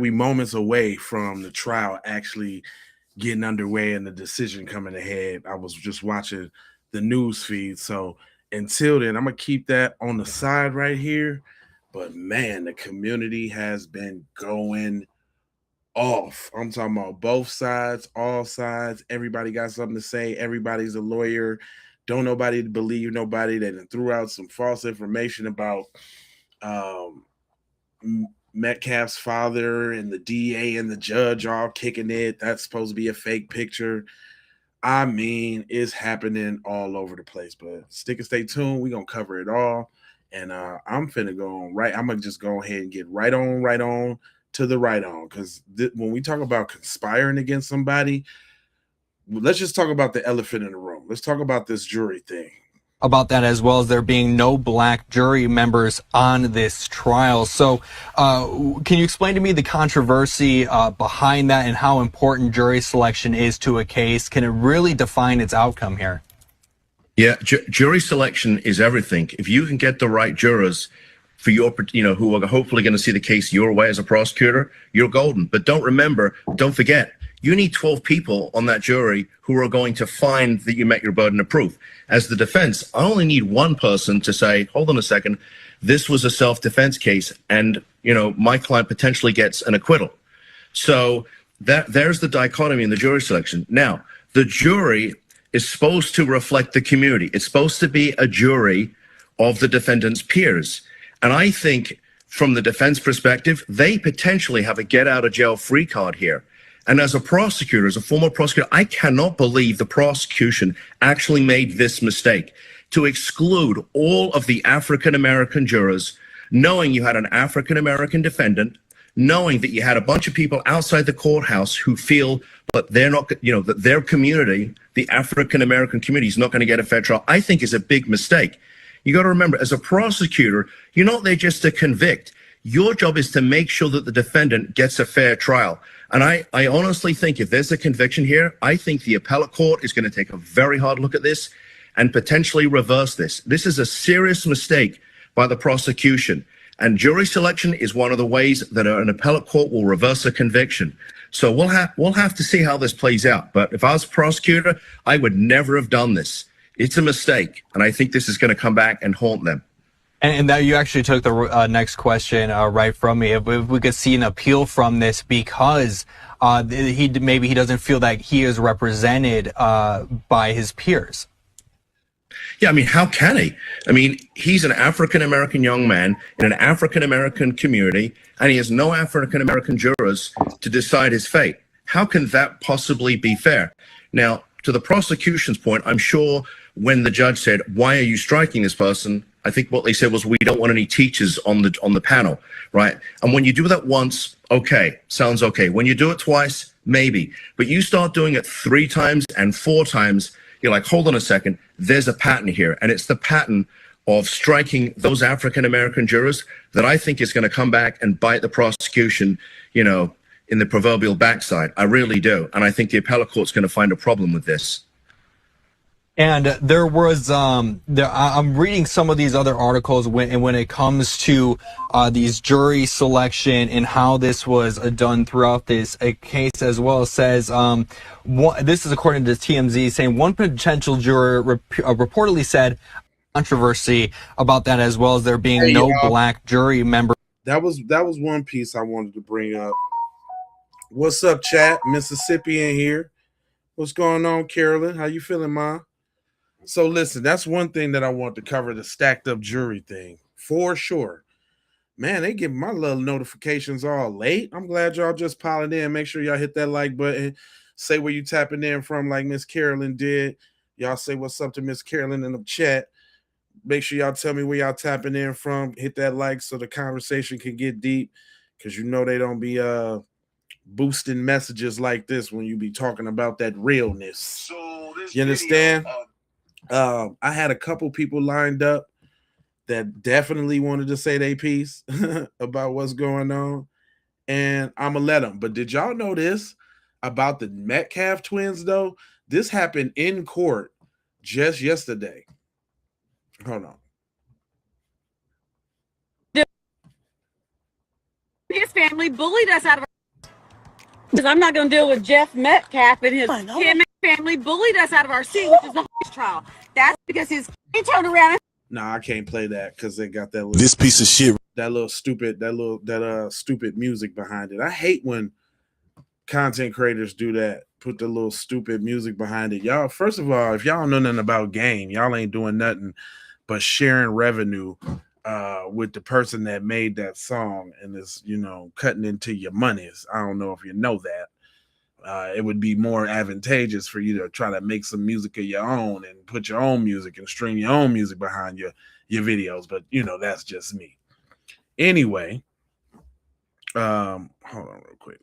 we moments away from the trial actually getting underway and the decision coming ahead. I was just watching the news feed. So until then, I'm gonna keep that on the side right here. But man, the community has been going off. I'm talking about both sides, all sides. Everybody got something to say. Everybody's a lawyer. Don't nobody believe nobody. They threw out some false information about um, Metcalf's father and the DA and the judge all kicking it. That's supposed to be a fake picture. I mean, it's happening all over the place. But stick and stay tuned. We're gonna cover it all. And I'm finna go on right. I'm gonna just go ahead and get right on to the right on. Because when we talk about conspiring against somebody, let's just talk about the elephant in the room. Let's talk about this jury thing. About that, as well as there being no black jury members on this trial. So can you explain to me the controversy behind that and how important jury selection is to a case? Can it really define its outcome here? Yeah, jury selection is everything. If you can get the right jurors for your, who are hopefully going to see the case your way as a prosecutor, you're golden. But don't forget, you need 12 people on that jury who are going to find that you met your burden of proof. As the defense, I only need one person to say, hold on a second, this was a self-defense case, and my client potentially gets an acquittal. So there's the dichotomy in the jury selection. Now, the jury is supposed to reflect the community. It's supposed to be a jury of the defendant's peers. And I think from the defense perspective, they potentially have a get out of jail free card here. And as a prosecutor, as a former prosecutor, I cannot believe the prosecution actually made this mistake to exclude all of the African-American jurors, knowing you had an African-American defendant, knowing that you had a bunch of people outside the courthouse who feel that they're not, that their community, the African-American community, is not going to get a fair trial, I think is a big mistake. You got to remember, as a prosecutor, you're not there just to convict. Your job is to make sure that the defendant gets a fair trial. And I honestly think if there's a conviction here, I think the appellate court is going to take a very hard look at this and potentially reverse this. This is a serious mistake by the prosecution. And jury selection is one of the ways that an appellate court will reverse a conviction. So we'll have to see how this plays out. But if I was a prosecutor, I would never have done this. It's a mistake. And I think this is going to come back and haunt them. And that you actually took the next question right from me. If we could see an appeal from this because maybe he doesn't feel that he is represented by his peers. Yeah, I mean, how can he? I mean, he's an African-American young man in an African-American community, and he has no African-American jurors to decide his fate. How can that possibly be fair? Now, to the prosecution's point, I'm sure when the judge said, why are you striking this person? I think what they said was, we don't want any teachers on the panel, right? And when you do that once, okay, sounds okay. When you do it twice, maybe. But you start doing it 3 times and 4 times, you're like, hold on a second, there's a pattern here. And it's the pattern of striking those African-American jurors that I think is going to come back and bite the prosecution, in the proverbial backside. I really do. And I think the appellate court's going to find a problem with this. And there was, I'm reading some of these other articles when it comes to these jury selection and how this was done throughout this case as well. It says, this is according to TMZ, saying one potential juror reportedly said controversy about that, as well as there being no black jury member. That was one piece I wanted to bring up. What's up, chat? Mississippi in here. What's going on, Carolyn? How you feeling, Ma? So listen, that's one thing that I want to cover, the stacked up jury thing, for sure. Man, they give my little notifications all late. I'm glad y'all just piling in. Make sure y'all hit that like button. Say where you tapping in from like Miss Carolyn did. Y'all say what's up to Miss Carolyn in the chat. Make sure y'all tell me where y'all tapping in from. Hit that like so the conversation can get deep, because they don't be boosting messages like this when you be talking about that realness. So you understand? I had a couple people lined up that definitely wanted to say their piece about what's going on, and I'm gonna let them. But did y'all know this about the Metcalf twins, though? This happened in court just yesterday. Hold on. His family bullied us out of Because I'm not going to deal with Jeff Metcalf and his family bullied us out of our seat, which is the trial. That's because he turned around. Nah, I can't play that because they got that little, This piece of shit. that stupid music behind it. I hate when content creators do that. Put the little stupid music behind it. Y'all, first of all, if y'all don't know nothing about game, y'all ain't doing nothing but sharing revenue with the person that made that song and is, you know, cutting into your monies. I don't know if you know that. It would be more advantageous for you to try to make some music of your own and put your own music and stream your own music behind your videos. But, you know, that's just me. Anyway, hold on real quick.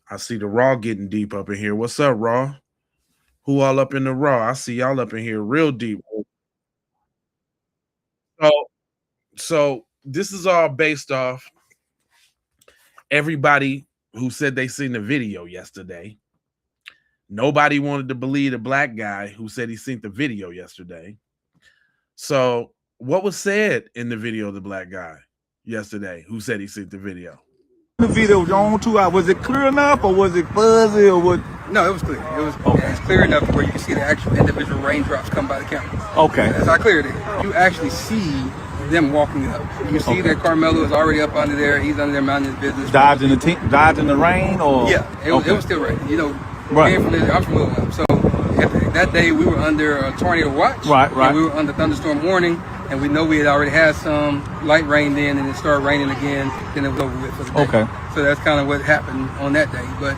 I see the Raw getting deep up in here. What's up, Raw? Who all up in the Raw? I see y'all up in here real deep. So this is all based off everybody who said they seen the video yesterday. Nobody wanted to believe the black guy who said he seen the video yesterday. So what was said in the video of the black guy yesterday who said he seen the video? The video was on 2 hours. Was it clear enough or was it fuzzy or what? No, it was clear. It was okay. It's clear enough where you can see the actual individual raindrops come by the camera. Okay. That's how clear it is. You actually see them walking up. You see that Karmelo is already up under there. He's under there minding his business. Dodging the rain or? Yeah, it was still raining. You know, right. I'm from Louisville. So that day we were under a tornado watch. Right. And we were under thunderstorm warning. And we know we had already had some light rain then, and it started raining again. Then it was over with for the day. Okay. So that's kind of what happened on that day. But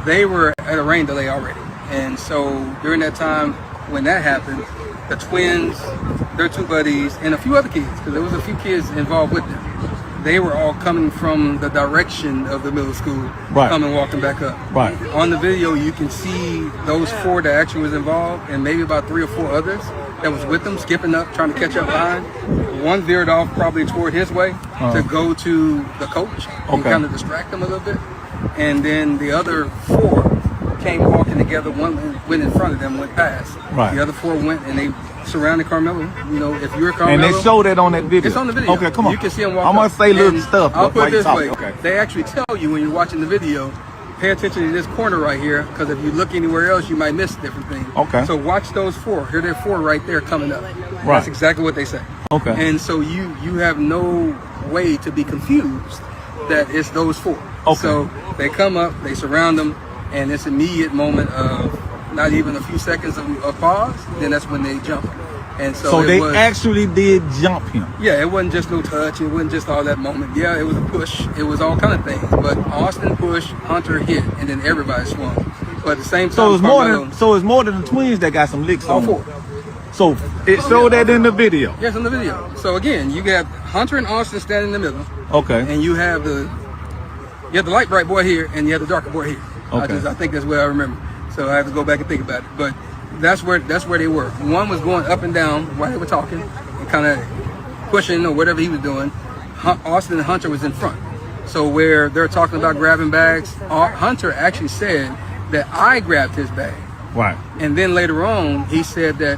they were at a rain delay already. And so during that time when that happened, the twins, their two buddies, and a few other kids, because there was a few kids involved with them, they were all coming from the direction of the middle school, right, coming walking back up. Right. On the video, you can see those four that actually was involved, and maybe about 3 or 4 others that was with them, skipping up, trying to catch up behind. One veered off probably toward his way to go to the coach and kind of distract him a little bit. And then the other 4 came walking together. One went in front of them, went past. Right. The other 4 went and they surrounded Karmelo. You know, if you're Karmelo. And they showed that on that video. It's on the video. Okay, come on. You can see him walk. I'm going to say little stuff. I'll put it this way. Okay. They actually tell you when you're watching the video, pay attention to this corner right here, because if you look anywhere else, you might miss different things. Okay. So watch those 4. Here they're 4 right there coming up. Right. That's exactly what they say. Okay. And so you have no way to be confused that it's those 4. Okay. So they come up, they surround them, and it's immediate moment of not even a few seconds of pause. Then that's when they jump. And so they actually did jump him. Yeah, it wasn't just no touch. It wasn't just all that moment. Yeah, it was a push. It was all kind of things. But Austin pushed, Hunter hit, and then everybody swung. But at the same time, so it's more than the twins that got some licks on. All 4. So it showed that in the video. Yes, in the video. So again, you got Hunter and Austin standing in the middle. Okay. And you have the light bright boy here, and you have the darker boy here. Okay. I think that's what I remember. So I have to go back and think about it. But that's where they were. One was going up and down while they were talking and kind of pushing or whatever he was doing. Austin and Hunter was in front. So where they're talking about grabbing bags, Hunter actually said that I grabbed his bag. Right. And then later on, he said that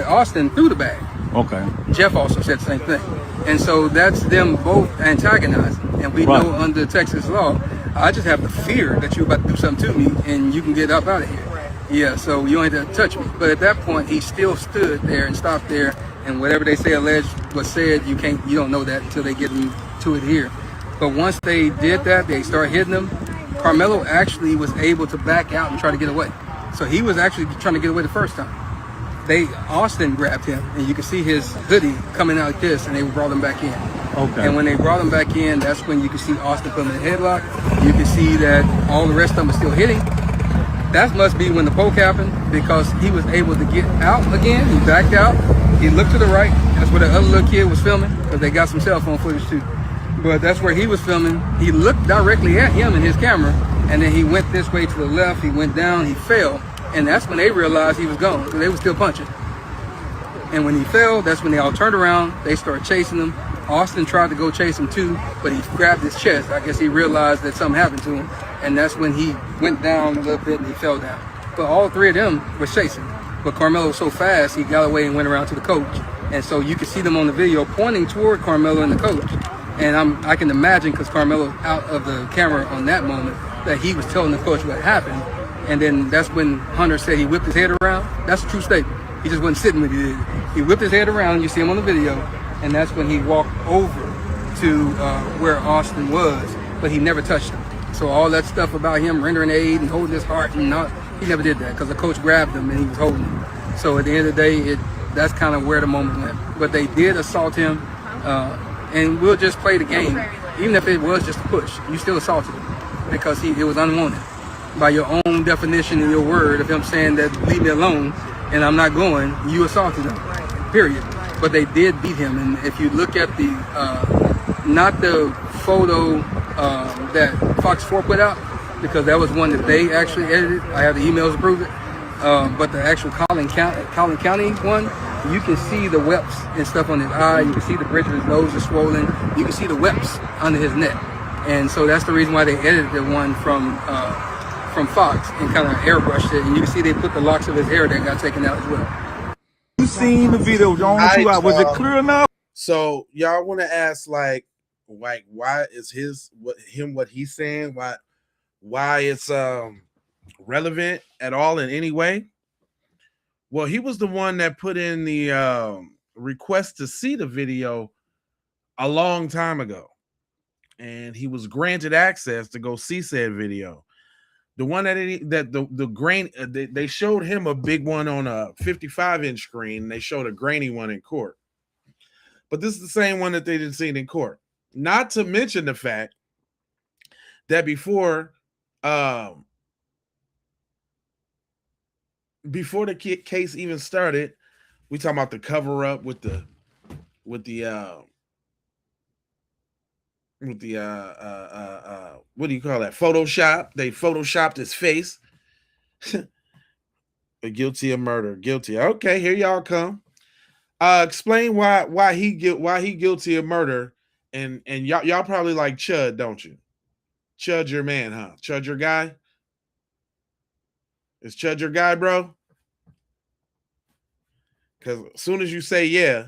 Austin threw the bag. Okay. Jeff also said the same thing. And so that's them both antagonizing. And we know under Texas law, I just have the fear that you're about to do something to me and you can get up out of here. Yeah, so you don't have to touch me. But at that point, he still stood there and stopped there. And whatever they say alleged was said, you don't know that until they get to it here. But once they did that, they started hitting him. Karmelo actually was able to back out and try to get away. So he was actually trying to get away the first time. Austin grabbed him, and you can see his hoodie coming out like this, and they brought him back in. Okay. And when they brought him back in, that's when you can see Austin put him in a headlock. You can see that all the rest of them are still hitting. That must be when the poke happened, because he was able to get out again. He backed out. He looked to the right. That's where the other little kid was filming, because they got some cell phone footage too. But that's where he was filming. He looked directly at him in his camera, and then he went this way to the left. He went down. He fell. And that's when they realized he was gone, because they were still punching. And when he fell, that's when they all turned around. They started chasing him. Austin tried to go chase him too, but he grabbed his chest. I guess he realized that something happened to him. And that's when he went down a little bit and he fell down. But all 3 of them were chasing. But Karmelo was so fast, he got away and went around to the coach. And so you can see them on the video pointing toward Karmelo and the coach. And I can imagine, because Karmelo out of the camera on that moment, that he was telling the coach what happened. And then that's when Hunter said he whipped his head around. That's a true statement. He just wasn't sitting with it. He whipped his head around. You see him on the video. And that's when he walked over to where Austin was, but he never touched him. So all that stuff about him rendering aid and holding his heart, and not, he never did that, because the coach grabbed him and he was holding him. So at the end of the day, that's kind of where the moment went. But they did assault him, and we'll just play the game. Even if it was just a push, you still assaulted him, because it was unwanted. By your own definition and your word of him saying that leave me alone and I'm not going, you assaulted him, period. But they did beat him. And if you look at the, not the photo that Fox 4 put out, because that was one that they actually edited. I have the emails to prove it. But the actual Collin County one, you can see the webs and stuff on his eye. You can see the bridge of his nose is swollen. You can see the webs under his neck. And so that's the reason why they edited the one from Fox and kind of airbrushed it. And you can see they put the locks of his hair that got taken out as well. You seen the video, John? Was it clear enough? So y'all want to ask like why is what he's saying, why it's relevant at all in any way? Well, he was the one that put in the request to see the video a long time ago, and he was granted access to go see said video. The one they showed him a big one on a 55-inch screen, and they showed a grainy one in court. But this is the same one that they didn't see in court. Not to mention the fact that before the case even started, we talking about the cover up with the what do you call that? Photoshop. They photoshopped his face. Guilty of murder. Guilty. Okay, here y'all come. Explain why he guilty of murder, and y'all probably like Chud, don't you? Chud your man, huh? Chud your guy? Is Chud your guy, bro? Because as soon as you say yeah,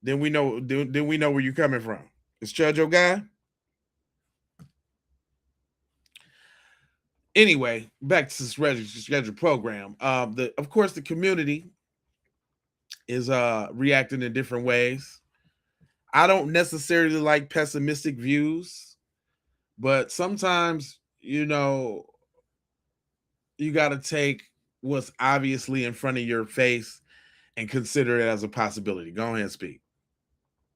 then we know where you're coming from. Is Chud your guy? Anyway, back to this scheduled program. Of course, the community is reacting in different ways. I don't necessarily like pessimistic views, but sometimes, you got to take what's obviously in front of your face and consider it as a possibility. Go ahead and speak.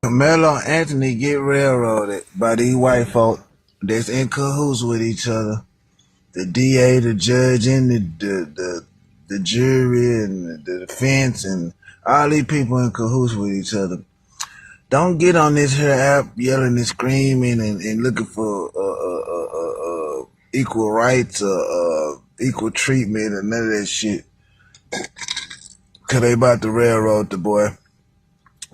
Karmelo and Anthony get railroaded by these white folk that's in cahoots with each other. The DA, the judge, and the jury, and the defense, and all these people in cahoots with each other. Don't get on this here app yelling and screaming and looking for equal rights or equal treatment or none of that shit. Cause they about to railroad the boy.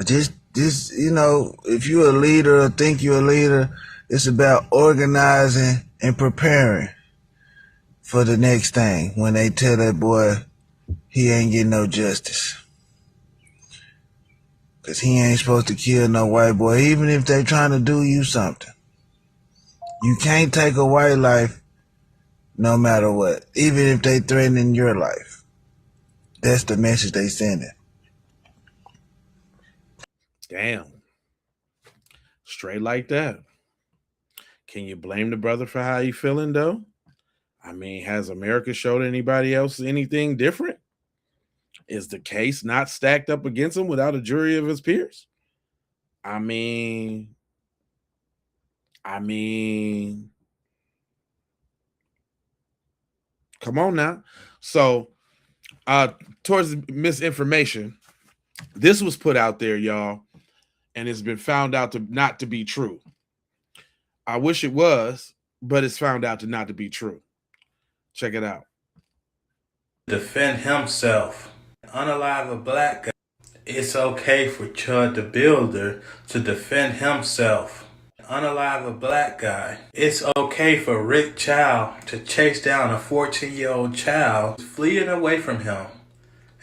Just if you're a leader or think you're a leader, it's about organizing and preparing for the next thing when they tell that boy he ain't getting no justice. Cause he ain't supposed to kill no white boy, even if they trying to do you something. You can't take a white life no matter what, even if they threatening your life. That's the message they sending. Damn. Straight like that. Can you blame the brother for how he feeling though? I mean, has America showed anybody else anything different? Is the case not stacked up against him without a jury of his peers? I mean, come on now. So, towards misinformation, this was put out there, y'all, and it's been found out to not to be true. I wish it was, but it's found out to not to be true. Check it out. Defend himself. Unalive a black guy. It's okay for Chud the Builder to defend himself. Unalive a black guy. It's okay for Rick Chow to chase down a 14-year-old child fleeing away from him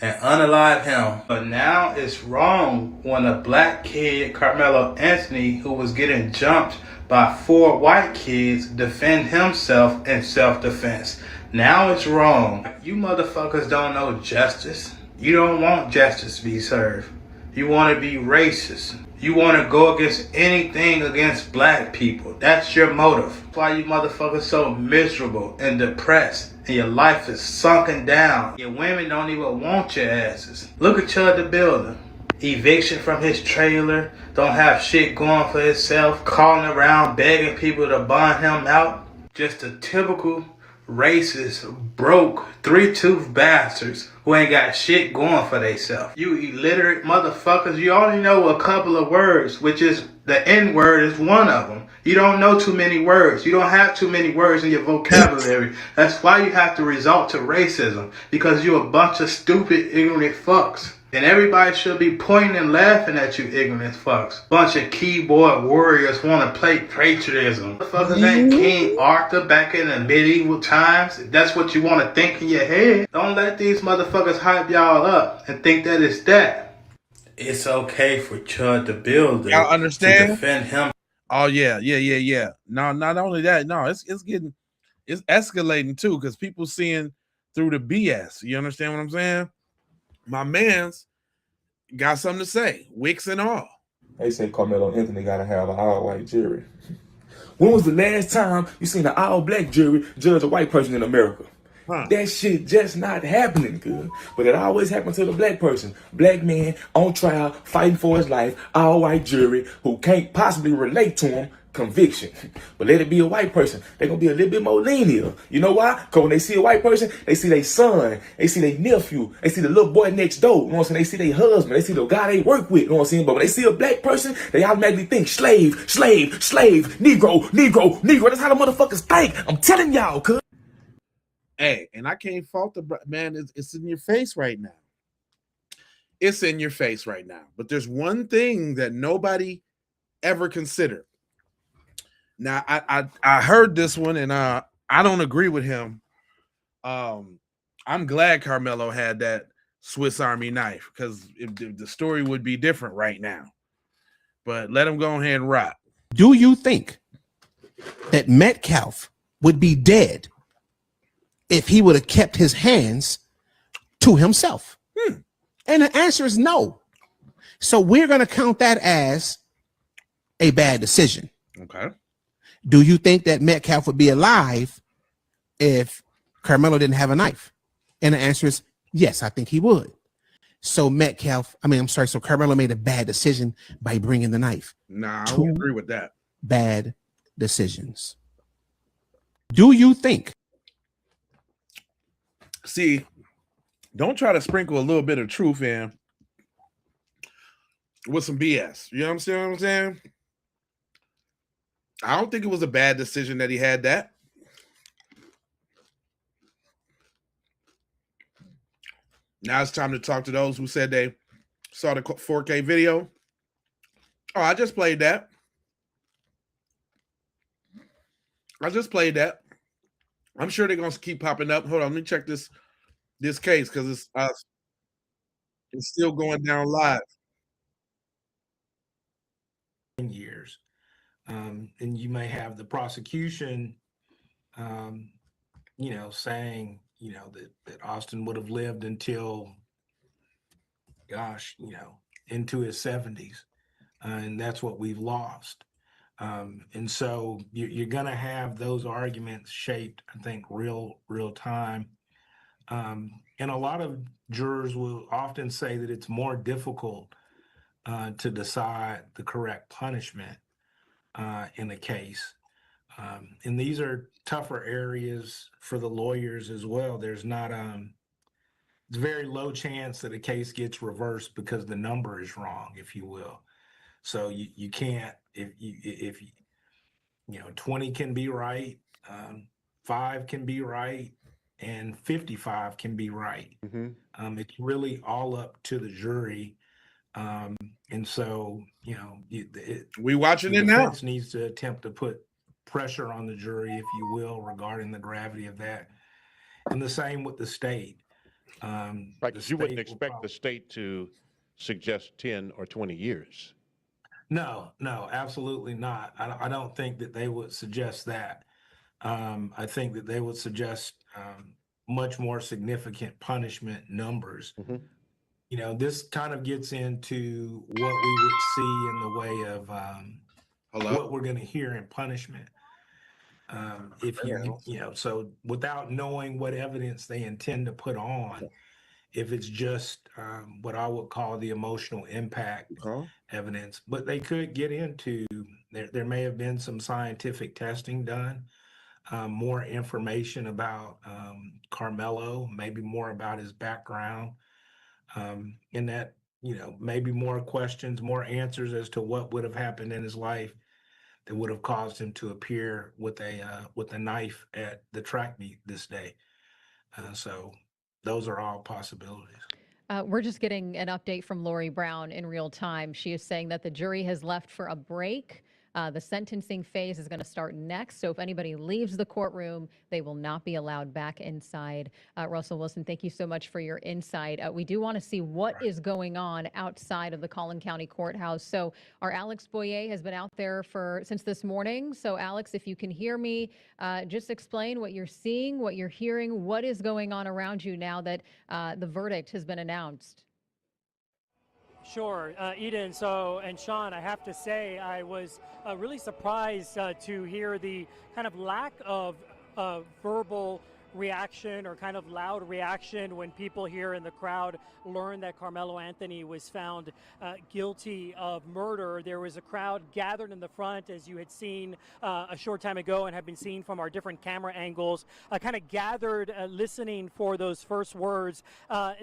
and unalive him. But now it's wrong when a black kid, Karmelo Anthony, who was getting jumped by 4 white kids, defend himself in self-defense. Now it's wrong. You motherfuckers don't know justice. You don't want justice to be served. You want to be racist. You want to go against anything against black people. That's your motive. That's why you motherfuckers so miserable and depressed. And your life is sunken down. Your women don't even want your asses. Look at Chud the Builder. Eviction from his trailer. Don't have shit going for himself. Calling around begging people to bond him out. Just a typical racist, broke, 3-tooth bastards who ain't got shit going for theyself. You illiterate motherfuckers, you only know a couple of words, which is the N-word is one of them. You don't know too many words. You don't have too many words in your vocabulary. That's why you have to resort to racism, because you're a bunch of stupid, ignorant fucks. And everybody should be pointing and laughing at you ignorant fucks. Bunch of keyboard warriors want to play patriotism. Motherfuckers ain't King Arthur back in the medieval times. If that's what you want to think in your head, don't let these motherfuckers hype y'all up and think that it's that. It's okay for Chud the Builder Y'all understand? to defend him. Oh yeah. No, not only that, no, it's escalating too, because people seeing through the BS. You understand what I'm saying? My man's got something to say, wicks and all. They say Karmelo Anthony gotta have an all-white jury. When was the last time you seen an all-black jury judge a white person in America? That shit just not happening, good. But it always happens to the black person. Black man on trial, fighting for his life, all-white jury who can't possibly relate to him, conviction. But let it be a white person, they're gonna be a little bit more lenient. You know why? Because when they see a white person, they see their son, they see their nephew, they see the little boy next door, you know what I'm saying? They see their husband, they see the guy they work with, you know what I'm saying? But when they see a black person, they automatically think slave, Negro. That's how the motherfuckers think. I'm telling y'all, cuz. Hey, and I can't fault the man. It's in your face right now. It's in your face right now. But there's one thing that nobody ever considered. Now, I heard this one, and I don't agree with him. I'm glad Karmelo had that Swiss Army knife, because the story would be different right now. But let him go ahead and rock. Do you think that Metcalf would be dead if he would have kept his hands to himself? And the answer is no. So we're going to count that as a bad decision. Okay. Do you think that Metcalf would be alive if Karmelo didn't have a knife? And the answer is yes, I think he would. So so Karmelo made a bad decision by bringing the knife. Nah, I don't agree with that. Bad decisions. Do you think? See, don't try to sprinkle a little bit of truth in with some BS. You know what I'm saying? I don't think it was a bad decision that he had that. Now it's time to talk to those who said they saw the 4K video. Oh, I just played that. I'm sure they're going to keep popping up. Hold on, let me check this case, because it's still going down live. Years. And you may have the prosecution, saying, that Austin would have lived until, into his 70s. And that's what we've lost. And so you're going to have those arguments shaped, I think, real time. And a lot of jurors will often say that it's more difficult to decide the correct punishment in a case. And these are tougher areas for the lawyers as well. There's not, it's very low chance that a case gets reversed because the number is wrong, if you will. So you can't, if 20 can be right, 5 can be right, and 55 can be right. It's really all up to the jury. And so, we watching it now. The defense needs to attempt to put pressure on the jury, if you will, regarding the gravity of that. And the same with the state. Right, the because you wouldn't state will expect probably- the state to suggest 10 or 20 years. No, absolutely not. I don't think that they would suggest that. I think that they would suggest much more significant punishment numbers. You know, this kind of gets into what we would see in the way of what we're going to hear in punishment. If you know, so without knowing what evidence they intend to put on, if it's just what I would call the emotional impact evidence, but they could get into there may have been some scientific testing done, more information about Karmelo, maybe more about his background, and that, you know, maybe more questions, more answers as to what would have happened in his life that would have caused him to appear with a knife at the track meet this day. So those are all possibilities. We're just getting an update from Lori Brown in real time. She is saying that the jury has left for a break. The sentencing phase is going to start next. So if anybody leaves the courtroom, they will not be allowed back inside. Russell Wilson, thank you so much for your insight. We do want to see what is going on outside of the Collin County Courthouse. So our Alex Boyer has been out there since this morning. So Alex, if you can hear me, just explain what you're seeing, what you're hearing, what is going on around you now that the verdict has been announced. Sure, Eden. And Sean, I have to say, I was really surprised to hear the kind of lack of verbal reaction or kind of loud reaction when people here in the crowd learned that Karmelo Anthony was found guilty of murder. There was a crowd gathered in the front, as you had seen a short time ago and have been seen from our different camera angles, kind of gathered listening for those first words.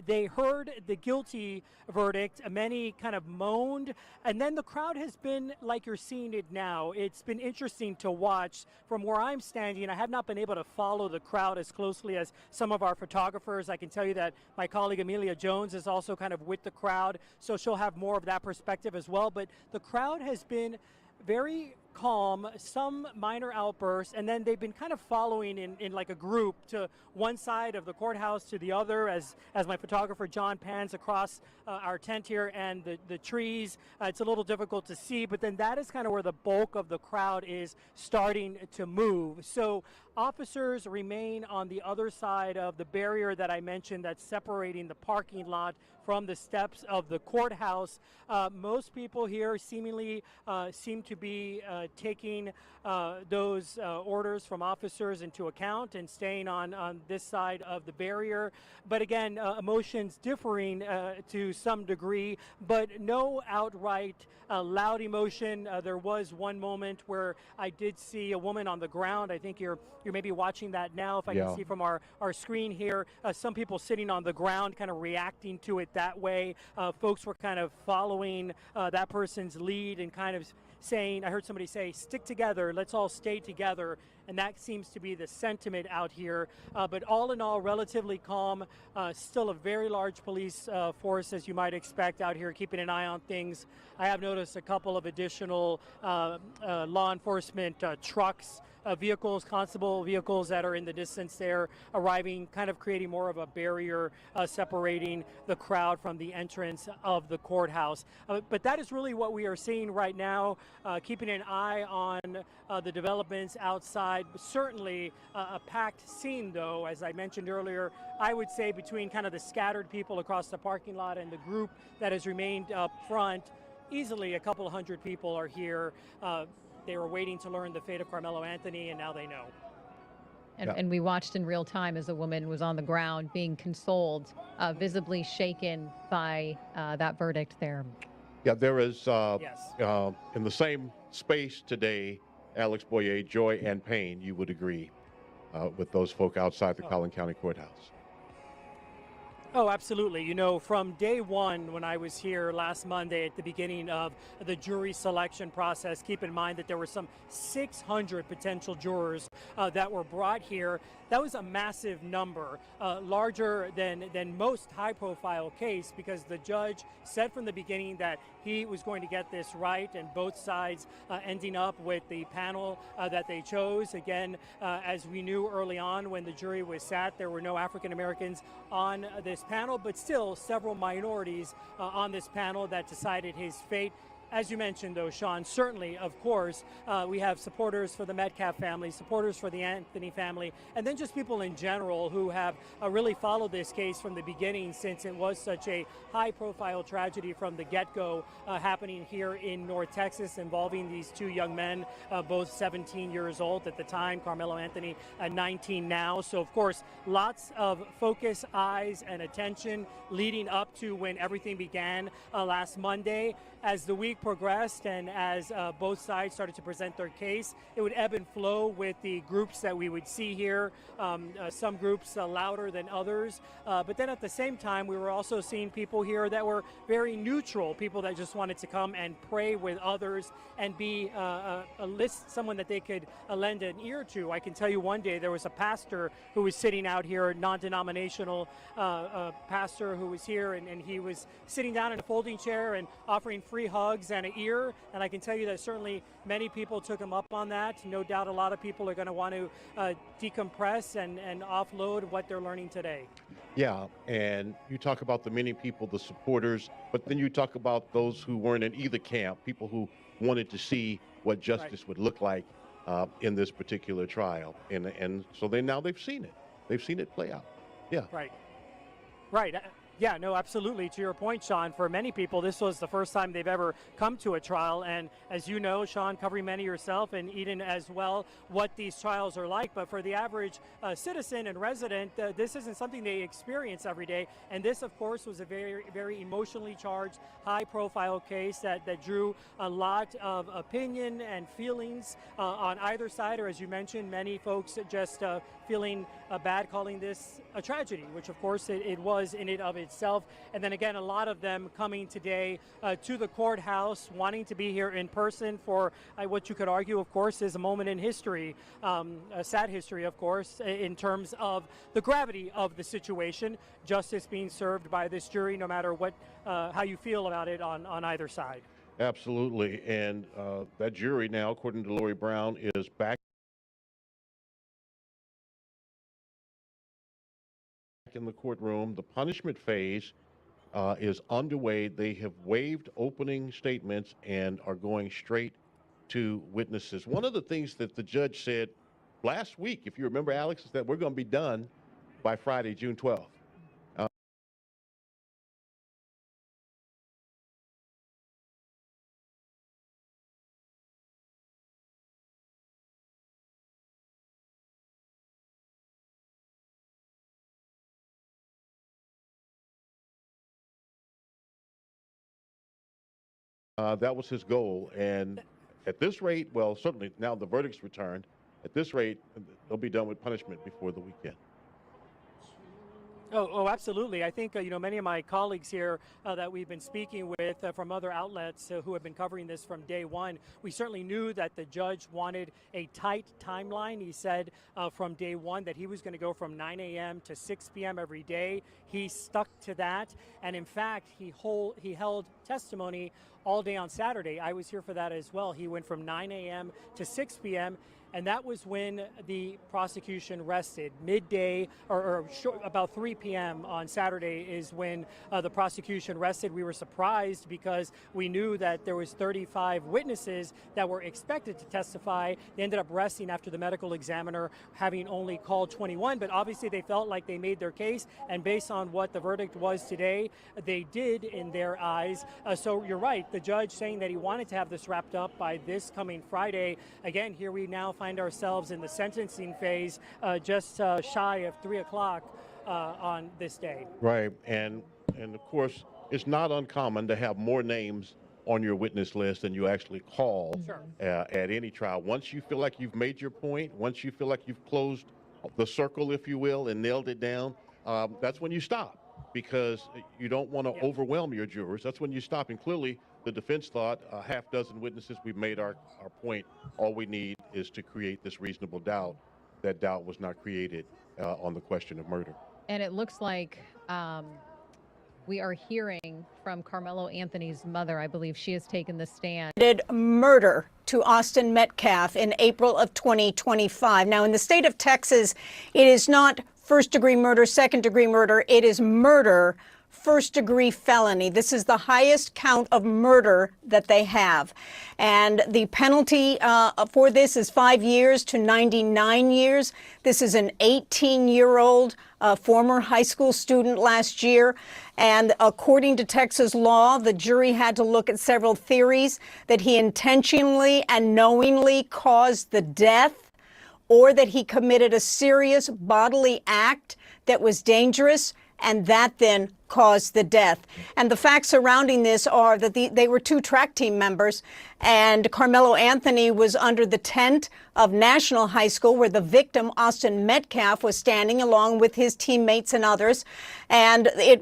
They heard the guilty verdict. Many kind of moaned, and then the crowd has been like you're seeing it now. It's been interesting to watch from where I'm standing. I have not been able to follow the crowd as closely as some of our photographers. I can tell you that my colleague Amelia Jones is also kind of with the crowd, so she'll have more of that perspective as well. But the crowd has been very calm, some minor outbursts, and then they've been kind of following in like a group to one side of the courthouse to the other as my photographer John pans across our tent here and the trees. It's a little difficult to see, but then that is kind of where the bulk of the crowd is starting to move. So officers remain on the other side of the barrier that I mentioned that's separating the parking lot from the steps of the courthouse. Most people here seemingly seem to be taking those orders from officers into account and staying on this side of the barrier. But again, emotions differing to some degree, but no outright loud emotion. There was one moment where I did see a woman on the ground. I think you're maybe watching that now, if I can see from our screen here. Some people sitting on the ground kind of reacting to it that way. Folks were kind of following that person's lead and kind of saying, I heard somebody say, stick together, let's all stay together. And that seems to be the sentiment out here. But all in all, relatively calm. Still a very large police force, as you might expect, out here keeping an eye on things. I have noticed a couple of additional law enforcement trucks, vehicles, constable vehicles that are in the distance there, arriving, kind of creating more of a barrier separating the crowd from the entrance of the courthouse. But that is really what we are seeing right now, keeping an eye on the developments outside. Certainly a packed scene, though, as I mentioned earlier. I would say between kind of the scattered people across the parking lot and the group that has remained up front, easily a couple of hundred people are here. They were waiting to learn the fate of Karmelo Anthony, and now they know. And we watched in real time as a woman was on the ground being consoled, visibly shaken by that verdict there. Yeah, there is, in the same space today, Alex Boyer, joy and pain, you would agree, with those folk outside the Collin County Courthouse. Oh, absolutely. You know, from day one, when I was here last Monday at the beginning of the jury selection process, keep in mind that there were some 600 potential jurors that were brought here. That was a massive number, larger than most high-profile case, because the judge said from the beginning that he was going to get this right, and both sides ending up with the panel that they chose. Again, as we knew early on when the jury was sat, there were no African Americans on this panel, but still several minorities on this panel that decided his fate. As you mentioned, though, Sean, certainly, of course, we have supporters for the Metcalf family, supporters for the Anthony family, and then just people in general who have really followed this case from the beginning, since it was such a high-profile tragedy from the get-go happening here in North Texas, involving these two young men, both 17 years old at the time, Karmelo Anthony 19 now. So, of course, lots of focus, eyes, and attention leading up to when everything began last Monday. As the week progressed and as both sides started to present their case, it would ebb and flow with the groups that we would see here, some groups louder than others. But then at the same time, we were also seeing people here that were very neutral, people that just wanted to come and pray with others and be someone that they could lend an ear to. I can tell you one day there was a pastor who was sitting out here, a non-denominational pastor who was here, and he was sitting down in a folding chair and offering free hugs and an ear, and I can tell you that certainly many people took him up on that. No doubt a lot of people are going to want to decompress and offload what they're learning today. Yeah, and you talk about the many people, the supporters, but then you talk about those who weren't in either camp, people who wanted to see what justice would look like in this particular trial, and so they've seen it. They've seen it play out. Yeah. Right. Yeah, no, absolutely. To your point, Sean, for many people, this was the first time they've ever come to a trial. And as you know, Sean, covering many yourself, and Eden as well, what these trials are like. But for the average citizen and resident, this isn't something they experience every day. And this, of course, was a very, very emotionally charged, high-profile case that drew a lot of opinion and feelings on either side, or as you mentioned, many folks just feeling bad, calling this a tragedy, which of course it was in and of itself. And then again, a lot of them coming today to the courthouse, wanting to be here in person for what you could argue, of course, is a moment in history, a sad history, of course, in terms of the gravity of the situation, justice being served by this jury, no matter what, how you feel about it on either side. Absolutely, and that jury now, according to Lori Brown, is back in the courtroom. The punishment phase is underway. They have waived opening statements and are going straight to witnesses. One of the things that the judge said last week, if you remember, Alex, is that we're going to be done by Friday, June 12th. That was his goal, and at this rate, well, certainly now the verdict's returned. At this rate, they'll be done with punishment before the weekend. Oh, absolutely. I think, many of my colleagues here that we've been speaking with from other outlets who have been covering this from day one, we certainly knew that the judge wanted a tight timeline. He said from day one that he was going to go from 9 a.m. to 6 p.m. every day. He stuck to that. And in fact, he held testimony all day on Saturday. I was here for that as well. He went from 9 a.m. to 6 p.m. And that was when the prosecution rested. Midday, or about 3 p.m. on Saturday is when the prosecution rested. We were surprised because we knew that there was 35 witnesses that were expected to testify. They ended up resting after the medical examiner having only called 21, but obviously they felt like they made their case, and based on what the verdict was today, they did in their eyes. So you're right, the judge saying that he wanted to have this wrapped up by this coming Friday. Again, here we now find ourselves in the sentencing phase, just shy of 3 o'clock on this day. Right, and of course, it's not uncommon to have more names on your witness list than you actually call at any trial. Once you feel like you've made your point, once you feel like you've closed the circle, if you will, and nailed it down, that's when you stop. because you don't want to overwhelm your jurors. That's when you stop. And clearly, the defense thought a half dozen witnesses, we've made our point. All we need is to create this reasonable doubt. That doubt was not created on the question of murder. And it looks like we are hearing from Karmelo Anthony's mother. I believe she has taken the stand. Murder to Austin Metcalf in April of 2025. Now, in the state of Texas, it is not first-degree murder, second-degree murder. It is murder, first-degree felony. This is the highest count of murder that they have. And the penalty for this is 5 years to 99 years. This is an 18-year-old former high school student last year. And according to Texas law, the jury had to look at several theories that he intentionally and knowingly caused the death, or that he committed a serious bodily act that was dangerous, and that then caused the death. And the facts surrounding this are that they were two track team members, and Karmelo Anthony was under the tent of National High School where the victim, Austin Metcalf, was standing along with his teammates and others. And it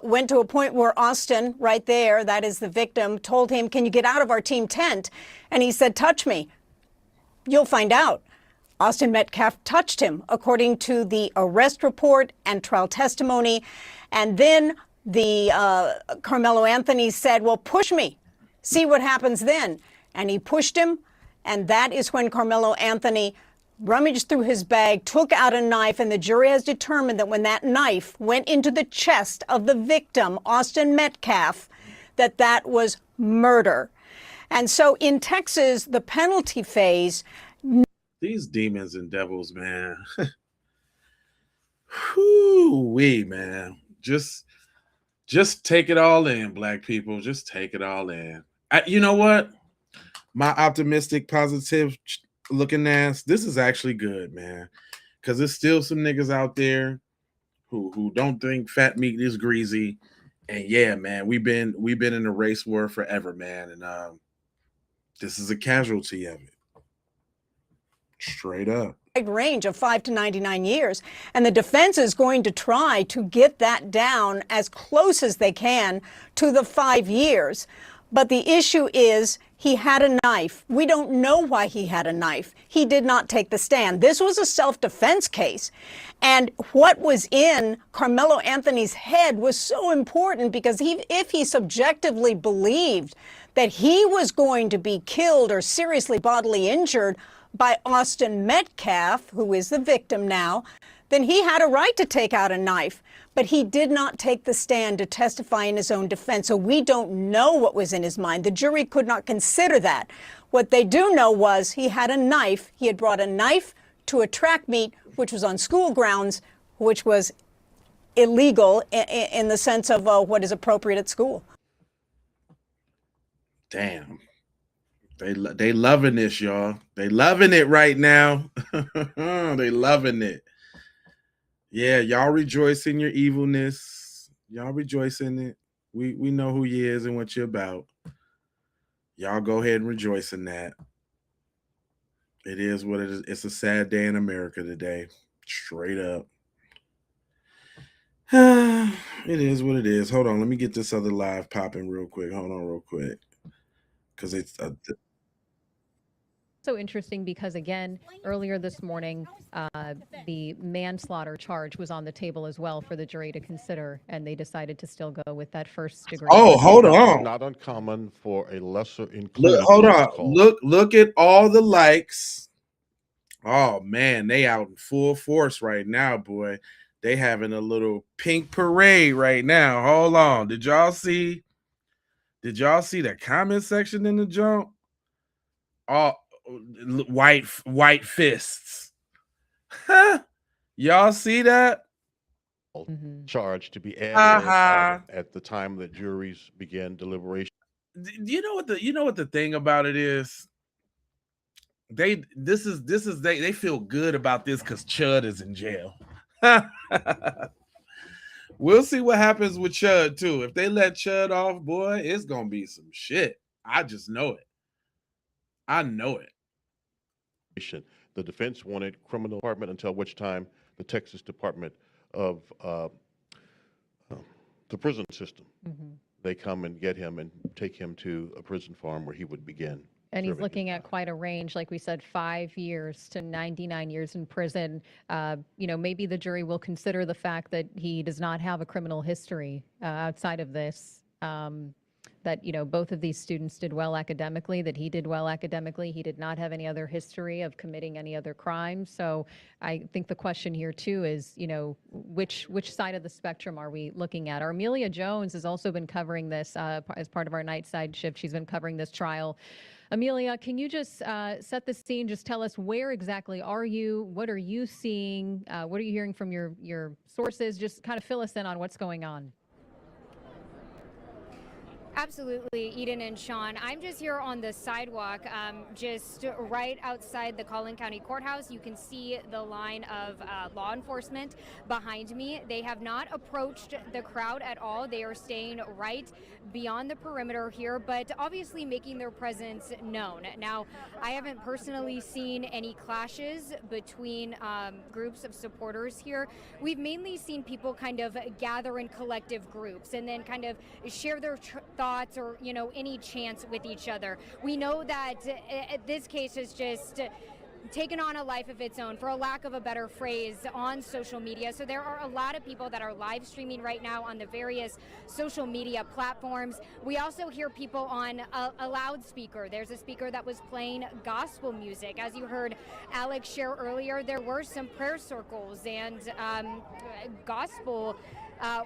went to a point where Austin, right there, that is the victim, told him, "Can you get out of our team tent?" And he said, "Touch me. You'll find out." Austin Metcalf touched him, according to the arrest report and trial testimony. And then the Karmelo Anthony said, "Well, push me. See what happens then." And he pushed him. And that is when Karmelo Anthony rummaged through his bag, took out a knife, and the jury has determined that when that knife went into the chest of the victim, Austin Metcalf, that was murder. And so in Texas, the penalty phase. These demons and devils, man. Whoo-wee, man. Just take it all in, black people. Just take it all in. You know what? My optimistic, positive looking ass, this is actually good, man. Because there's still some niggas out there who don't think fat meat is greasy. And yeah, man, we've been in a race war forever, man. And this is a casualty of it. Straight up. Range of 5 to 99 years. And the defense is going to try to get that down as close as they can to the 5 years. But the issue is he had a knife. We don't know why he had a knife. He did not take the stand. This was a self-defense case. And what was in Karmelo Anthony's head was so important, because if he subjectively believed that he was going to be killed or seriously bodily injured by Austin Metcalf, who is the victim now, then he had a right to take out a knife. But he did not take the stand to testify in his own defense, so we don't know what was in his mind. The jury could not consider that. What they do know was he had a knife. He had brought a knife to a track meet, which was on school grounds, which was illegal in the sense of what is appropriate at school. Damn. They loving this, y'all. They loving it right now. They loving it. Yeah, y'all rejoice in your evilness. Y'all rejoice in it. We know who you is and what you're about. Y'all go ahead and rejoice in that. It is what it is. It's a sad day in America today. Straight up. It is what it is. Hold on. Let me get this other live popping real quick. Hold on real quick. Because it's so interesting because, again, earlier this morning, the manslaughter charge was on the table as well for the jury to consider, and they decided to still go with that first degree. Oh, hold on. Not uncommon for a lesser included. Hold on. Look at all the likes. Oh man, they out in full force right now, boy. They having a little pink parade right now. Hold on. Did y'all see the comment section in the jump? Oh, white fists. Y'all see that? Charge to be added at the time that juries began deliberation. You know what the thing about it is? They feel good about this because Chud is in jail. We'll see what happens with Chud too. If they let Chud off, boy, it's gonna be some shit. I just know it. I know it. The defense wanted criminal department, until which time the Texas Department of the prison system. Mm-hmm. They come and get him and take him to a prison farm where he would begin. And he's serving looking at quite a range, like we said, 5 years to 99 years in prison. Maybe the jury will consider the fact that he does not have a criminal history outside of this. That both of these students did well academically, that he did well academically. He did not have any other history of committing any other crimes. So I think the question here too is, which side of the spectrum are we looking at? Armelia Jones has also been covering this as part of our night side shift. She's been covering this trial. Amelia, can you just set the scene? Just tell us, where exactly are you? What are you seeing? What are you hearing from your sources? Just kind of fill us in on what's going on. Absolutely, Eden and Sean. I'm just here on the sidewalk, just right outside the Collin County Courthouse. You can see the line of law enforcement behind me. They have not approached the crowd at all. They are staying right beyond the perimeter here, but obviously making their presence known. Now, I haven't personally seen any clashes between groups of supporters here. We've mainly seen people kind of gather in collective groups and then kind of share their thoughts or any chants with each other. We know that this case has just taken on a life of its own, for a lack of a better phrase, on social media. So there are a lot of people that are live streaming right now on the various social media platforms. We also hear people on a loudspeaker. There's a speaker that was playing gospel music. As you heard Alex share earlier, there were some prayer circles and gospel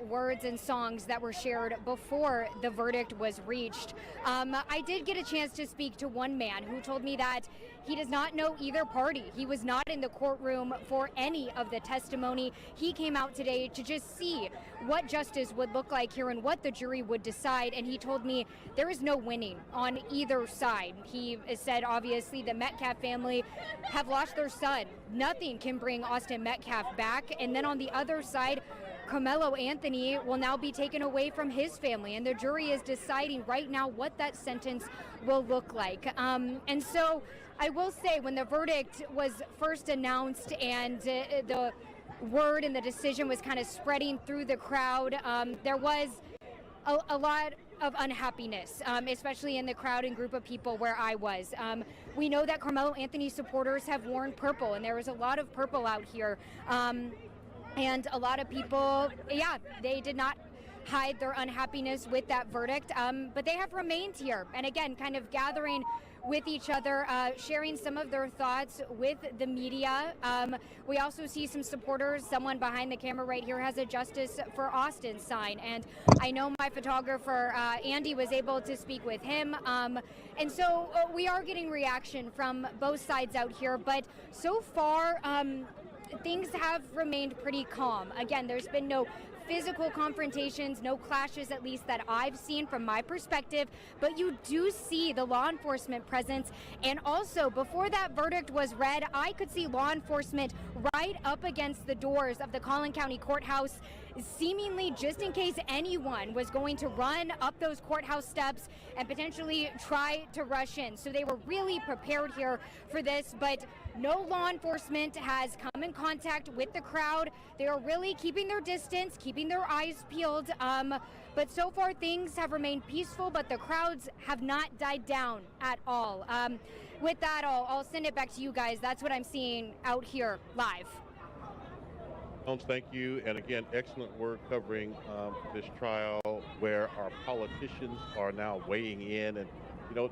words and songs that were shared before the verdict was reached. I did get a chance to speak to one man who told me that he does not know either party. He was not in the courtroom for any of the testimony. He came out today to just see what justice would look like here and what the jury would decide, and he told me there is no winning on either side. He said, obviously, the Metcalf family have lost their son. Nothing can bring Austin Metcalf back. And then on the other side, Karmelo Anthony will now be taken away from his family, and the jury is deciding right now what that sentence will look like. And so I will say, when the verdict was first announced and the word and the decision was kind of spreading through the crowd, there was a lot of unhappiness, especially in the crowd and group of people where I was. We know that Karmelo Anthony supporters have worn purple, and there was a lot of purple out here. And a lot of people, they did not hide their unhappiness with that verdict, but they have remained here. And again, kind of gathering with each other, sharing some of their thoughts with the media. We also see some supporters. Someone behind the camera right here has a Justice for Austin sign. And I know my photographer, Andy, was able to speak with him. And so we are getting reaction from both sides out here. But so far, things have remained pretty calm. Again, there's been no physical confrontations, no clashes, at least that I've seen from my perspective, but you do see the law enforcement presence. And also, before that verdict was read, I could see law enforcement right up against the doors of the Collin County Courthouse, seemingly just in case anyone was going to run up those courthouse steps and potentially try to rush in. So they were really prepared here for this, but no law enforcement has come in contact with the crowd. They are really keeping their distance, keeping their eyes peeled. But so far things have remained peaceful, but the crowds have not died down at all. With that, I'll send it back to you guys. That's what I'm seeing out here live. Thank you. And again, excellent work covering this trial where our politicians are now weighing in. And,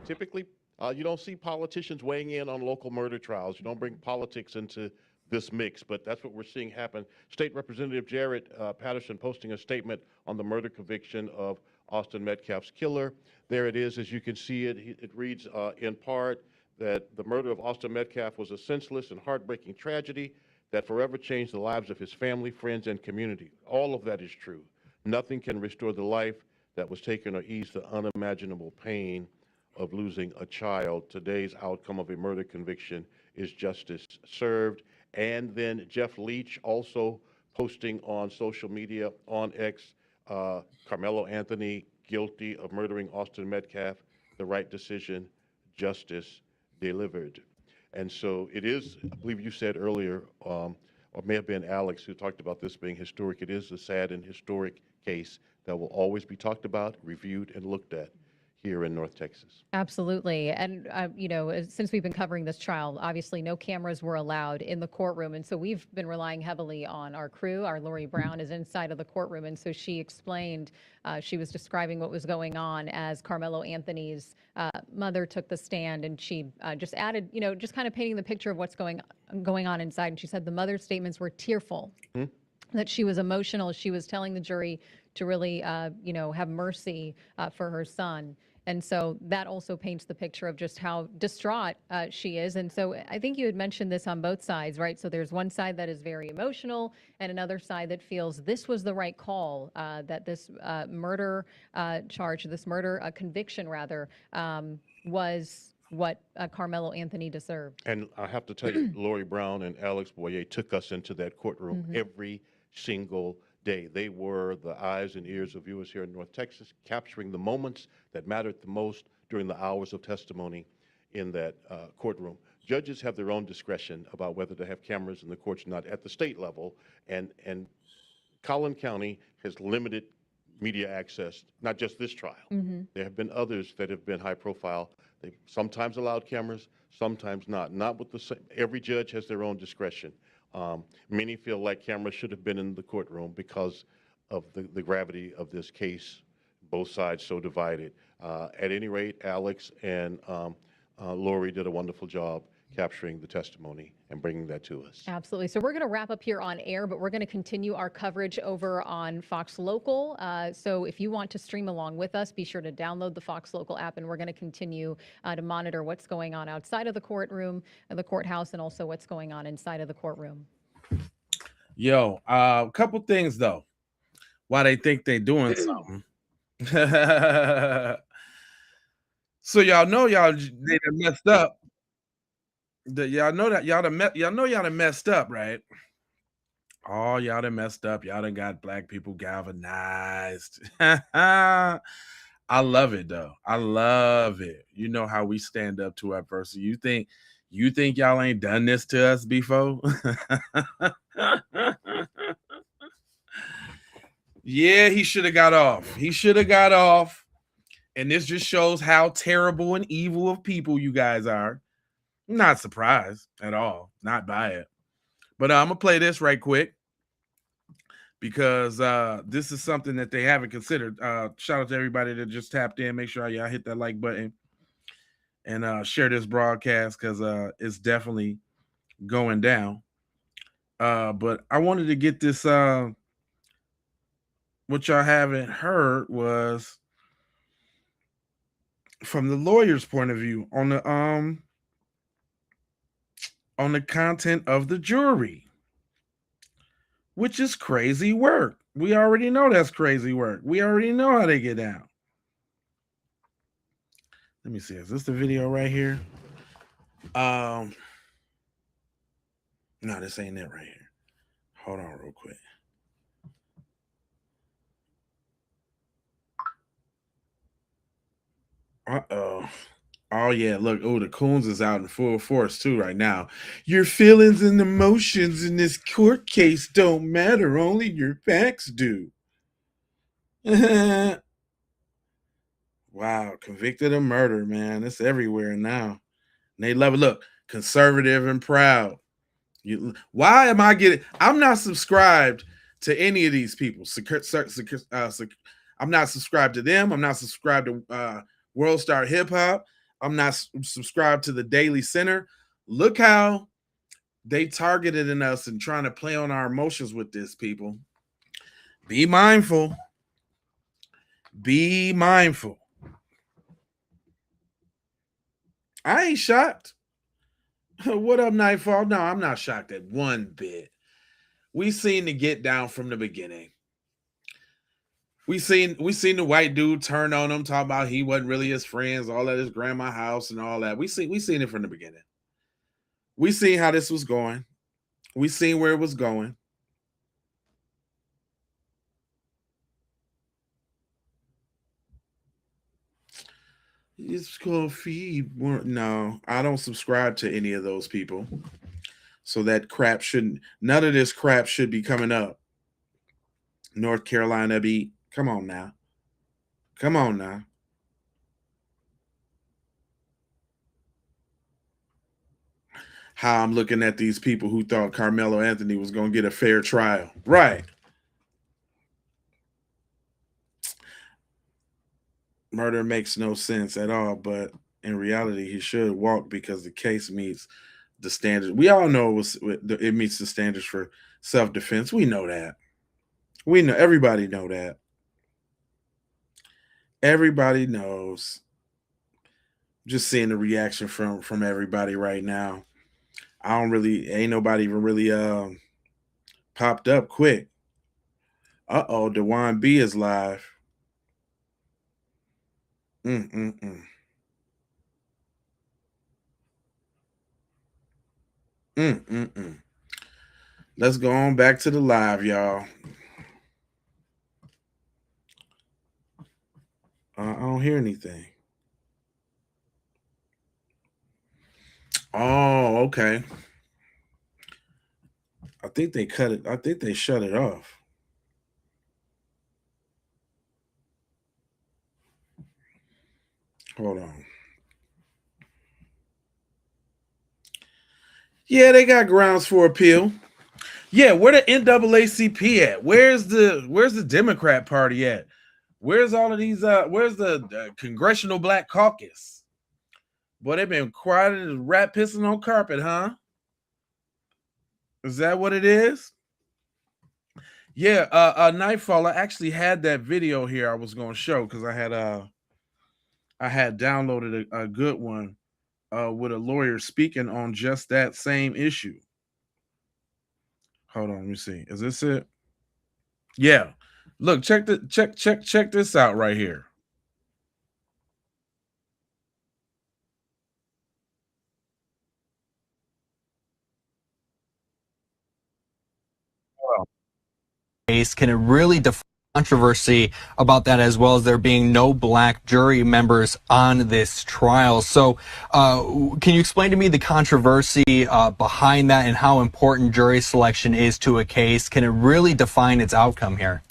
typically you don't see politicians weighing in on local murder trials. You don't bring politics into this mix, but that's what we're seeing happen. State Representative Jared Patterson posting a statement on the murder conviction of Austin Metcalf's killer. There it is, as you can see it. It reads in part that the murder of Austin Metcalf was a senseless and heartbreaking tragedy that forever changed the lives of his family, friends, and community. All of that is true. Nothing can restore the life that was taken or ease the unimaginable pain of losing a child. Today's outcome of a murder conviction is justice served. And then Jeff Leach also posting on social media, on X, Karmelo Anthony guilty of murdering Austin Metcalf, the right decision, justice delivered. And so it is, I believe you said earlier, or may have been Alex, who talked about this being historic. It is a sad and historic case that will always be talked about, reviewed, and looked at here in North Texas. Absolutely. And, since we've been covering this trial, obviously no cameras were allowed in the courtroom. And so we've been relying heavily on our crew. Our Lori Brown is inside of the courtroom. And so she explained, she was describing what was going on as Karmelo Anthony's mother took the stand. And she just added, just kind of painting the picture of what's going on inside. And she said the mother's statements were tearful. That she was emotional. She was telling the jury to really, have mercy for her son. And so that also paints the picture of just how distraught she is. And so I think you had mentioned this on both sides, right? So there's one side that is very emotional and another side that feels this was the right call, that this murder charge, this murder conviction rather, was what Karmelo Anthony deserved. And I have to tell you, Lori Brown and Alex Boyer took us into that courtroom every single day. They were the eyes and ears of viewers here in North Texas, capturing the moments that mattered the most during the hours of testimony in that courtroom. Judges have their own discretion about whether to have cameras in the courts or not at the state level, and Collin County has limited media access, not just this trial. There have been others that have been high profile. They've sometimes allowed cameras, sometimes not. Not with the same. Every judge has their own discretion. Many feel like cameras should have been in the courtroom because of the gravity of this case, both sides so divided. At any rate, Alex and Lori did a wonderful job capturing the testimony and bringing that to us. Absolutely. So we're going to wrap up here on air, but we're going to continue our coverage over on Fox Local. So if you want to stream along with us, be sure to download the Fox Local app, and we're going to continue to monitor what's going on outside of the courtroom, the courthouse, and also what's going on inside of the courtroom. Yo, a couple things though. Why they think they doing something. So y'all know they done messed up. Y'all know y'all done messed up, right? Oh, y'all done messed up. Y'all done got black people galvanized. I love it though. I love it. You know how we stand up to adversity. You think y'all ain't done this to us before? Yeah, he should have got off. He should have got off. And this just shows how terrible and evil of people you guys are. I'm not surprised at all. Not by it. But I'm going to play this right quick because this is something that they haven't considered. Shout out to everybody that just tapped in. Make sure y'all hit that like button and share this broadcast because it's definitely going down. But I wanted to get this. What y'all haven't heard was from the lawyer's point of view on the content of the jury, which is crazy work. We already know that's crazy work. We already know how they get down. Let me see. Is this the video right here? No, this ain't it right here. Hold on real quick. Uh-oh. Oh, yeah. Look. Oh, the coons is out in full force, too, right now. Your feelings and emotions in this court case don't matter. Only your facts do. Wow. Convicted of murder, man. It's everywhere now. And they love it. Look, conservative and proud. Why am I getting... I'm not subscribed to any of these people. I'm not subscribed to them. I'm not subscribed to... World Star Hip Hop. I'm not subscribed to the Daily Center. Look how they targeted in us and trying to play on our emotions with this, people. Be mindful. Be mindful. I ain't shocked. What up, Nightfall? No, I'm not shocked at one bit. We seen the get down from the beginning. We seen the white dude turn on him, talk about he wasn't really his friends, all at his grandma house and all that. We seen it from the beginning. We seen how this was going. We seen where it was going. It's called feed. No, I don't subscribe to any of those people. So that crap shouldn't, none of this crap should be coming up. North Carolina beat. Come on now. Come on now. How I'm looking at these people who thought Carmelo Anthony was going to get a fair trial. Right. Murder makes no sense at all, but in reality, he should walk because the case meets the standards. We all know it meets the standards for self-defense. We know that. We know, everybody know that. Everybody knows. Just seeing the reaction from everybody right now. Ain't nobody even really popped up quick. Uh-oh, Dewan B is live. Mm-mm-mm. Mm-mm-mm. Let's go on back to the live, y'all. I don't hear anything. Oh, okay. I think they cut it. I think they shut it off. Hold on. Yeah, they got grounds for appeal. Yeah, where the NAACP at? Where's the Democrat Party at? Where's all of these? Where's the Congressional Black Caucus? Boy, they've been quiet as rat pissing on carpet, huh? Is that what it is? Yeah, Nightfall. I actually had that video here I was going to show because I had downloaded a good one with a lawyer speaking on just that same issue. Hold on, let me see. Is this it? Yeah. Look, check this out right here. Case, can it really define controversy about that, as well as there being no black jury members on this trial? So can you explain to me the controversy behind that and how important jury selection is to a case? Can it really define its outcome here?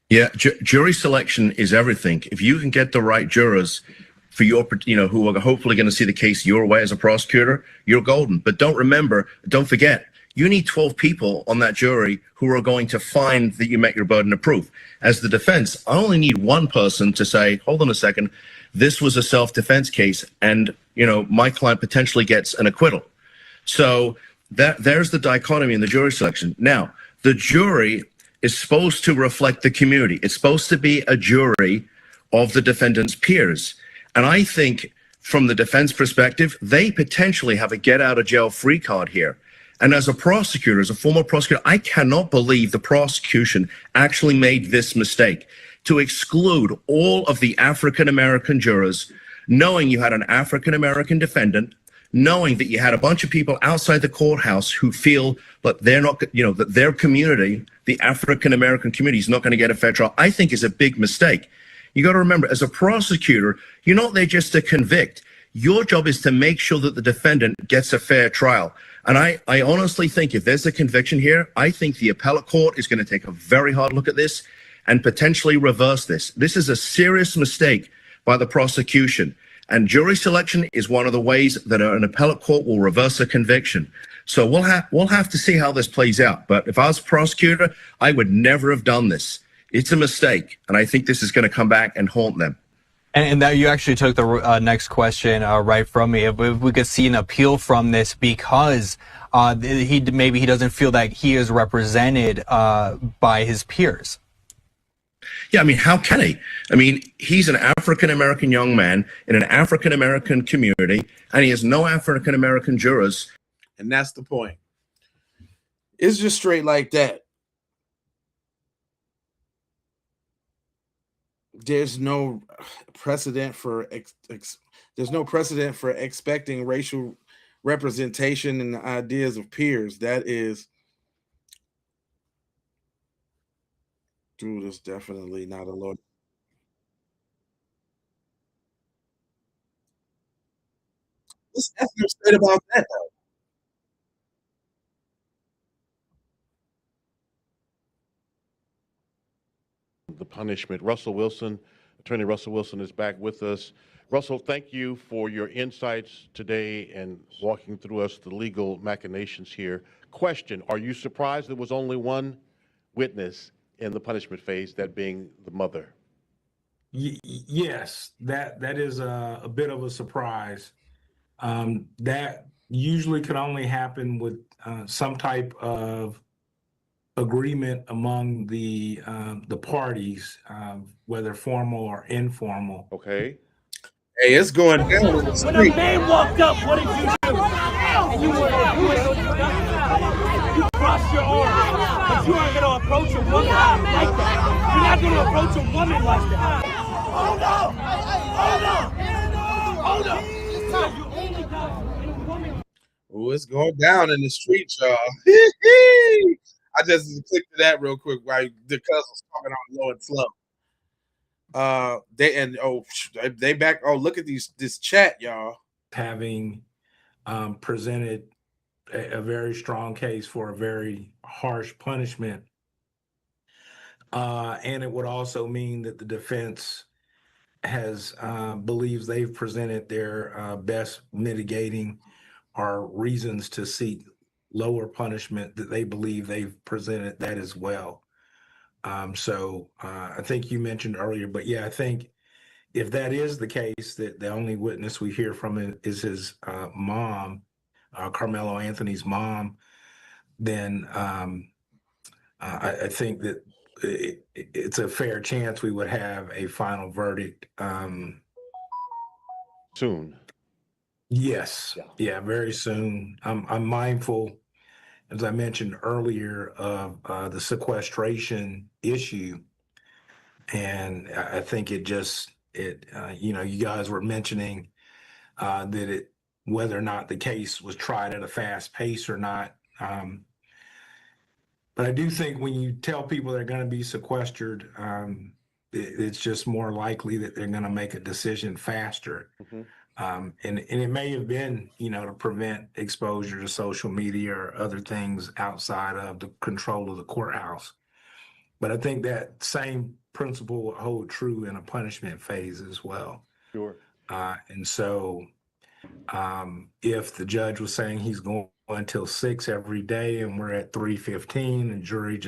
Yeah, jury selection is everything. If you can get the right jurors for your, who are hopefully going to see the case your way as a prosecutor, you're golden. But don't forget, you need 12 people on that jury who are going to find that you met your burden of proof. As the defense, I only need one person to say, hold on a second, this was a self-defense case, and, my client potentially gets an acquittal. So there's the dichotomy in the jury selection. Now, the jury is supposed to reflect the community. It's supposed to be a jury of the defendant's peers. And I think from the defense perspective, they potentially have a get out of jail free card here. And as a prosecutor, as a former prosecutor, I cannot believe the prosecution actually made this mistake to exclude all of the African-American jurors, knowing you had an African-American defendant, knowing that you had a bunch of people outside the courthouse who feel that they're not, that their community, the African-American community, is not going to get a fair trial, I think is a big mistake. You got to remember, as a prosecutor, you're not there just to convict. Your job is to make sure that the defendant gets a fair trial. And I honestly think if there's a conviction here, I think the appellate court is going to take a very hard look at this and potentially reverse this. This is a serious mistake by the prosecution. And jury selection is one of the ways that an appellate court will reverse a conviction. So we'll have to see how this plays out. But if I was a prosecutor, I would never have done this. It's a mistake. And I think this is going to come back and haunt them. And that you actually took the next question right from me. If we could see an appeal from this because he doesn't feel that he is represented by his peers. Yeah, I mean, how can he? I mean, he's an African-American young man in an African-American community, and he has no African-American jurors. And that's the point. It's just straight like that. There's no precedent for expecting racial representation in the ideas of peers. That is, dude, is definitely not a law. What's ethnic said about that though? the punishment. Russell Wilson, Attorney Russell Wilson is back with us. Russell, thank you for your insights today and walking through us the legal machinations here. Question, are you surprised there was only one witness in the punishment phase, that being the mother? Yes, that is a bit of a surprise. That usually can only happen with some type of agreement among the parties, whether formal or informal. Okay. Hey, it's going down in the When a street. man walked up, what did you do? You crossed your arms, but you aren't gonna approach a woman like that. You're not gonna approach a woman like that. Hold up! Hold up! Oh, it's going down in the street, y'all. I just clicked to that real quick while the cousin's talking on low and slow. They back. Oh, look at this chat, y'all. Having presented a very strong case for a very harsh punishment. And it would also mean that the defense has believes they've presented their best mitigating or reasons to seek lower punishment, that they believe they've presented that as well. So I think you mentioned earlier, but yeah, I think if that is the case, that the only witness we hear from is his mom, Karmelo Anthony's mom, then I think that it's a fair chance we would have a final verdict soon. Yes, yeah, very soon. I'm mindful, as I mentioned earlier, of the sequestration issue, and I think you guys were mentioning that whether or not the case was tried at a fast pace or not. But I do think when you tell people they're going to be sequestered, it's just more likely that they're going to make a decision faster. Mm-hmm. And it may have been, to prevent exposure to social media or other things outside of the control of the courthouse. But I think that same principle will hold true in a punishment phase as well. Sure. And so if the judge was saying he's going until 6 every day and we're at 3:15, and jury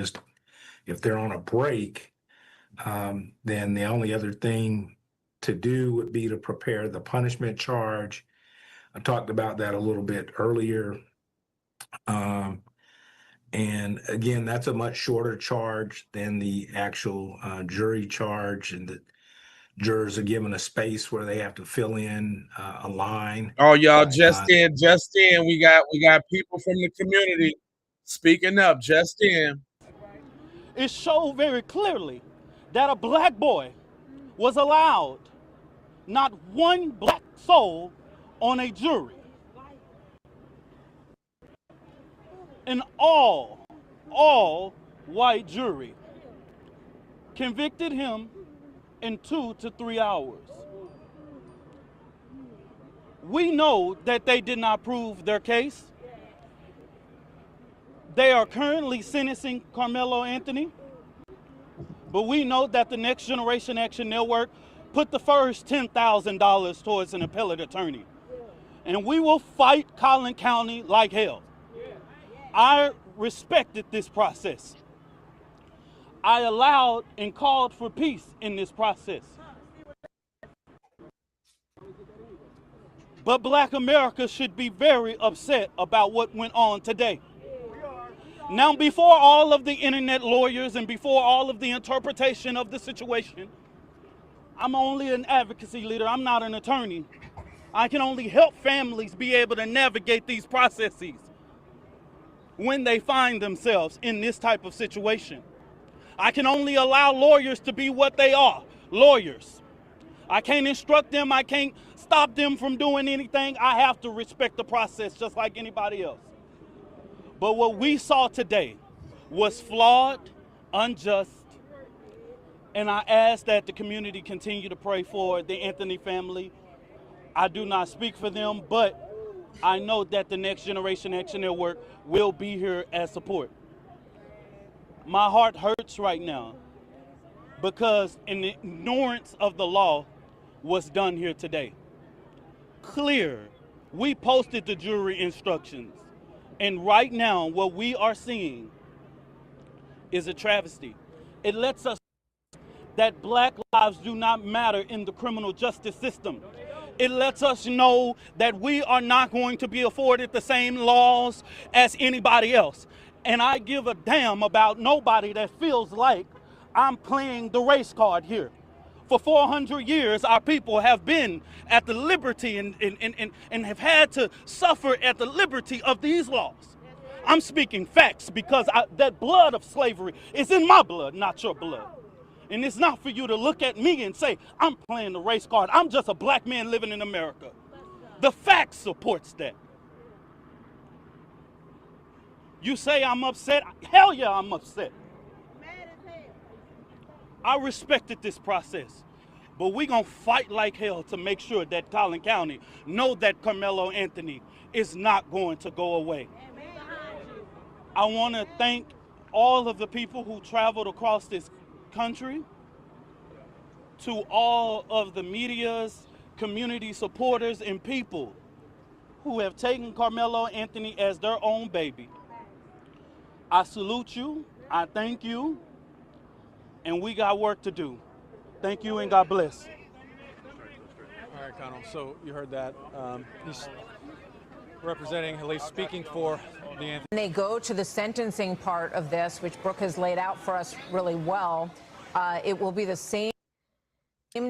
if they're on a break, then the only other thing to do would be to prepare the punishment charge. I talked about that a little bit earlier. And again, that's a much shorter charge than the actual jury charge, and the jurors are given a space where they have to fill in a line. Oh, y'all, just in. We got people from the community speaking up. Just in. It showed very clearly that a black boy was allowed, not one black soul on a jury. An all white jury convicted him in 2 to 3 hours. We know that they did not prove their case. They are currently sentencing Karmelo Anthony, but we know that the Next Generation Action Network put the first $10,000 towards an appellate attorney. And we will fight Collin County like hell. I respected this process. I allowed and called for peace in this process. But Black America should be very upset about what went on today. Now, before all of the internet lawyers and before all of the interpretation of the situation, I'm only an advocacy leader. I'm not an attorney. I can only help families be able to navigate these processes when they find themselves in this type of situation. I can only allow lawyers to be what they are, lawyers. I can't instruct them. I can't stop them from doing anything. I have to respect the process just like anybody else. But what we saw today was flawed, unjust, and I ask that the community continue to pray for the Anthony family. I do not speak for them, but I know that the Next Generation Action Network will be here as support. My heart hurts right now because an ignorance of the law was done here today. Clear. We posted the jury instructions. And right now, what we are seeing is a travesty. It lets us that black lives do not matter in the criminal justice system. It lets us know that we are not going to be afforded the same laws as anybody else. And I give a damn about nobody that feels like I'm playing the race card here. For 400 years, our people have been at the liberty and have had to suffer at the liberty of these laws. I'm speaking facts because that blood of slavery is in my blood, not your blood. And it's not for you to look at me and say, I'm playing the race card. I'm just a black man living in America. The fact supports that. You say I'm upset? Hell yeah, I'm upset. I respected this process. But we're going to fight like hell to make sure that Collin County know that Karmelo Anthony is not going to go away. I want to thank all of the people who traveled across this country, to all of the media's community supporters and people who have taken Karmelo Anthony as their own baby. I salute you, I thank you, and we got work to do. Thank you and God bless. All right, Connell, so you heard that. He's representing, at least speaking for the Anthony. When they go to the sentencing part of this, which Brooke has laid out for us really well, it will be the same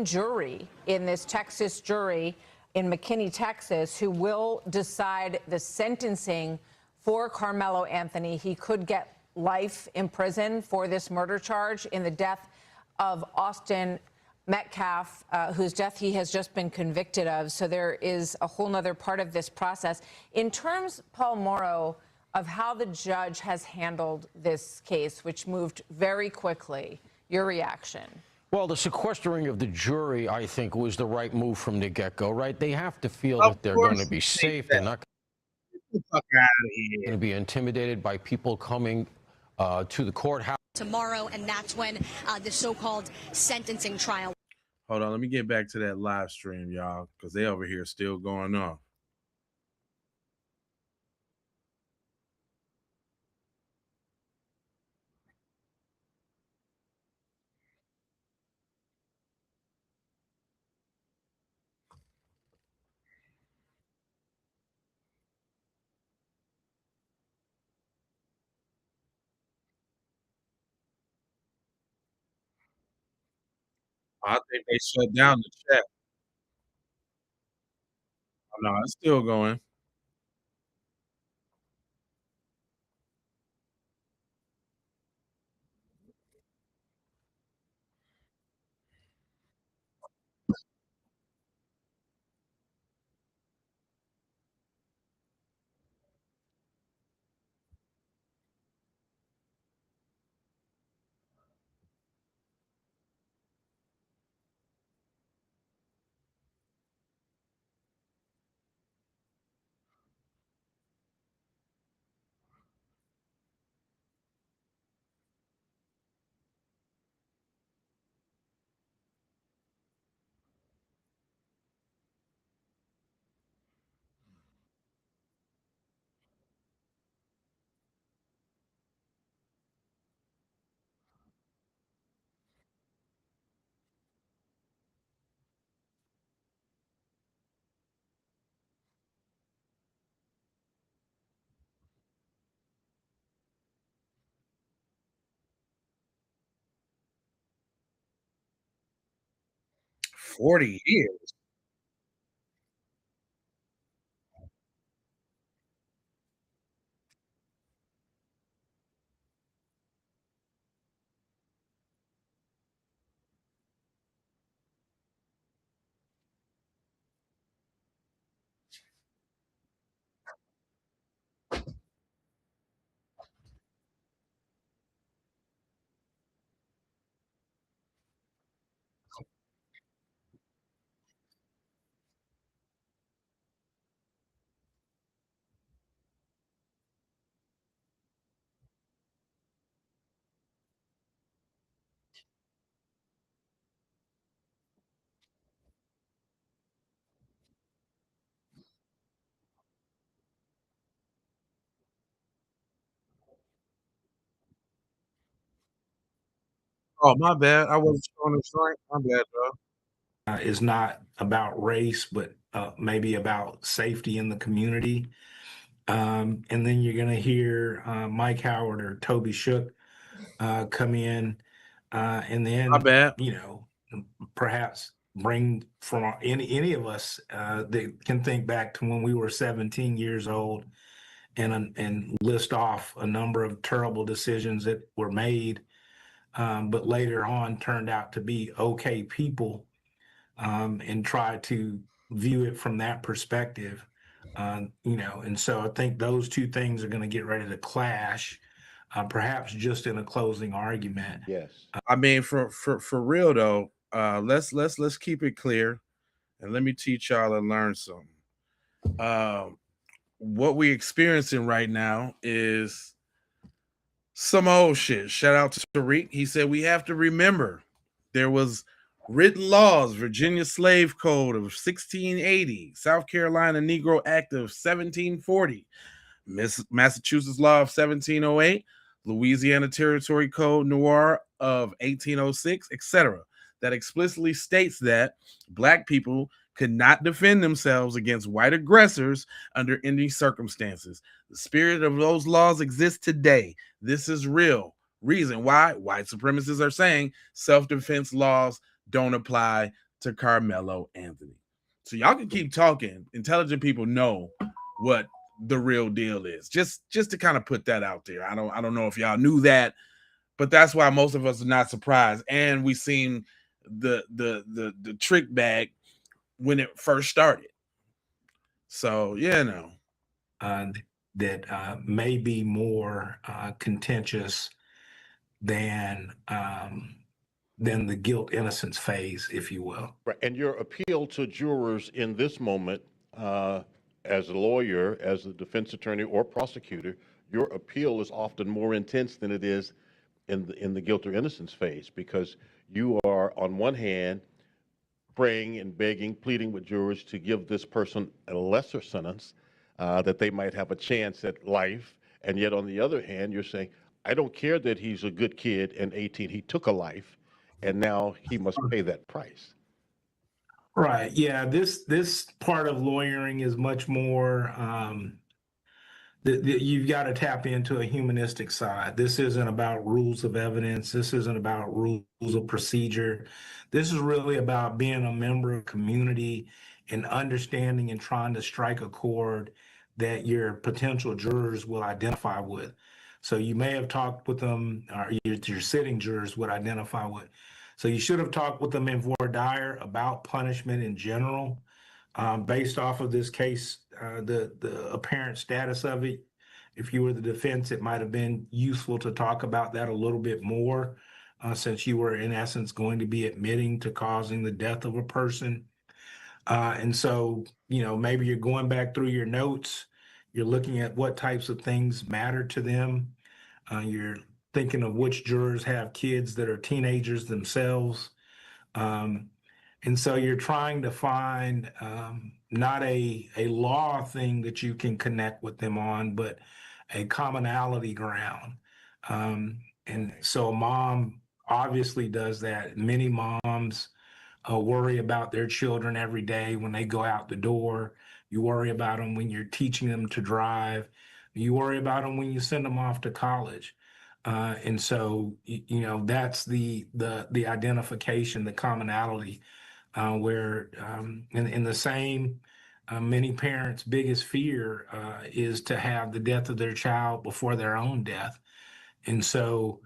jury in this Texas jury in McKinney, Texas, who will decide the sentencing for Karmelo Anthony. He could get life in prison for this murder charge in the death of Austin Metcalf, whose death he has just been convicted of. So there is a whole nother part of this process. In terms, Paul Morrow, of how the judge has handled this case, which moved very quickly, your reaction? Well, the sequestering of the jury, I think, was the right move from the get-go, right? They have to feel that they're going to be safe. They're not going to be intimidated by people coming to the courthouse tomorrow, and that's when the so-called sentencing trial. Hold on, let me get back to that live stream, y'all, because they over here still going on. I think they shut down the chat. Oh, no, it's still going. $40 years. Oh, my bad. I wasn't on the strike. My bad, bro. Is not about race, but maybe about safety in the community. And then you're going to hear Mike Howard or Toby Shook come in, and then My bad. perhaps bring from any of us that can think back to when we were 17 years old, and list off a number of terrible decisions that were made, but later on turned out to be okay people, and try to view it from that perspective. And so I think those two things are going to get ready to clash, perhaps just in a closing argument. Yes. I mean, for real though, let's keep it clear, and let me teach y'all and learn something. What we experiencing right now is some old shit. Shout out to Tariq. He said we have to remember there was written laws, Virginia Slave Code of 1680, South Carolina Negro Act of 1740, Massachusetts Law of 1708, Louisiana Territory Code Noir of 1806, etc., that explicitly states that black people could not defend themselves against white aggressors under any circumstances. The spirit of those laws exists today. This is real. Reason why white supremacists are saying self-defense laws don't apply to Karmelo Anthony. So y'all can keep talking. Intelligent people know what the real deal is. Just to kind of put that out there. I don't know if y'all knew that, but that's why most of us are not surprised. And we seen the trick bag when it first started. So that may be more contentious than the guilt innocence phase, if you will. Right. And your appeal to jurors in this moment, as a lawyer, as a defense attorney or prosecutor, your appeal is often more intense than it is in the guilt or innocence phase, because you are on one hand praying and begging, pleading with jurors to give this person a lesser sentence, that they might have a chance at life. And yet on the other hand, you're saying, I don't care that he's a good kid and 18, he took a life, and now he must pay that price. Right. Yeah. This part of lawyering is much more. You've got to tap into a humanistic side. This isn't about rules of evidence. This isn't about rules of procedure. This is really about being a member of community and understanding and trying to strike a chord that your potential jurors will identify with. So you may have talked with them, or your sitting jurors would identify with. So you should have talked with them in voir dire about punishment in general, based off of this case, the apparent status of it. If you were the defense, it might have been useful to talk about that a little bit more, since you were in essence going to be admitting to causing the death of a person. And so, maybe you're going back through your notes, you're looking at what types of things matter to them. You're thinking of which jurors have kids that are teenagers themselves. And so you're trying to find not a law thing that you can connect with them on, but a commonality ground. And so a mom obviously does that. Many moms worry about their children every day when they go out the door. You worry about them when you're teaching them to drive. You worry about them when you send them off to college. And so, that's the identification, the commonality, where in the same, many parents' biggest fear is to have the death of their child before their own death. And so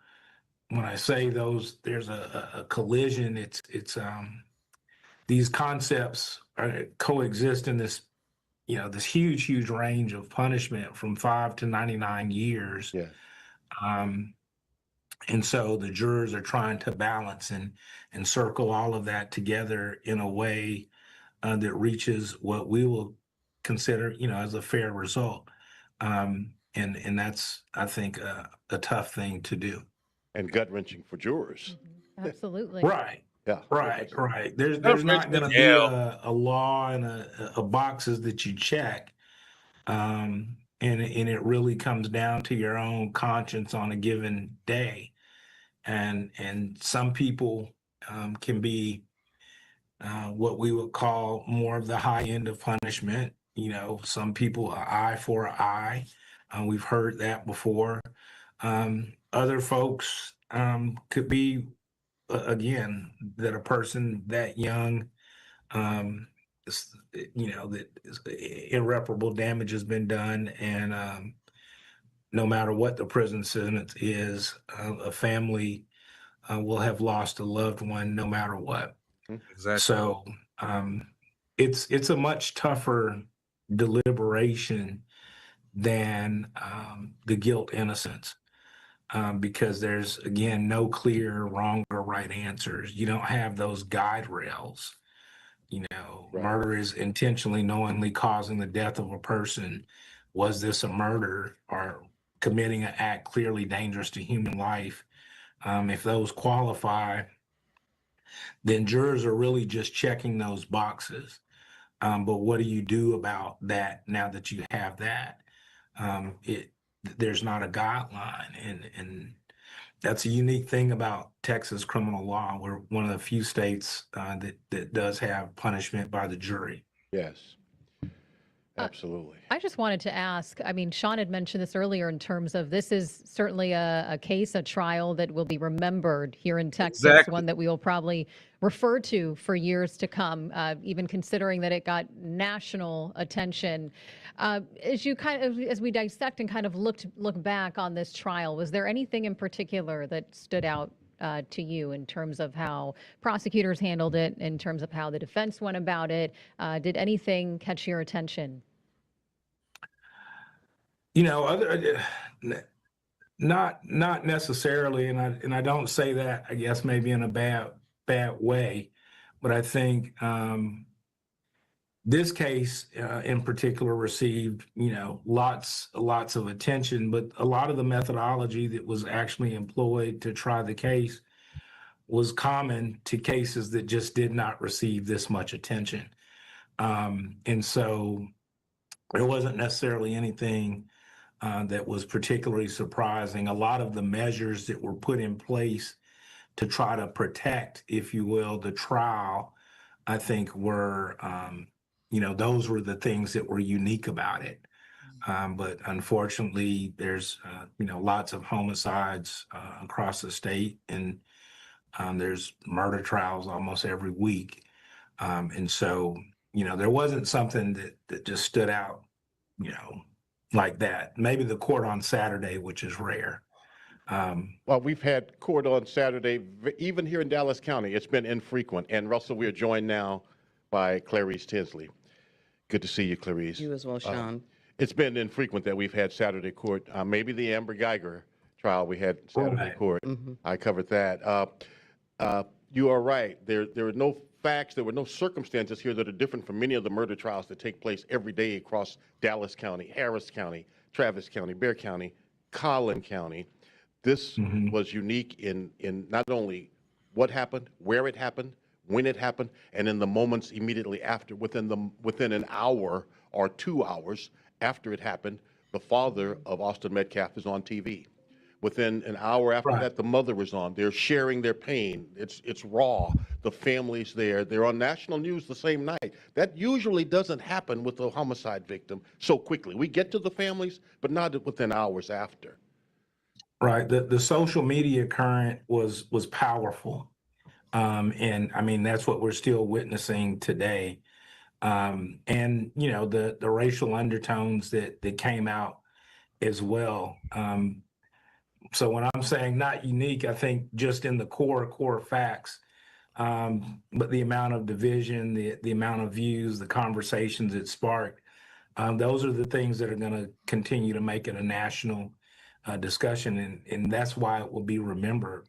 when I say there's a collision, it's these concepts coexist in this, this huge range of punishment from 5 to 99 years. Yeah. And so the jurors are trying to balance and circle all of that together in a way that reaches what we will consider, as a fair result. And that's, I think, a tough thing to do. And gut-wrenching for jurors. Absolutely. Right. Yeah. Right. There's not going to be a law and a boxes that you check. And it really comes down to your own conscience on a given day. and some people can be what we would call more of the high end of punishment. You know, some people are eye for an eye. We've heard that before. Other folks could be, again, that a person that young, you know, that irreparable damage has been done, and no matter what the prison sentence is, a family will have lost a loved one no matter what. Exactly. So it's a much tougher deliberation than the guilt innocence, because there's, again, no clear wrong or right answers. You don't have those guide rails. You know, murder is intentionally, knowingly causing the death of a person. Was this a murder or committing an act clearly dangerous to human life? If those qualify, then jurors are really just checking those boxes. But what do you do about that now that you have that? There's not a guideline, and that's a unique thing about Texas criminal law. We're one of the few states that does have punishment by the jury. Yes, absolutely. I just wanted to ask, I mean, Sean had mentioned this earlier in terms of this is certainly a case, a trial that will be remembered here in Texas, Exactly. one that we will probably refer to for years to come, even considering that it got national attention. As you as we dissect and kind of look back on this trial, was there anything in particular that stood out to you in terms of how prosecutors handled it, in terms of how the defense went about it? Did anything catch your attention? You know, not necessarily, and I don't say that, I guess, maybe in a bad way, but I think this case in particular received, you know, lots of attention, but a lot of the methodology that was actually employed to try the case was common to cases that just did not receive this much attention. And so there wasn't necessarily anything that was particularly surprising. A lot of the measures that were put in place to try to protect, if you will, the trial, I think were, you know, those were the things that were unique about it. But unfortunately, there's, you know, lots of homicides across the state, and there's murder trials almost every week. And so, you know, there wasn't something that just stood out, you know, like that. Maybe the court on Saturday, which is rare. Well, we've had court on Saturday, even here in Dallas County. It's been infrequent. And Russell, we are joined now by Clarice Tinsley. Good to see you, Clarice. You as well, Sean. It's been infrequent that we've had Saturday court. Maybe the Amber Geiger trial, we had Saturday court. I covered that. You are right. There are no facts, there were no circumstances here that are different from many of the murder trials that take place every day across Dallas County, Harris County, Travis County, Bexar County, Collin County. This was unique in not only what happened, where it happened, when it happened, and in the moments immediately after. Within an hour or 2 hours after it happened, the father of Austin Metcalf is on TV. Within an hour after that, the mother was on. They're sharing their pain. It's raw. The family's there. They're on national news the same night. That usually doesn't happen with a homicide victim so quickly. We get to the families, but not within hours after. Right. The social media current was powerful. And I mean, that's what we're still witnessing today. And, you know, the racial undertones that came out as well. So when I'm saying not unique, I think just in the core facts, but the amount of division, the amount of views, the conversations it sparked, those are the things that are going to continue to make it a national discussion, and that's why it will be remembered.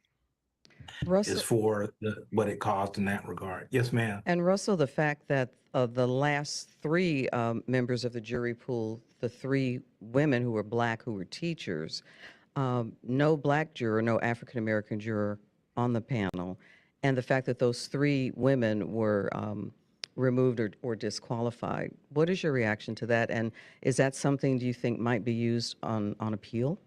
Russell, is for what it caused in that regard. Yes, ma'am. And Russell, the fact that the last three members of the jury pool, the three women who were Black, who were teachers, no Black juror, no African American juror on the panel, and the fact that those three women were removed or disqualified. What is your reaction to that? And is that something do you think might be used on appeal?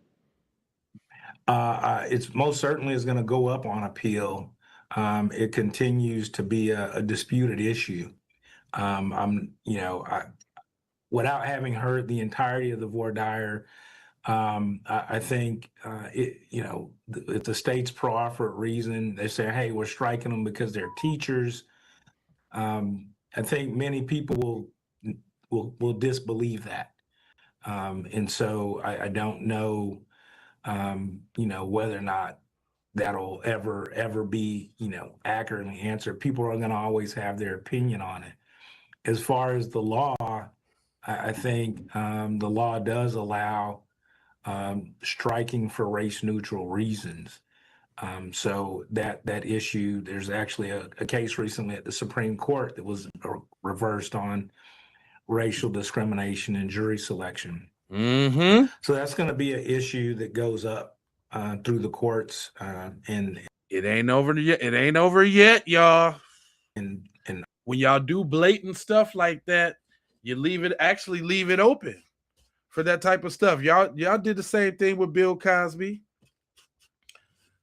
It's most certainly is going to go up on appeal. It continues to be a disputed issue. Without having heard the entirety of the voir dire, I think if the state's pro for a reason, they say, "Hey, we're striking them because they're teachers." I think many people will disbelieve that, and so I don't know, whether or not that'll ever be accurately answered. People are going to always have their opinion on it. As far as the law, I think the law does allow striking for race neutral reasons. So that issue, there's actually a case recently at the Supreme Court that was reversed on racial discrimination in jury selection. Mm-hmm. So that's going to be an issue that goes up through the courts, and it ain't over yet. It ain't over yet, y'all. And when y'all do blatant stuff like that, you leave it open for that type of stuff. Y'all did the same thing with Bill Cosby.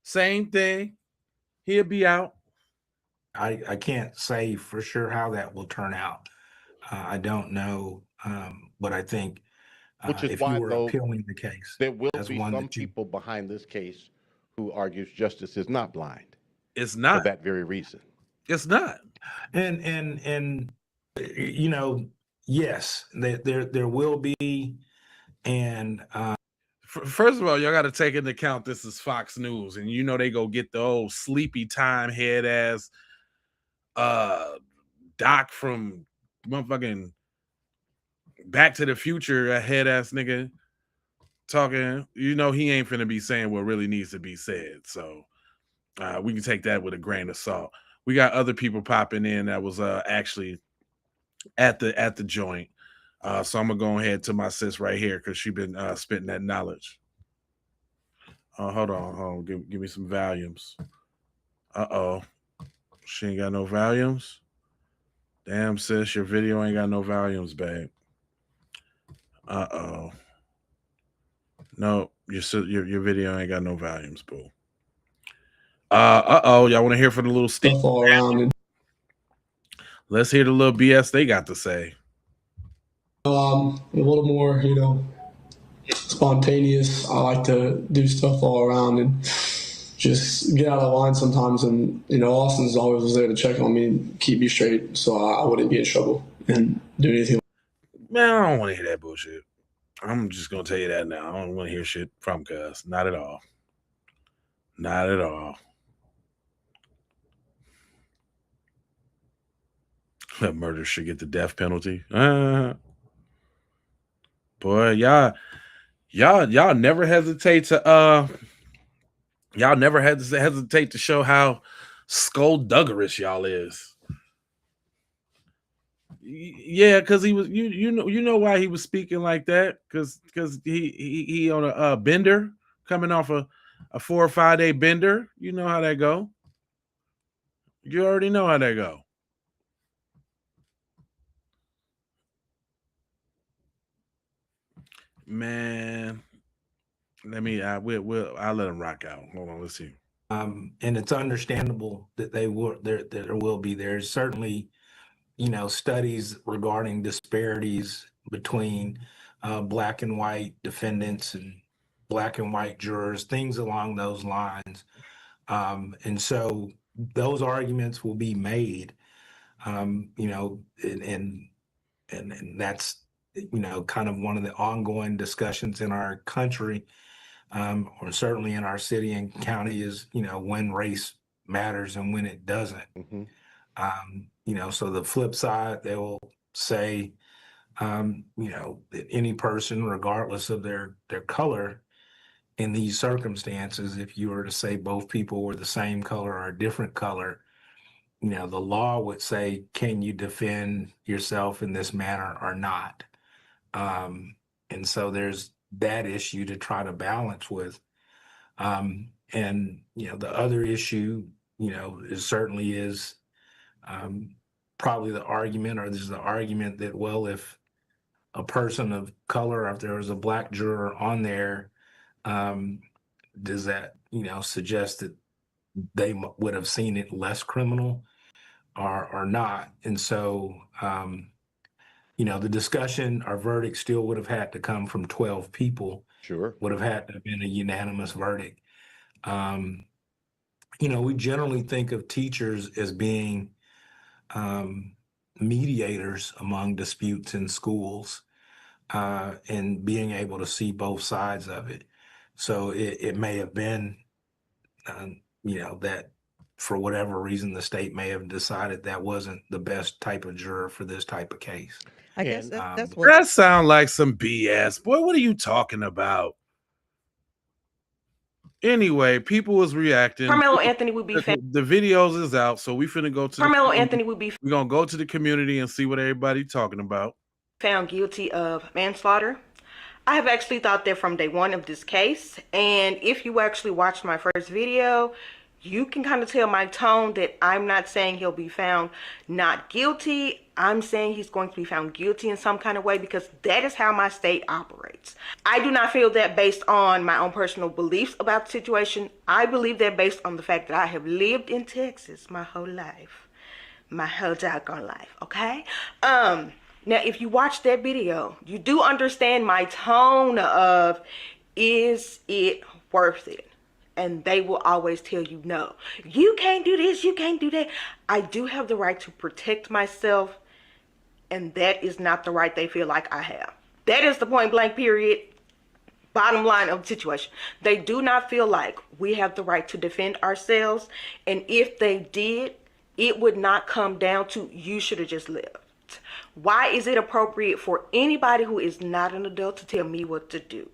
Same thing. He'll be out. I can't say for sure how that will turn out. I don't know, but I think which is if why, you were though, appealing the case, there will as be one some that you, people behind this case who argues justice is not blind. It's not. For that very reason. It's not. And yes, there will be, and first of all, y'all got to take into account this is Fox News, and they go get the old sleepy time head ass Doc from motherfucking Back to the Future, a head ass nigga talking. He ain't finna be saying what really needs to be said. So we can take that with a grain of salt. We got other people popping in that was actually at the joint. So I'm gonna go ahead to my sis right here because she been spitting that knowledge. Hold on. Give me some volumes. She ain't got no volumes. Damn, sis, your video ain't got no volumes, babe. No, your video ain't got no volumes, boo. Y'all want to hear from the little stuff all around? Let's hear the little BS they got to say. A little more, spontaneous. I like to do stuff all around and just get out of line sometimes. And Austin's always was there to check on me and keep me straight, so I wouldn't get in trouble and do anything. Man, I don't want to hear that bullshit. I'm just gonna tell you that now. I don't want to hear shit from Cuz. Not at all. Not at all. Murder should get the death penalty. Boy, y'all never hesitate to hesitate to show how skullduggerous y'all is. Yeah, because he was you know why he was speaking like that, because he on a bender, coming off a 4 or 5 day bender. You know how that go. You already know how that go. Man, let me I'll let him rock out. Hold on, let's see. and it's understandable that there will be. There's certainly studies regarding disparities between black and white defendants and black and white jurors, things along those lines. And so those arguments will be made, and that's, kind of one of the ongoing discussions in our country, or certainly in our city and county, is, when race matters and when it doesn't. So the flip side, they will say, that any person, regardless of their color, in these circumstances, if you were to say both people were the same color or a different color, the law would say, can you defend yourself in this manner or not? And so there's that issue to try to balance with. And, the other issue, is certainly probably the argument, or this is the argument that, well, if a person of color, if there was a black juror on there, does that, suggest that they would have seen it less criminal or not? And so, the discussion, our verdict still would have had to come from 12 people. Sure. Would have had to have been a unanimous verdict. We generally think of teachers as being mediators among disputes in schools and being able to see both sides of it. So it may have been, that for whatever reason, the state may have decided that wasn't the best type of juror for this type of case. I guess that's what. That sound like some BS. Boy, what are you talking about? Anyway, people was reacting. Karmelo Anthony would be The videos is out, so we finna go to Karmelo Anthony would be we're gonna go to the community and see what everybody talking about. found guilty of manslaughter. I have actually thought that from day one of this case, and if you actually watched my first video, you can kind of tell my tone that I'm not saying he'll be found not guilty. I'm saying he's going to be found guilty in some kind of way, because that is how my state operates. I do not feel that based on my own personal beliefs about the situation. I believe that based on the fact that I have lived in Texas my whole life. My whole doggone life, okay? Now, if you watch that video, you do understand my tone of, is it worth it? And they will always tell you, no, you can't do this, you can't do that. I do have the right to protect myself, and that is not the right they feel like I have. That is the point blank period, bottom line of the situation. They do not feel like we have the right to defend ourselves, and if they did, it would not come down to, you should have just left. Why is it appropriate for anybody who is not an adult to tell me what to do?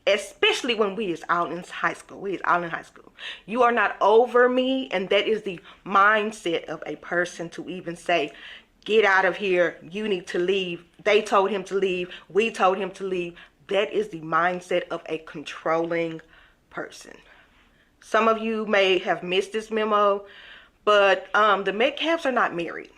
Especially when we is all in high school. We is all in high school. You are not over me, and that is the mindset of a person to even say, get out of here, you need to leave. They told him to leave, we told him to leave. That is the mindset of a controlling person. Some of you may have missed this memo, but the Metcalfs are not married.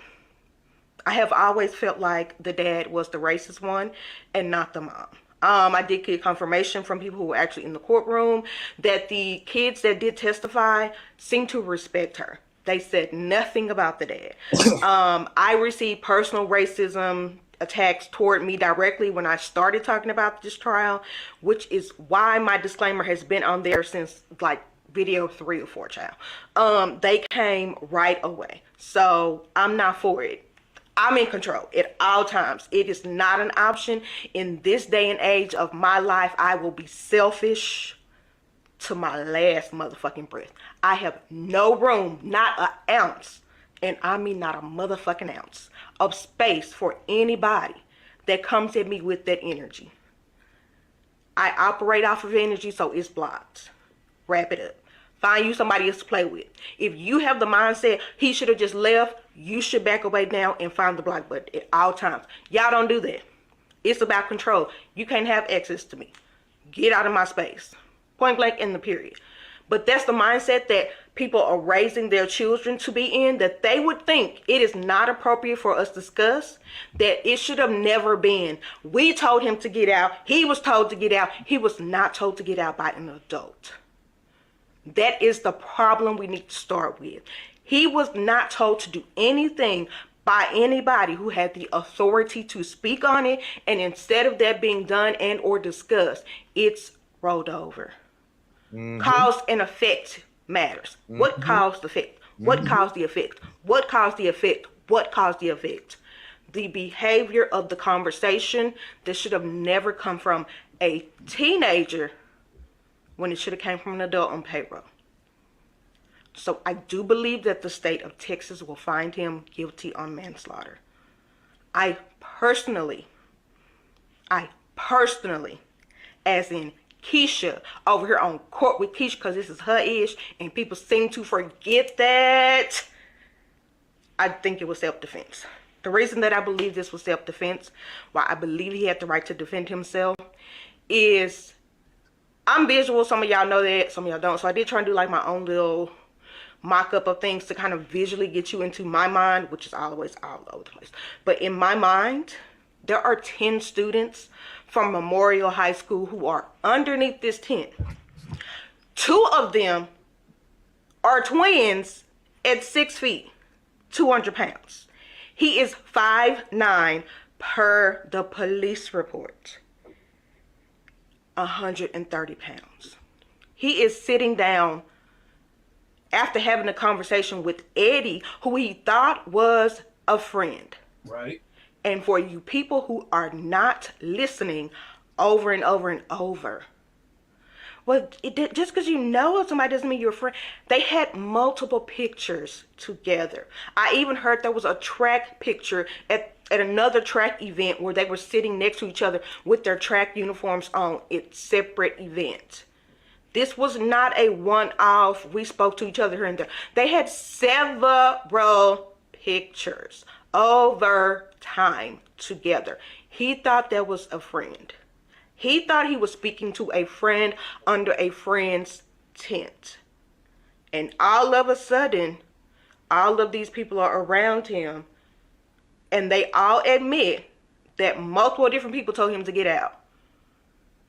I have always felt like the dad was the racist one and not the mom. I did get confirmation from people who were actually in the courtroom that the kids that did testify seemed to respect her. They said nothing about the dad. I received personal racism attacks toward me directly when I started talking about this trial, which is why my disclaimer has been on there since like video 3 or 4, child. They came right away. So I'm not for it. I'm in control at all times. It is not an option. In this day and age of my life, I will be selfish to my last motherfucking breath. I have no room, not an ounce, and I mean not a motherfucking ounce, of space for anybody that comes at me with that energy. I operate off of energy, so it's blocked. Wrap it up. Find you somebody else to play with. If you have the mindset he should have just left, you should back away now and find the block button at all times. Y'all don't do that. It's about control. You can't have access to me. Get out of my space. Point blank in the period. But that's the mindset that people are raising their children to be in, that they would think it is not appropriate for us to discuss, that it should have never been. We told him to get out. He was told to get out. He was not told to get out by an adult. That is the problem we need to start with. He was not told to do anything by anybody who had the authority to speak on it, and instead of that being done and or discussed, it's rolled over. Cause and effect matters. What caused the effect? What caused the effect? What caused the effect? What caused the effect? The behavior of the conversation that should have never come from a teenager when it should have came from an adult on payroll. So I do believe that the state of Texas will find him guilty on manslaughter. I personally, as in Keisha over here on court with Keisha, because this is her ish, and people seem to forget that, I think it was self-defense. The reason that I believe this was self-defense, why I believe he had the right to defend himself, is I'm visual. Some of y'all know that, some of y'all don't. So I did try and do like my own little mock-up of things to kind of visually get you into my mind, which is always all over the place. But in my mind, there are 10 students from Memorial High School who are underneath this tent. 2 of them are twins at 6 feet, 200 pounds. He is 5'9" per the police report, 130 pounds. He is sitting down after having a conversation with Eddie, who he thought was a friend. Right. And for you people who are not listening over and over and over, well, just because you know somebody doesn't mean you're a friend. They had multiple pictures together. I even heard there was a track picture at another track event where they were sitting next to each other with their track uniforms on at separate events. This was not a one-off, we spoke to each other here and there. They had several pictures over time together. He thought that was a friend. He thought he was speaking to a friend under a friend's tent. And all of a sudden, all of these people are around him, and they all admit that multiple different people told him to get out.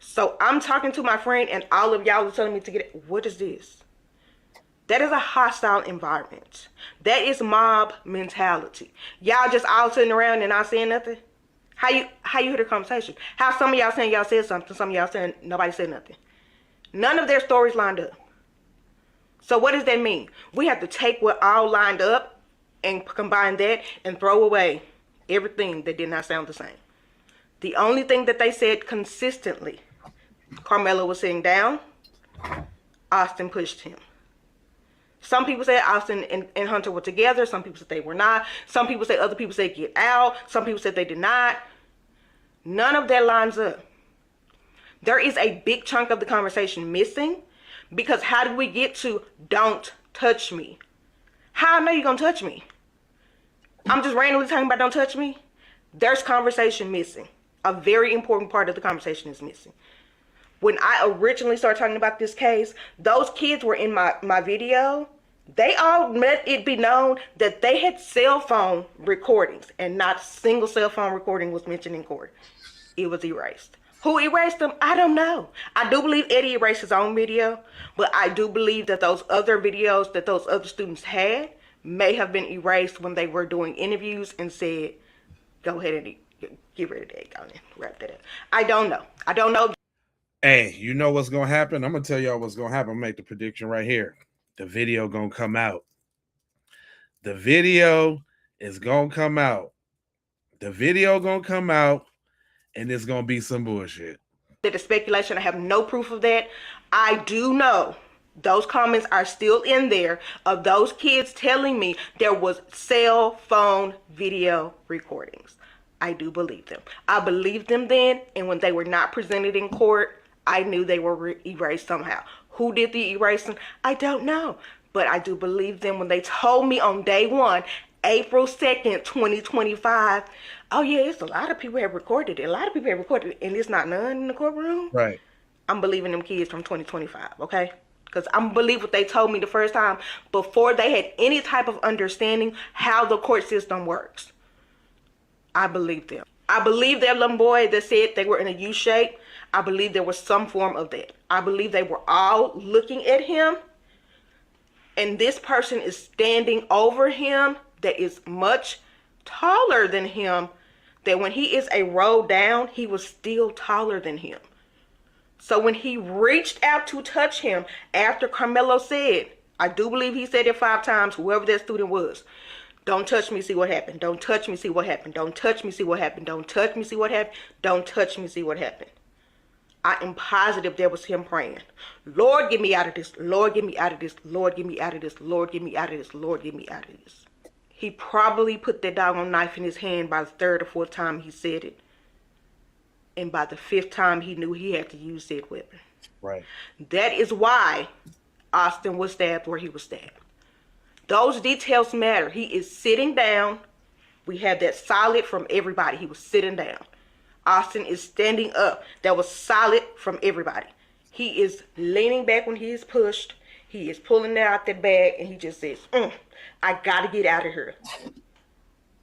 So I'm talking to my friend and all of y'all are telling me to get out. What is this? That is a hostile environment. That is mob mentality. Y'all just all sitting around and not saying nothing? How you hear the conversation? How some of y'all saying y'all said something, some of y'all saying nobody said nothing. None of their stories lined up. So what does that mean? We have to take what all lined up and combine that and throw away everything that did not sound the same. The only thing that they said consistently, Karmelo was sitting down, Austin pushed him. Some people said Austin and Hunter were together. Some people said they were not. Some people said other people said get out. Some people said they did not. None of that lines up. There is a big chunk of the conversation missing, because how did we get to don't touch me? How I know you're going to touch me? I'm just randomly talking about don't touch me? There's conversation missing. A very important part of the conversation is missing. When I originally started talking about this case, those kids were in my video. They all let it be known that they had cell phone recordings, and not a single cell phone recording was mentioned in court. It was erased. Who erased them? I don't know. I do believe Eddie erased his own video, but I do believe that those other videos that those other students had may have been erased when they were doing interviews and said, go ahead and get rid of that. Go ahead, wrap that up. I don't know. I don't know. Hey, you know what's going to happen? I'm going to tell y'all what's going to happen. I'm going to make the prediction right here. The video going to come out. The video is going to come out. The video going to come out, and it's going to be some bullshit. That is speculation. I have no proof of that. I do know those comments are still in there of those kids telling me there was cell phone video recordings. I do believe them. I believed them then, and when they were not presented in court, I knew they were erased somehow. Who did the erasing? I don't know. But I do believe them when they told me on day one, April 2nd, 2025, oh yeah, it's a lot of people have recorded it. A lot of people have recorded it, and it's not none in the courtroom. Right. I'm believing them kids from 2025, okay? Because I'm believe what they told me the first time before they had any type of understanding how the court system works. I believe them. I believe that little boy that said they were in a U shape. I believe there was some form of that. I believe they were all looking at him, and this person is standing over him that is much taller than him, that when he is a row down, he was still taller than him. So when he reached out to touch him after Karmelo said, I do believe he said it 5 times, whoever that student was, don't touch me, see what happened. Don't touch me, see what happened. Don't touch me, see what happened. Don't touch me, see what happened. Don't touch me, see what happened. I am positive that was him praying, Lord, get me out of this. Lord, get me out of this. Lord, get me out of this. Lord, get me out of this. Lord, get me out of this. He probably put that doggone knife in his hand by the 3rd or 4th time he said it. And by the 5th time, he knew he had to use that weapon. Right. That is why Austin was stabbed where he was stabbed. Those details matter. He is sitting down. We have that solid from everybody. He was sitting down. Austin is standing up. That was solid from everybody. He is leaning back when he is pushed. He is pulling out that bag, and he just says, I got to get out of here.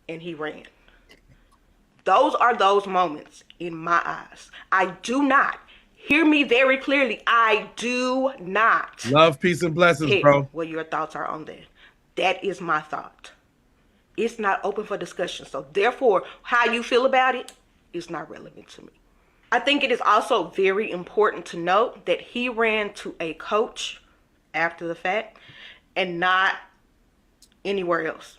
And he ran. Those are those moments in my eyes. I do not Hear me very clearly. I do not Love, peace, and blessings, care bro. what your thoughts are on that. That is my thought. It's not open for discussion. So therefore, how you feel about it is not relevant to me. I think it is also very important to note that he ran to a coach after the fact and not anywhere else.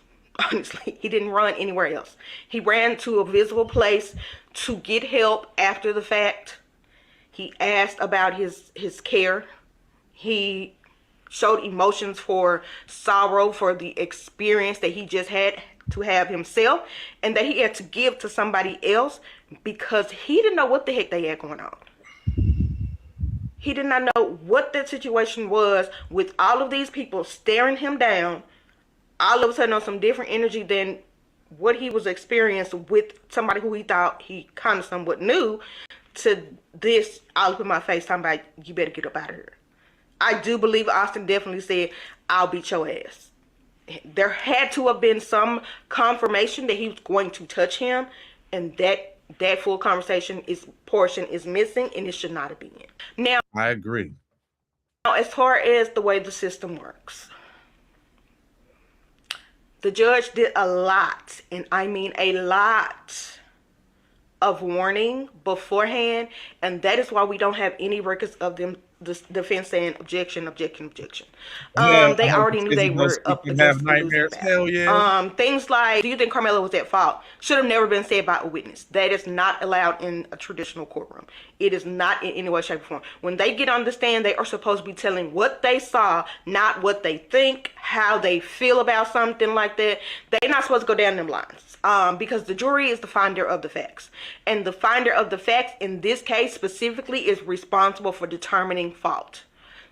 Honestly, he didn't run anywhere else. He ran to a visible place to get help after the fact. He asked about his care. He showed emotions for sorrow for the experience that he just had to have himself and that he had to give to somebody else because he didn't know what the heck they had going on. He did not know what that situation was with all of these people staring him down, all of a sudden on some different energy than what he was experiencing with somebody who he thought he kind of somewhat knew, to this all up in my face talking about, you better get up out of here. I do believe Austin definitely said, I'll beat your ass. There had to have been some confirmation that he was going to touch him, and that full conversation portion is missing, and it should not have been. Now, I agree. Now, as far as the way the system works, the judge did a lot, and I mean a lot, of warning beforehand, and that is why we don't have any records of them, the defense saying objection. Yeah, They already knew they were up against the losing nightmares. battle. Hell yeah. Things like, do you think Karmelo was at fault? Should have never been said by a witness. That is not allowed in a traditional courtroom. It is not in any way, shape, or form. When they get on the stand, they are supposed to be telling what they saw, not what they think, how they feel about something like that. They're not supposed to go down them lines. Because the jury is the finder of the facts. And the finder of the facts in this case specifically is responsible for determining fault.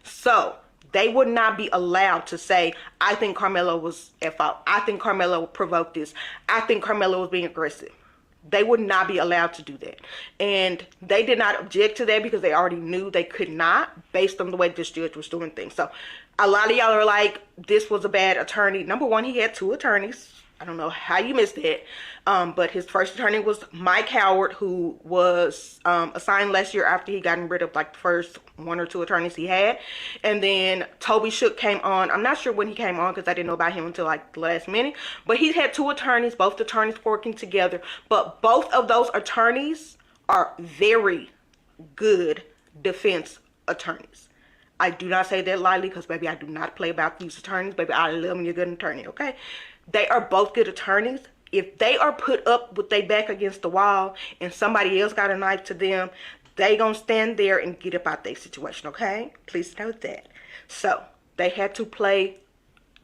So they would not be allowed to say, I think Karmelo was at fault. I think Karmelo provoked this. I think Karmelo was being aggressive. They would not be allowed to do that. And they did not object to that because they already knew they could not based on the way this judge was doing things. So a lot of y'all are like, this was a bad attorney. Number one, he had 2 attorneys. I don't know how you missed that. But his first attorney was Mike Howard, who was assigned last year after he got rid of like the first 1 or 2 attorneys he had. And then Toby Shook came on. I'm not sure when he came on because I didn't know about him until like the last minute. But he had 2 attorneys, both attorneys working together. But both of those attorneys are very good defense attorneys. I do not say that lightly because, baby, I do not play about these attorneys. Baby, I love me a good attorney, okay? They are both good attorneys. If they are put up with their back against the wall and somebody else got a knife to them, they gonna stand there and get up out their situation, okay? Please note that. So they had to play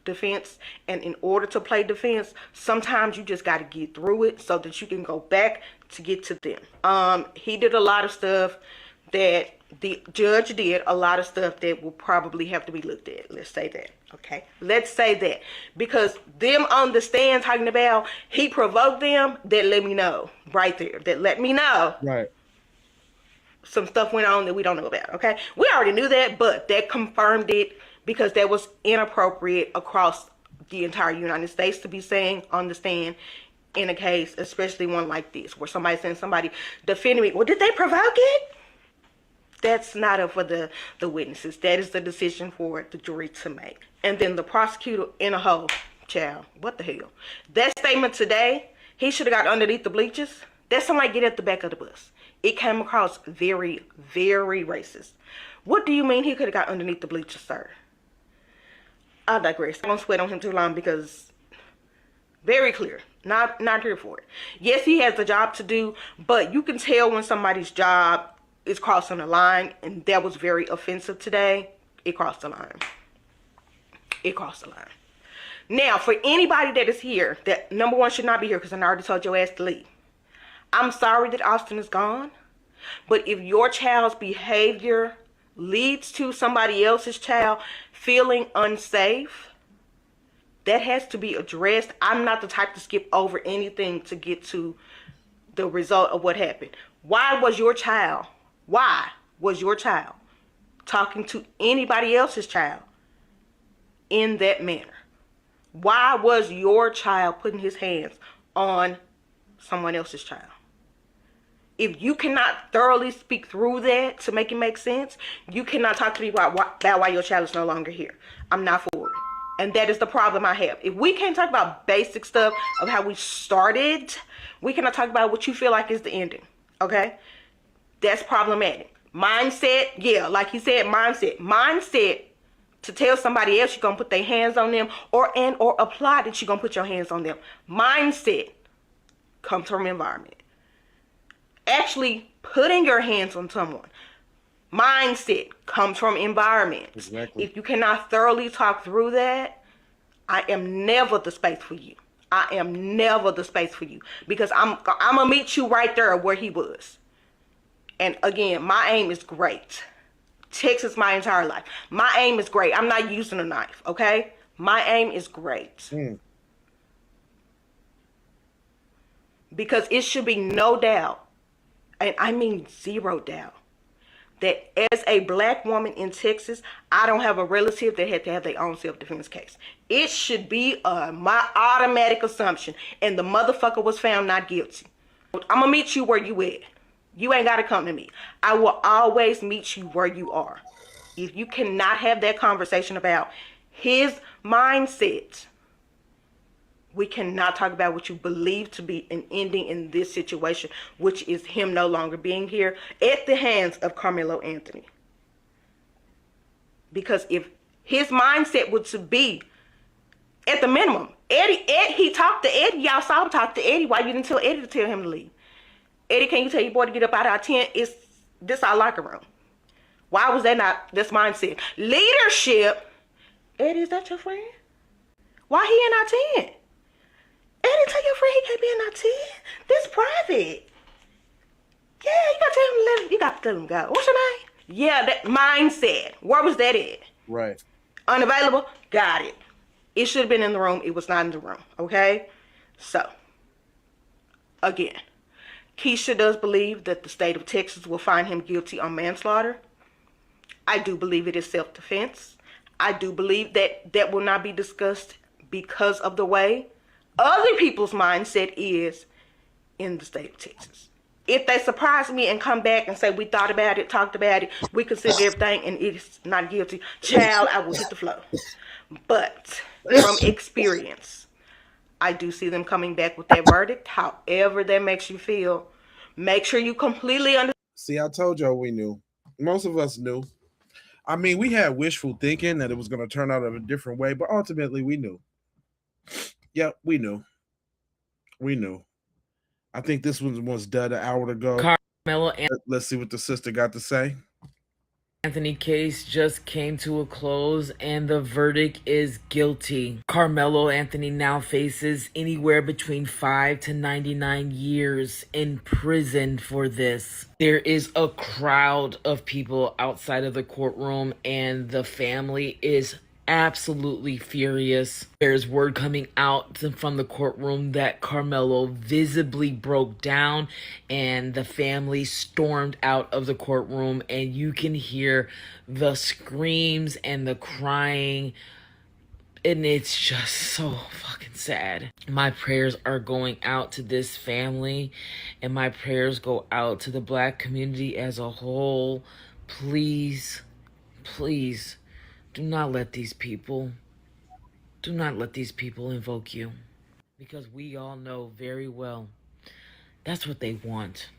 defense, and in order to play defense, sometimes you just got to get through it so that you can go back to get to them. He did a lot of stuff that the judge did, a lot of stuff that will probably have to be looked at. Let's say that. Okay, let's say that, because them on the stand talking about he provoked them, that let me know right there. That let me know right some stuff went on that we don't know about. Okay, we already knew that, but that confirmed it because that was inappropriate across the entire United States to be saying on the stand in a case, especially one like this, where somebody's saying somebody defending me. Well, did they provoke it? That's not up for the witnesses. That is the decision for the jury to make. And then the prosecutor in a hole, child, what the hell? That statement today, he should have got underneath the bleachers. That's somebody get at the back of the bus. It came across very, very racist. What do you mean he could have got underneath the bleachers, sir? I digress. I won't sweat on him too long because very clear. Not here for it. Yes, he has a job to do, but you can tell when somebody's job is crossing the line, and that was very offensive today. It crossed the line. It crossed the line. Now, for anybody that is here, that number one should not be here because I already told your ass to leave. I'm sorry that Austin is gone, but if your child's behavior leads to somebody else's child feeling unsafe, that has to be addressed. I'm not the type to skip over anything to get to the result of what happened. Why was your child talking to anybody else's child in that manner? Why was your child putting his hands on someone else's child? If you cannot thoroughly speak through that to make it make sense, you cannot talk to me about why your child is no longer here. I'm not for it. And that is the problem I have. If we can't talk about basic stuff of how we started, we cannot talk about what you feel like is the ending. Okay? That's problematic. Mindset, yeah, like he said, mindset. Mindset to tell somebody else you're going to put their hands on them or apply that you're going to put your hands on them. Mindset comes from environment. Actually putting your hands on someone. Mindset comes from environment. Exactly. If you cannot thoroughly talk through that, I am never the space for you. I am never the space for you because I'm going to meet you right there where he was. And again, my aim is great. Texas my entire life. My aim is great. I'm not using a knife, okay? My aim is great. Because it should be no doubt, and I mean zero doubt, that as a black woman in Texas, I don't have a relative that had to have their own self-defense case. It should be my automatic assumption, and the motherfucker was found not guilty. I'm gonna meet you where you at. You ain't gotta come to me. I will always meet you where you are. If you cannot have that conversation about his mindset, we cannot talk about what you believe to be an ending in this situation, which is him no longer being here at the hands of Karmelo Anthony. Because if his mindset was to be, at the minimum, he talked to Eddie. Y'all saw him talk to Eddie. Why you didn't tell Eddie to tell him to leave? Eddie, can you tell your boy to get up out of our tent? It's this our locker room. Why was that not this mindset? Leadership. Eddie, is that your friend? Why he in our tent? Eddie, tell your friend he can't be in our tent. This private. Yeah, you gotta tell him to let him, you gotta tell him go. What's your name? Yeah, that mindset. Where was that at? Right. Unavailable? Got it. It should have been in the room. It was not in the room. Okay? So, again, Keisha does believe that the state of Texas will find him guilty on manslaughter. I do believe it is self-defense. I do believe that that will not be discussed because of the way other people's mindset is in the state of Texas. If they surprise me and come back and say, we thought about it, talked about it, we considered everything, and it's not guilty, child, I will hit the floor. But from experience, I do see them coming back with that verdict, however that makes you feel. Make sure you completely understand. See, I told y'all we knew. Most of us knew. I mean, we had wishful thinking that it was going to turn out a different way, but ultimately we knew. Yeah, we knew. We knew. I think this one was done an hour ago. Karmelo and Let's see what the sister got to say. Anthony case just came to a close and the verdict is guilty. Karmelo Anthony now faces anywhere between 5 to 99 years in prison for this. There is a crowd of people outside of the courtroom and the family is absolutely furious. There's word coming out from the courtroom that Karmelo visibly broke down and the family stormed out of the courtroom, and you can hear the screams and the crying, and it's just so fucking sad. My prayers are going out to this family, and my prayers go out to the black community as a whole. Please, please, do not let these people invoke you, because we all know very well that's what they want.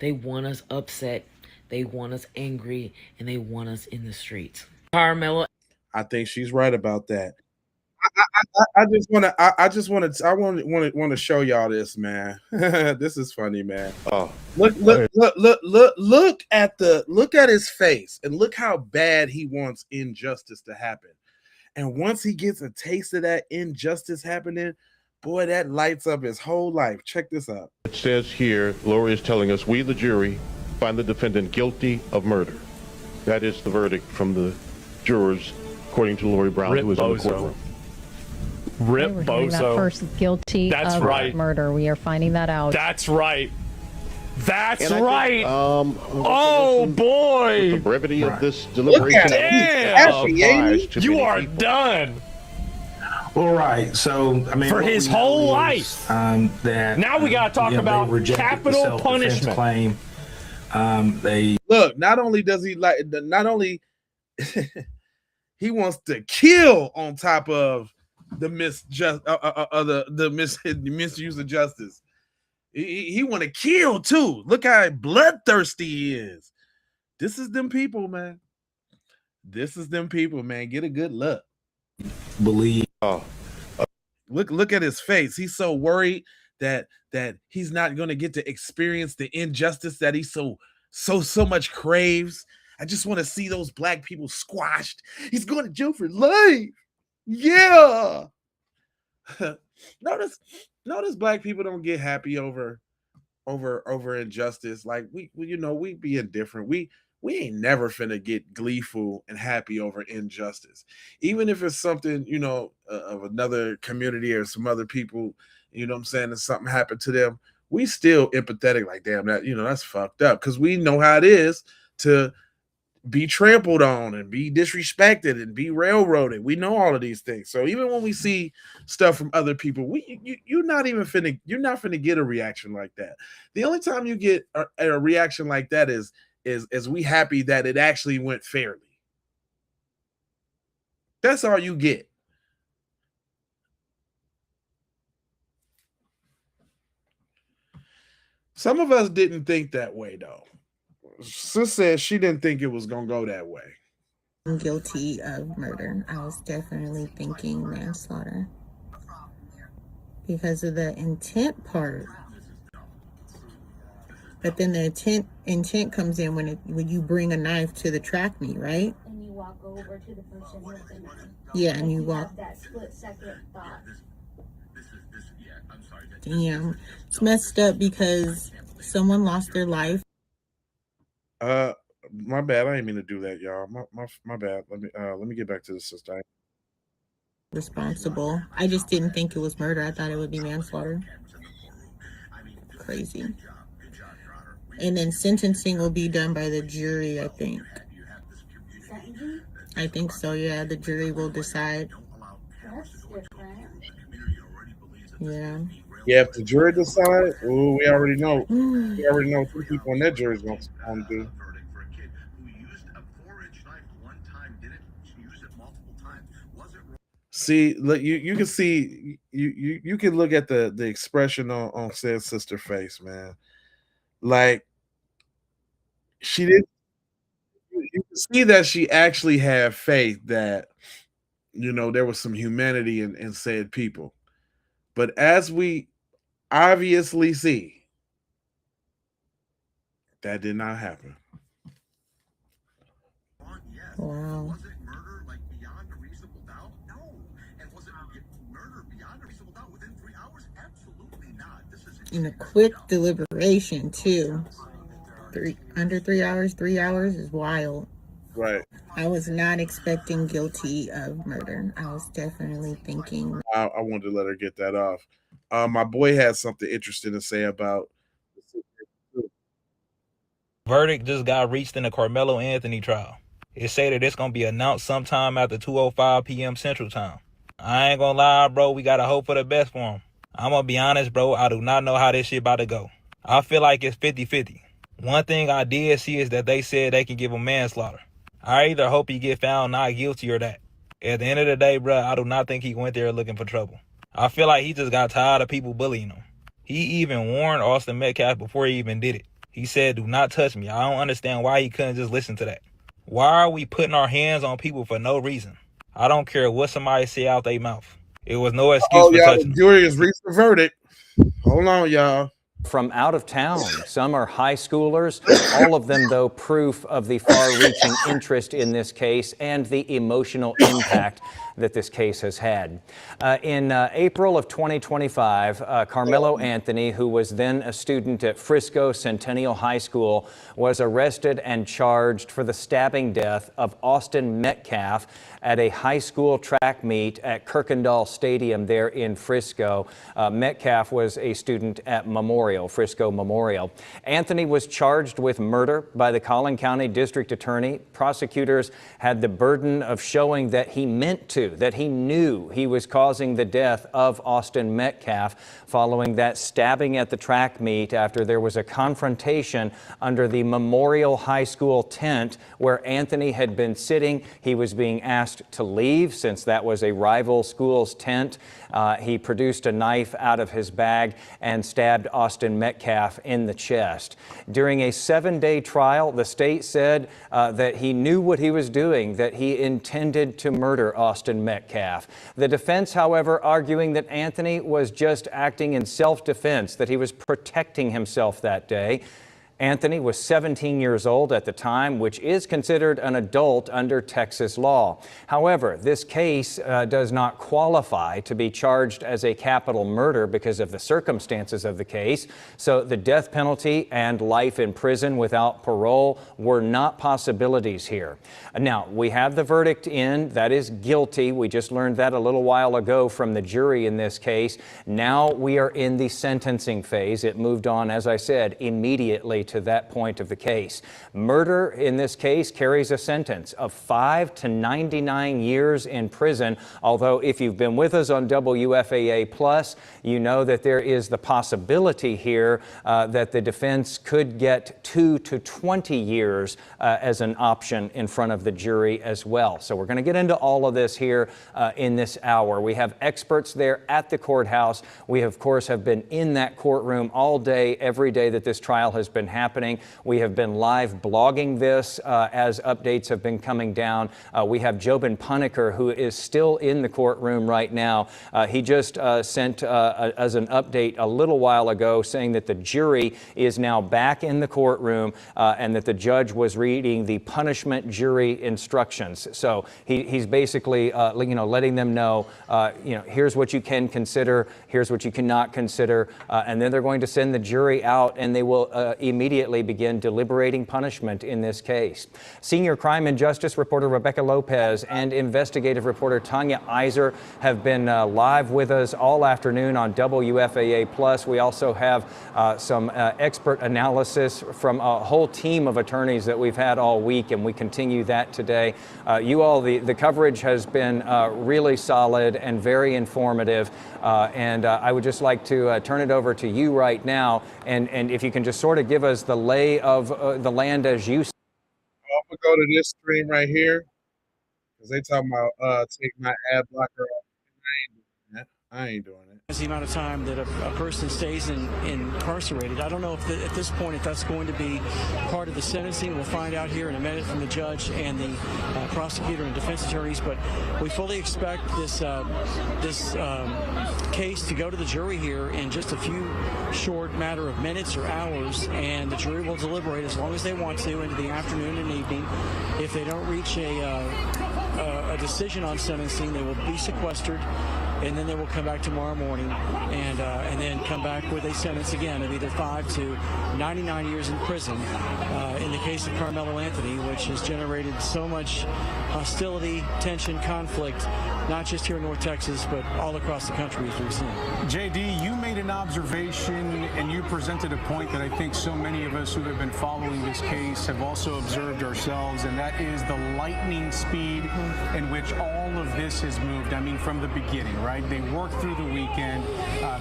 They want us upset, they want us angry, and they want us in the streets. Karmelo, I think she's right about that. I want to show y'all this, man. This is funny, man. Oh, look at his face and look how bad he wants injustice to happen. And once he gets a taste of that injustice happening, boy, that lights up his whole life. Check this out. it says here, Lori is telling us, we, the jury, find the defendant guilty of murder. That is the verdict from the jurors, according to Lori Brown, who was in the courtroom. Rip We're hearing that Bozo. first guilty That's of right. murder. We are finding that out. That's right. That's And I right. think, oh boy. The brevity of this deliberation. Damn. surprise to You many are people. done. Well, right. So, I mean, For what his we know whole is, life. That Now we got to talk they about rejected the capital self-defense punishment. claim. They Look, not only does he like, not only he wants to kill on top of the misuse of justice. He want to kill too. Look how bloodthirsty he is. This is them people, man. This is them people, man. Get a good look. Believe. Look at his face. He's so worried that he's not going to get to experience the injustice that he so much craves. I just want to see those black people squashed. He's going to jail for life. Yeah. Notice black people don't get happy over injustice. Like we be indifferent. We ain't never finna get gleeful and happy over injustice, even if it's something of another community or some other people. You know what I'm saying? If something happened to them, we still empathetic. Like, damn, that that's fucked up, because we know how it is to be trampled on and be disrespected and be railroaded. We know all of these things. So even when we see stuff from other people, you're not finna get a reaction like that. The only time you get a reaction like that is we happy that it actually went fairly. That's all you get. Some of us didn't think that way though. Sis said she didn't think it was gonna go that way. I'm guilty of murder. I was definitely thinking manslaughter because of the intent part. But then the intent comes in when you bring a knife to the track meet, right? And you walk over to the person with the knife. Yeah, and you walk. That split second thought. Damn, it's messed up because someone lost their life. My bad. I didn't mean to do that, y'all. My bad. Let me get back to the sister. Responsible. I just didn't think it was murder. I thought it would be manslaughter. Crazy. And then sentencing will be done by the jury, I think. I think so, yeah. The jury will decide. Yeah. Yeah, if the jury decide, we already know. We already know two people on that jury's going to do. See, look, you can see you can look at the expression on said sister face, man. Like she did. You can see that she actually had faith that there was some humanity in said people. But as we obviously see, that did not happen. Wow. In a quick deliberation too. Under 3 hours. 3 hours is wild. Right. I was not expecting guilty of murder. I was definitely thinking. I wanted to let her get that off. My boy had something interesting to say about. Verdict just got reached in the Karmelo Anthony trial. It say that it's gonna be announced sometime after 2:05 p.m. Central Time. I ain't gonna lie, bro. We gotta hope for the best for him. I'm gonna be honest, bro. I do not know how this shit about to go. I feel like it's 50-50. One thing I did see is that they said they can give him manslaughter. I either hope he get found not guilty or that. At the end of the day, bro, I do not think he went there looking for trouble. I feel like he just got tired of people bullying him. He even warned Austin Metcalf before he even did it. He said, do not touch me. I don't understand why he couldn't just listen to that. Why are we putting our hands on people for no reason? I don't care what somebody say out their mouth. It was no excuse for touching. The jury has reached the verdict. Hold on, y'all. From out of town. Some are high schoolers, all of them, though, proof of the far-reaching interest in this case and the emotional impact that this case has had. In April of 2025, Karmelo Anthony, who was then a student at Frisco Centennial High School, was arrested and charged for the stabbing death of Austin Metcalf at a high school track meet at Kirkendall Stadium there in Frisco. Metcalf was a student at Frisco Memorial. Anthony was charged with murder by the Collin County District Attorney. Prosecutors had the burden of showing that he meant to to, that he knew he was causing the death of Austin Metcalf following that stabbing at the track meet after there was a confrontation under the Memorial High School tent where Anthony had been sitting. He was being asked to leave since that was a rival school's tent. He produced a knife out of his bag and stabbed Austin Metcalf in the chest. During a 7-day trial, the state said that he knew what he was doing, that he intended to murder Austin Metcalf. The defense, however, arguing that Anthony was just acting in self-defense, that he was protecting himself that day. Anthony was 17 years old at the time, which is considered an adult under Texas law. However, this case does not qualify to be charged as a capital murder because of the circumstances of the case. So the death penalty and life in prison without parole were not possibilities here. Now, we have the verdict in. That is guilty. We just learned that a little while ago from the jury in this case. Now we are in the sentencing phase. It moved on, as I said, immediately to that point of the case. Murder in this case carries a sentence of 5 to 99 years in prison, although if you've been with us on WFAA Plus, you know that there is the possibility here that the defense could get 2 to 20 years as an option in front of the jury as well. So we're going to get into all of this here in this hour. We have experts there at the courthouse. We, of course, have been in that courtroom all day, every day that this trial has been happening. We have been live blogging this as updates have been coming down. We have Jobin Puneker, who is still in the courtroom right now. He just sent as an update a little while ago saying that the jury is now back in the courtroom and that the judge was reading the punishment jury instructions. So he's basically letting them know, here's what you can consider, here's what you cannot consider, and then they're going to send the jury out and they will immediately begin deliberating punishment in this case. Senior crime and justice reporter Rebecca Lopez and investigative reporter Tanya Iser have been live with us all afternoon on WFAA Plus. We also have some expert analysis from a whole team of attorneys that we've had all week, and we continue that today. The coverage has been really solid and very informative, and I would just like to turn it over to you right now, and if you can just sort of give us the lay of the land as you see. I'm gonna go to this screen right here because they talking about take my ad blocker off. I ain't doing it. The amount of time that a person stays incarcerated. I don't know if at this point if that's going to be part of the sentencing. We'll find out here in a minute from the judge and the prosecutor and defense attorneys. But we fully expect this case to go to the jury here in just a few short matter of minutes or hours, and the jury will deliberate as long as they want to into the afternoon and evening. If they don't reach a decision on sentencing, they will be sequestered, and then they will come back tomorrow morning and then come back with a sentence again of either 5 to 99 years in prison. In the case of Karmelo Anthony, which has generated so much hostility, tension, conflict, not just here in North Texas, but all across the country, as we've seen. JD, you made an observation and you presented a point that I think so many of us who have been following this case have also observed ourselves, and that is the lightning speed in which all of this has moved. I mean, from the beginning, right? They worked through the weekend,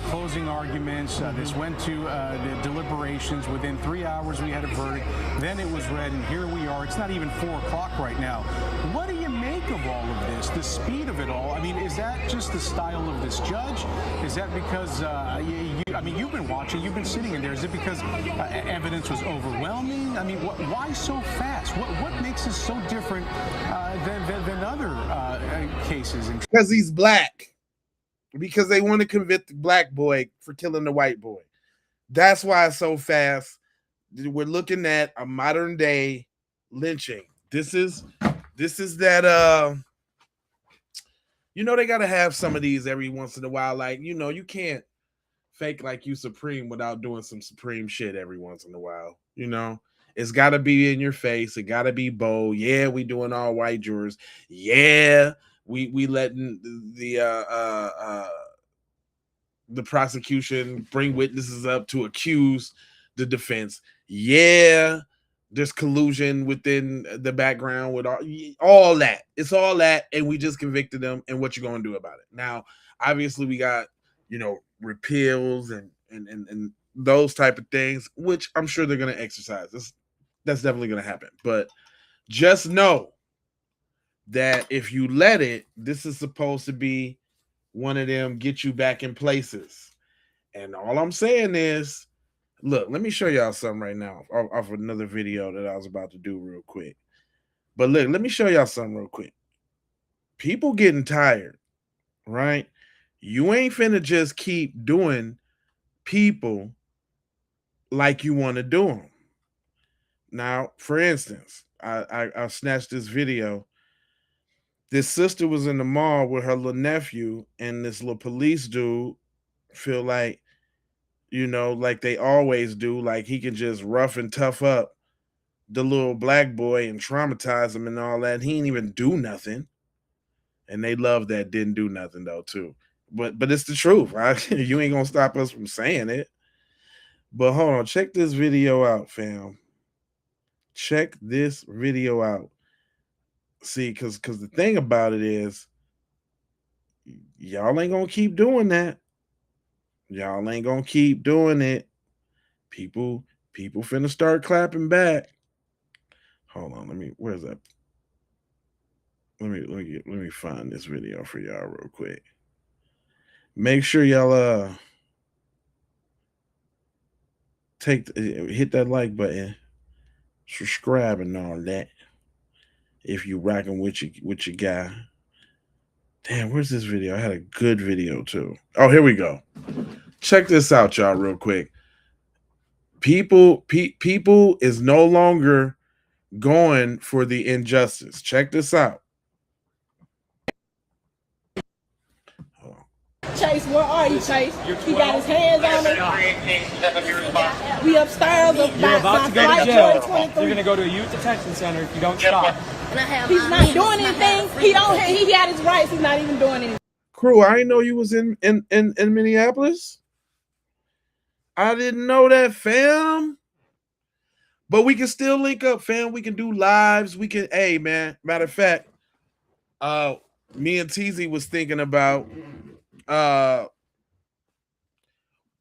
closing arguments. This went to the deliberations. Within 3 hours, we had a verdict. Then it was read, and here we are. It's not even 4 o'clock right now. What do you make of all of this? The speed of it all? I mean, is that just the style of this judge? Is that because, you've been watching, you've been sitting in there. Is it because evidence was overwhelming? I mean, why so fast? What makes this so different than other cases? Because he's black. Because they want to convict the black boy for killing the white boy. That's why it's so fast. We're looking at a modern day lynching. This is that they got to have some of these every once in a while. Like, you can't fake like you supreme without doing some supreme shit every once in a while. It's got to be in your face. It got to be bold. Yeah, we doing all white jurors. Yeah, we letting the prosecution bring witnesses up to accuse the defense. Yeah, there's collusion within the background with all that. It's all that, and we just convicted them. And what you gonna do about it? Now, obviously, we got repeals and those type of things, which I'm sure they're gonna exercise. That's definitely gonna happen. But just know that if you let it, this is supposed to be one of them get you back in places. And all I'm saying is, look, let me show y'all something right now off another video that I was about to do real quick. But look, let me show y'all something real quick. People getting tired, right? You ain't finna just keep doing people like you want to do them. Now, for instance, I snatched this video. This sister was in the mall with her little nephew, and this little police dude feel like, like they always do, like he can just rough and tough up the little black boy and traumatize him and all that. He ain't even do nothing. And they love that didn't do nothing though too. But it's the truth, right? You ain't gonna stop us from saying it. But hold on, check this video out, fam. Check this video out. See, because the thing about it is, y'all ain't gonna keep doing that. Y'all ain't gonna keep doing it. People finna start clapping back. Hold on, where's that? Let me find this video for y'all real quick. Make sure y'all hit that like button, subscribe and all that. If you rocking with your guy. Damn, where's this video? I had a good video too. Oh, here we go. Check this out, y'all, real quick. People is no longer going for the injustice. Check this out. Chase, where are you, Chase? He got his hands on me. We upstairs. You're about to go to jail. You're going to go to a youth detention center if you don't stop. He's not doing anything. He got his rights. He's not even doing anything. Crew, I didn't know you was in Minneapolis. I didn't know that, fam. But we can still link up, fam. We can do lives. We can, hey, man. Matter of fact, me and TZ was thinking about, I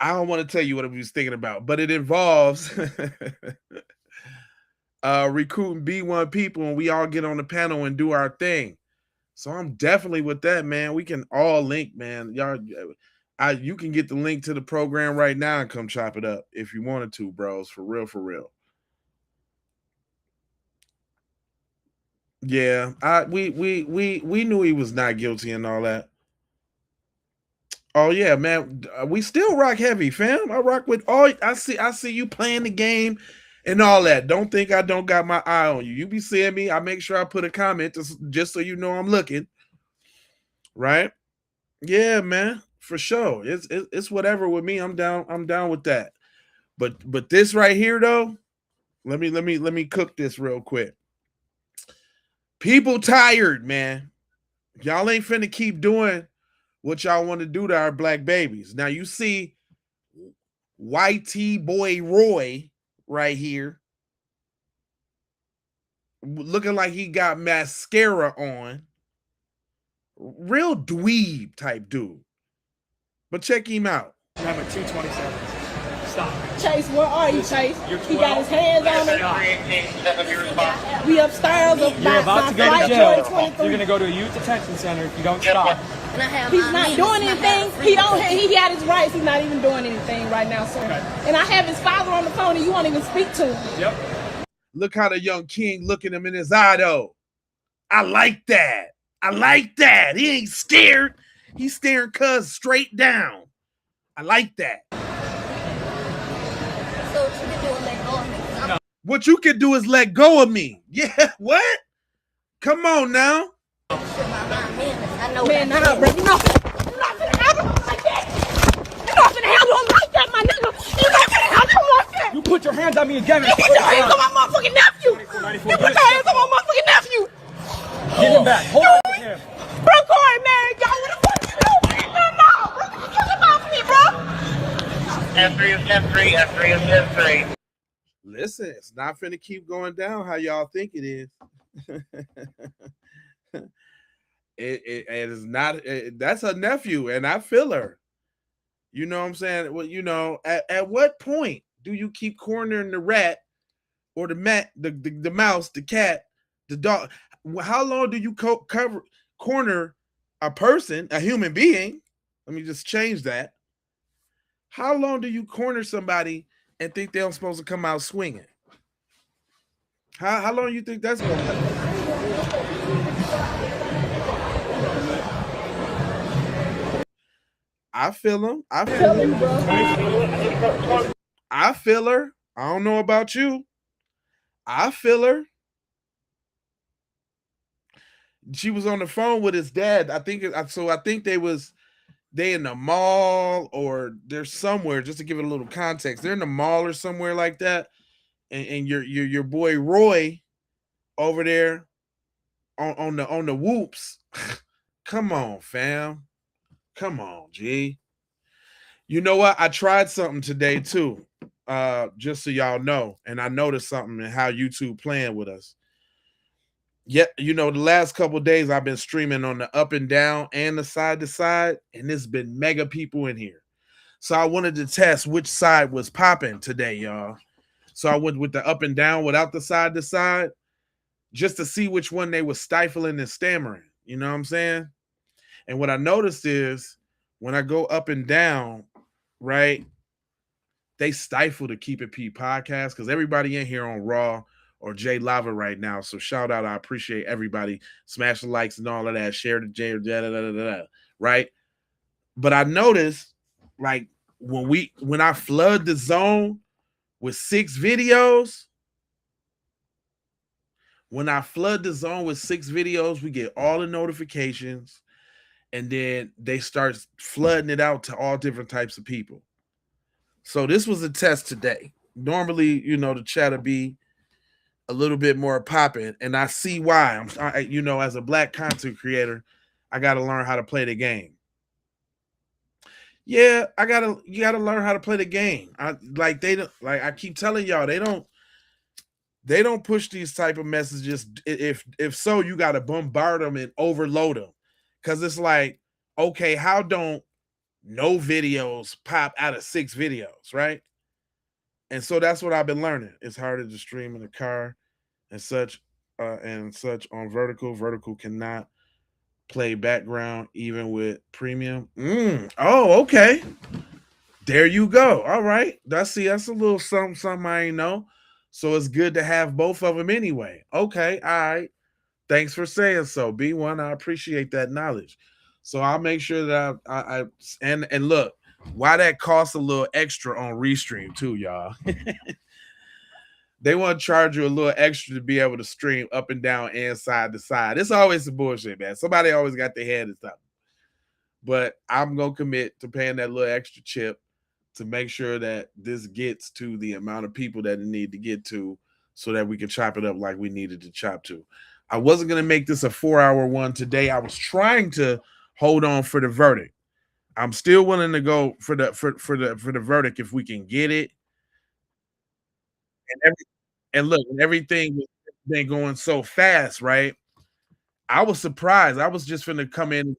don't want to tell you what we was thinking about, but it involves recruiting B1 people, and we all get on the panel and do our thing. So I'm definitely with that, man. We can all link, man. Y'all, you can get the link to the program right now and come chop it up if you wanted to, bros. For real, for real. Yeah, we knew he was not guilty and all that. Oh yeah, man. We still rock heavy, fam. I rock with all. I see you playing the game and all that. Don't think I don't got my eye on you. You be seeing me. I make sure I put a comment just so you know I'm looking. Right? Yeah, man. For sure. It's whatever with me. I'm down with that. But this right here though, let me cook this real quick. People tired, man. Y'all ain't finna keep doing what y'all want to do to our black babies. Now you see YT boy Roy right here looking like he got mascara on. Real dweeb type dude. But check him out. I have a 227. Stop. Chase, where are you, Chase? He got his hands on me. We upstairs. You're about to go to jail. You're going to go to a youth detention center if you don't stop. He's not doing anything. He got his rights. He's not even doing anything right now, sir. And I have his father on the phone, and you won't even speak to him. Yep. Look how the young king looking him in his eye, though. I like that. I like that. He ain't scared. He's staring cuz straight down. I like that. What you can do is let go of me. Yeah, what? Come on now. Man, nah, bro. You're not gonna handle him like that. You're not gonna handle him like that, my nigga. You're not gonna handle him like that. You put your hands on me again. You put your hands on my motherfucking nephew. You put your hands on my motherfucking nephew. Get him back. Hold on to him. Bro, Corey, man, y'all, what the fuck you doing? Man, no, bro, get him off me, bro. F3 is 10-3, F3 is 10-3. Listen, it's not finna keep going down how y'all think it is. It is not. That's her nephew, and I feel her. You know what I'm saying? Well, at what point do you keep cornering the rat or the mouse, the cat, the dog? How long do you corner a person, a human being? Let me just change that. How long do you corner somebody and think they're supposed to come out swinging? How long do you think that's going to happen? I feel him. I feel him, bro. I feel her. I don't know about you. I feel her. She was on the phone with his dad. I think so. I think they in the mall or they're somewhere. Just to give it a little context, they're in the mall or somewhere like that. And your boy Roy over there on the whoops. Come on, fam. Come on, G. You know what? I tried something today too. Just so y'all know, and I noticed something in how YouTube playing with us. Yeah, the last couple days I've been streaming on the up and down and the side to side, and there's been mega people in here. So I wanted to test which side was popping today, y'all. So I went with the up and down without the side to side, just to see which one they were stifling and stammering. You know what I'm saying? And what I noticed is when I go up and down, right, they stifle the Keep It P podcast because everybody in here on Raw or J Lava right now. So shout out. I appreciate everybody. Smash the likes and all of that. Share the J, right? But I noticed like when I flood the zone with 6 videos, we get all the notifications and then they start flooding it out to all different types of people. So this was a test today. Normally, the chat will be a little bit more popping, and I see why. As a black content creator, I got to learn how to play the game. Yeah, you gotta learn how to play the game. I keep telling y'all, they don't push these type of messages. If so, you got to bombard them and overload them, because it's like, okay, how don't no videos pop out of 6 videos, right? And so that's what I've been learning. It's harder to stream in the car and such on vertical. Vertical cannot play background even with premium. Oh, okay. There you go. All right. That's a little something I ain't know. So it's good to have both of them anyway. Okay. All right. Thanks for saying so, B1. I appreciate that knowledge. So I'll make sure that and look, why that costs a little extra on Restream too, y'all. They want to charge you a little extra to be able to stream up and down and side to side. It's always some bullshit, man. Somebody always got their head in something. But I'm going to commit to paying that little extra chip to make sure that this gets to the amount of people that it need to get to so that we can chop it up like we needed to chop to. I wasn't going to make this a 4-hour one today. I was trying to hold on for the verdict. I'm still willing to go for the verdict if we can get it. And look, everything has been going so fast, right? I was surprised. I was just finna come in and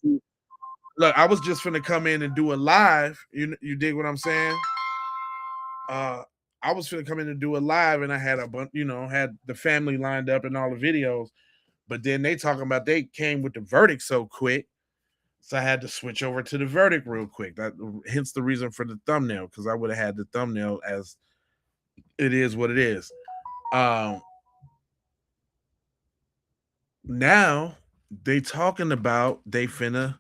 do a live. You dig what I'm saying? I was finna come in and do a live, and I had a bunch, had the family lined up and all the videos. But then they talking about they came with the verdict so quick, so I had to switch over to the verdict real quick. That hence the reason for the thumbnail, because I would have had the thumbnail as it is what it is. Now they talking about they finna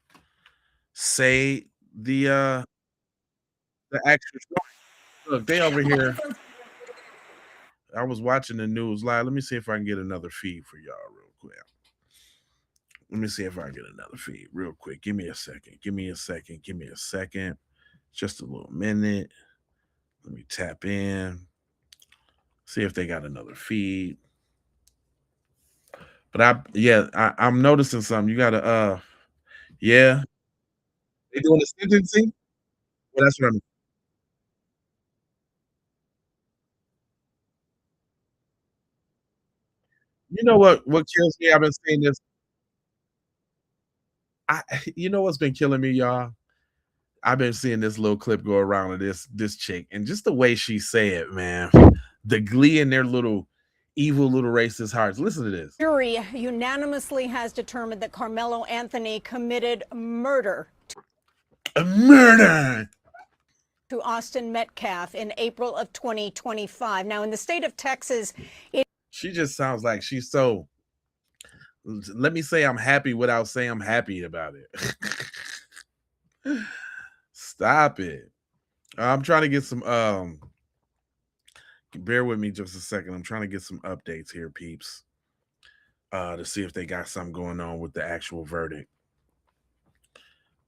say the extra story. Look, they over here. I was watching the news live. Let me see if I can get another feed for y'all real quick. Give me a second. Just a little minute. Let me tap in. See if they got another feed. But I'm noticing something. You gotta yeah. They doing the sentencing? Well, that's what I mean. You know what kills me? I've been seeing this. You know what's been killing me, y'all? I've been seeing this little clip go around of this chick, and just the way she say it, man. The glee in their little evil little racist hearts. Listen to this. Jury unanimously has determined that Karmelo Anthony committed murder. A murder To Austin Metcalf in April of 2025. Now, in the state of Texas, she just sounds like she's so. Let me say I'm happy without saying I'm happy about it. Stop it. I'm trying to get some. Bear with me just a second. I'm trying to get some updates here, peeps, to see if they got something going on with the actual verdict.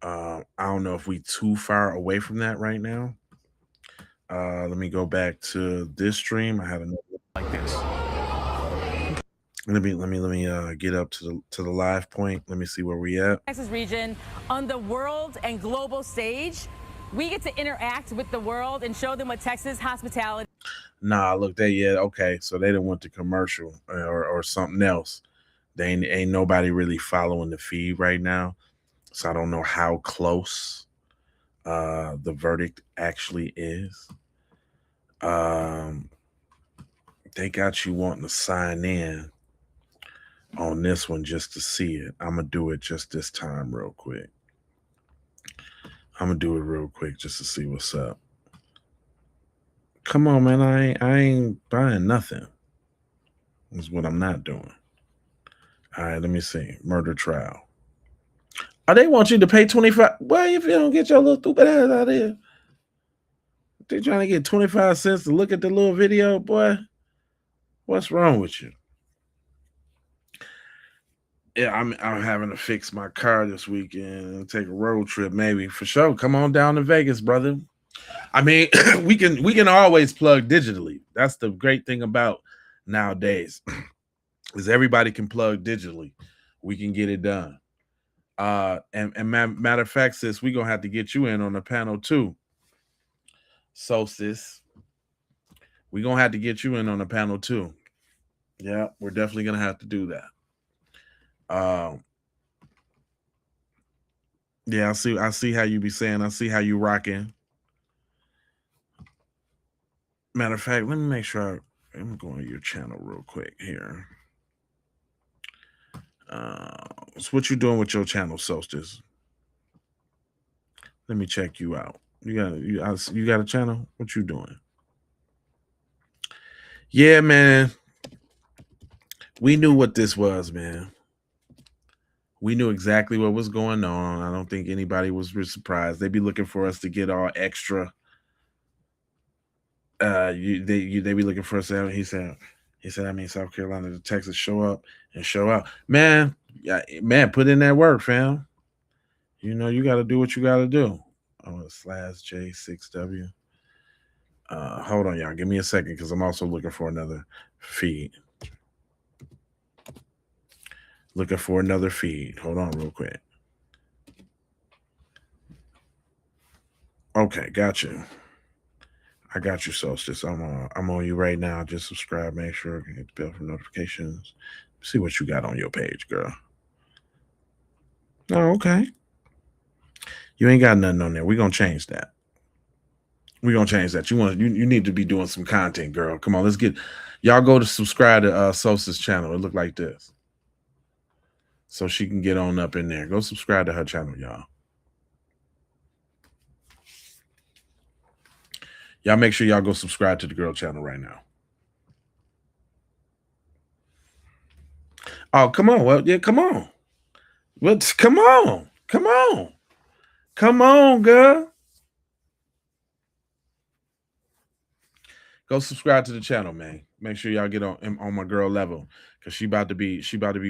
I don't know if we too far away from that right now. Let me go back to this stream. I had another like this. Let me get up to the live point. Let me see where we at. Texas region on the world and global stage. We get to interact with the world and show them what Texas hospitality. Nah, look, okay. So they didn't want the commercial or something else. They ain't nobody really following the feed right now. So I don't know how close the verdict actually is. They got you wanting to sign in on this one just to see it. I'm going to do it just this time real quick. I'm going to do it real quick just to see what's up. Come on, man. I ain't buying nothing. That's what I'm not doing. All right, let me see. Murder trial. Oh, they want you to pay 25. Well, if you don't get your little stupid ass out of here. They trying to get 25 cents to look at the little video, boy. What's wrong with you? Yeah, I'm having to fix my car this weekend and take a road trip, maybe for sure. Come on down to Vegas, brother. I mean, we can always plug digitally. That's the great thing about nowadays, is everybody can plug digitally. We can get it done. And matter of fact, sis, we're gonna have to get you in on the panel too. So, sis, we're gonna have to get you in on the panel too. Yeah, we're definitely gonna have to do that. Yeah, I see how you be saying. I see how you rocking. Matter of fact, let me make sure I'm going to your channel real quick here. So what you doing with your channel, Solstice? Let me check you out. You got a channel? What you doing? Yeah, man. We knew what this was, man. We knew exactly what was going on. I don't think anybody was surprised. They'd be looking for us to get all extra. They be looking for us. He said, I mean, South Carolina to Texas, show up and show out. Man, put in that work, fam. You know, you got to do what you got to do. Oh, /J6W. Hold on, y'all. Give me a second, because I'm also looking for another feed. Hold on real quick. Okay, got you. I got you, Solstice. I'm on you right now. Just subscribe. Make sure you hit the bell for notifications. See what you got on your page, girl. Oh, okay. You ain't got nothing on there. We're gonna change that. You need to be doing some content, girl. Come on, let's get y'all go to subscribe to Solstice's channel. It look like this. So she can get on up in there. Go subscribe to her channel, y'all. Y'all make sure y'all go subscribe to the girl channel right now. Oh, come on. Well, yeah, come on. Come on, girl. Go subscribe to the channel, man. Make sure y'all get on my girl level, because she about to be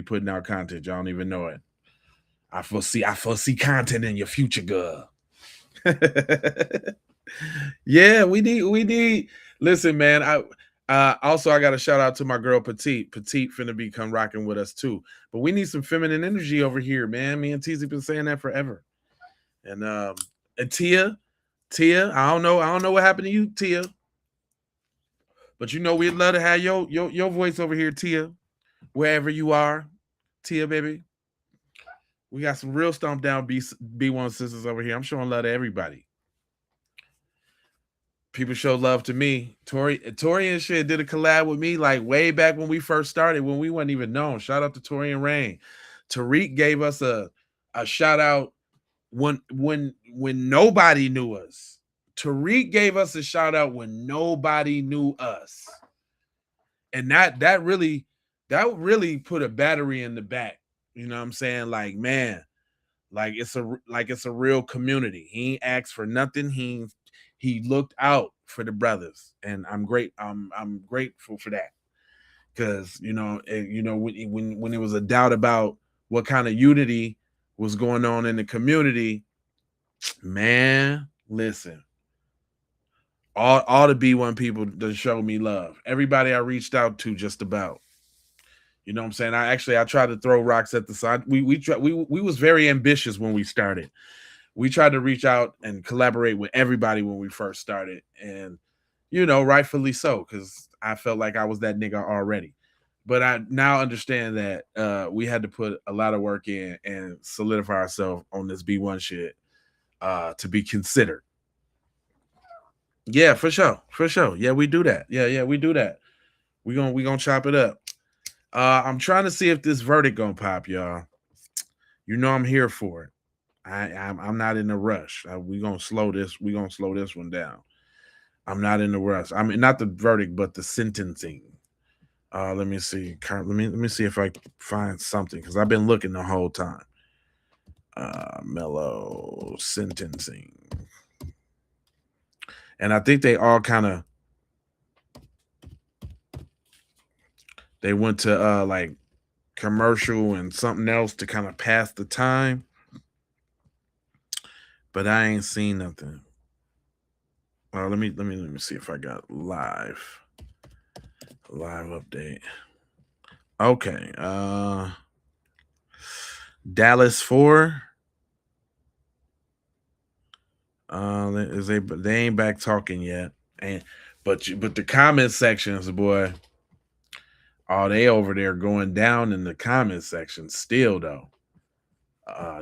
putting out content. Y'all don't even know it. I foresee content in your future, girl. Yeah, we need. Listen, man. Also, I got a shout out to my girl Petite. Petite finna be come rocking with us too. But we need some feminine energy over here, man. Me and Teezy been saying that forever. And Tia, I don't know what happened to you, Tia. But you know we'd love to have your voice over here, Tia. wherever you are, Tia baby. We got some real stomp down B1 sisters over here. I'm showing love to everybody. People show love to me. Tori and shit did a collab with me like way back when we first started, when we wasn't even known. Shout out to Tori and Rain. Tariq gave us a shout out when nobody knew us. Tariq gave us a shout out when nobody knew us. And that really put a battery in the back. You know what I'm saying? Like, man, like it's a real community. He ain't asked for nothing. He looked out for the brothers, and I'm grateful for that. Because when there was a doubt about what kind of unity was going on in the community, man, listen, all the B1 people that showed me love. Everybody I reached out to, just about. You know what I'm saying? I tried to throw rocks at the side. We was very ambitious when we started. We tried to reach out and collaborate with everybody when we first started, and rightfully so, because I felt like I was that nigga already. But I now understand that we had to put a lot of work in and solidify ourselves on this B1 shit to be considered. Yeah, for sure. Yeah, we do that. Yeah, we do that. We gonna chop it up. I'm trying to see if this verdict gonna pop, y'all. I'm here for it. I'm not in a rush. We gonna slow this. We gonna slow this one down. I'm not in a rush. I mean, not the verdict, but the sentencing. Let me see. Let me see if I find something, because I've been looking the whole time. Mellow sentencing, and I think they all kind of went to like commercial and something else to kind of pass the time. But I ain't seen nothing. Let me see if I got live update. Okay. Dallas 4. They ain't back talking yet. But the comment sections, boy. Oh, they over there going down in the comment section still though.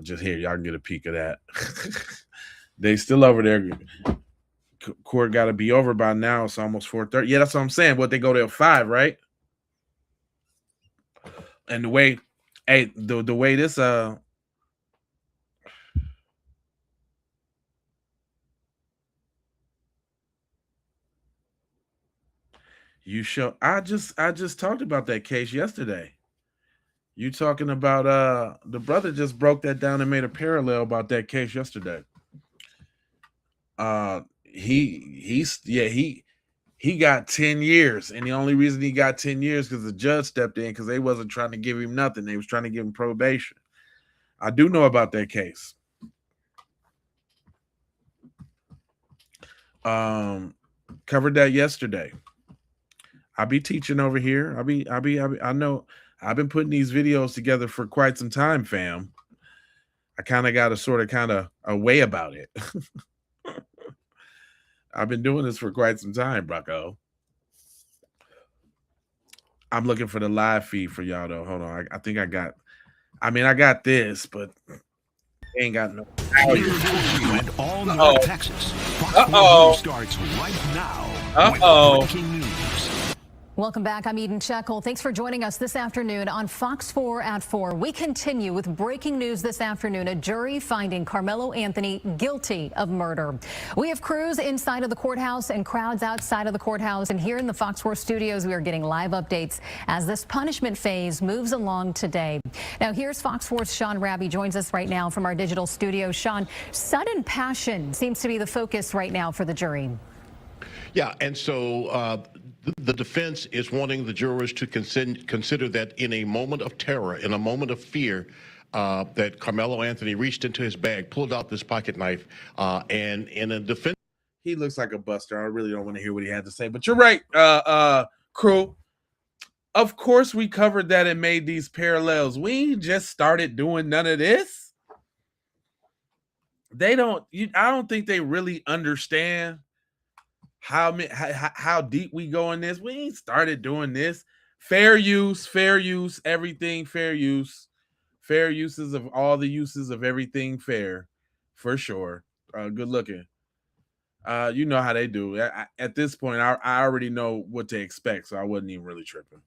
Just here, y'all can get a peek of that. They still over there. Court got to be over by now. It's almost 4:30. Yeah, that's what I'm saying. What, they go till 5, right? And the way, the way this you show. I just talked about that case yesterday. You talking about the brother just broke that down and made a parallel about that case yesterday. He got 10 years, and the only reason he got 10 years because the judge stepped in, because they wasn't trying to give him nothing. They was trying to give him probation. I do know about that case. Covered that yesterday. I'll be teaching over here. I know I've been putting these videos together for quite some time, fam. I kind of got a way about it. I've been doing this for quite some time, Bucko. I'm looking for the live feed for y'all though. Hold on. I think I got this, but I ain't got no. And all North Texas. Fox 4 News starts right now with breaking news. Welcome back. I'm Eden Shekel. Thanks for joining us this afternoon on Fox 4 at 4. We continue with breaking news this afternoon. A jury finding Karmelo Anthony guilty of murder. We have crews inside of the courthouse and crowds outside of the courthouse. And here in the Fox 4 studios, we are getting live updates as this punishment phase moves along today. Now, here's Fox 4's Sean Raby joins us right now from our digital studio. Sean, sudden passion seems to be the focus right now for the jury. Yeah, and so the defense is wanting the jurors to consider that in a moment of terror, in a moment of fear, that Karmelo Anthony reached into his bag, pulled out this pocket knife, and in a defense. He looks like a buster. I really don't want to hear what he had to say, but you're right, crew. Of course, we covered that and made these parallels. We just started doing none of this. I don't think they really understand how deep we go in this. We ain't started doing this. Fair use, everything fair use. Fair uses of all the uses of everything fair, for sure. Good looking. You know how they do. At this point, I already know what to expect, so I wasn't even really tripping.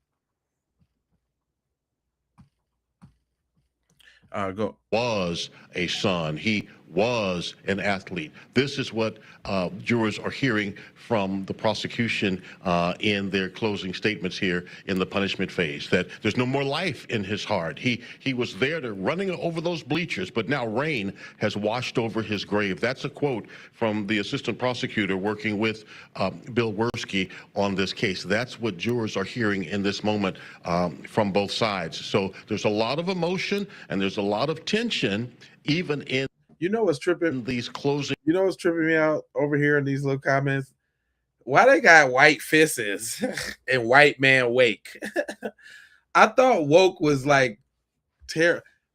Go. Was a son. He was an athlete. This is what jurors are hearing from the prosecution in their closing statements here in the punishment phase, that there's no more life in his heart. He was there to running over those bleachers, but now rain has washed over his grave. That's a quote from the assistant prosecutor working with Bill Werski on this case. That's what jurors are hearing in this moment from both sides. So there's a lot of emotion and there's a lot of tension, even in what's tripping these closing. You know what's tripping me out over here in these little comments? Why they got white fists and white man wake? I thought woke was like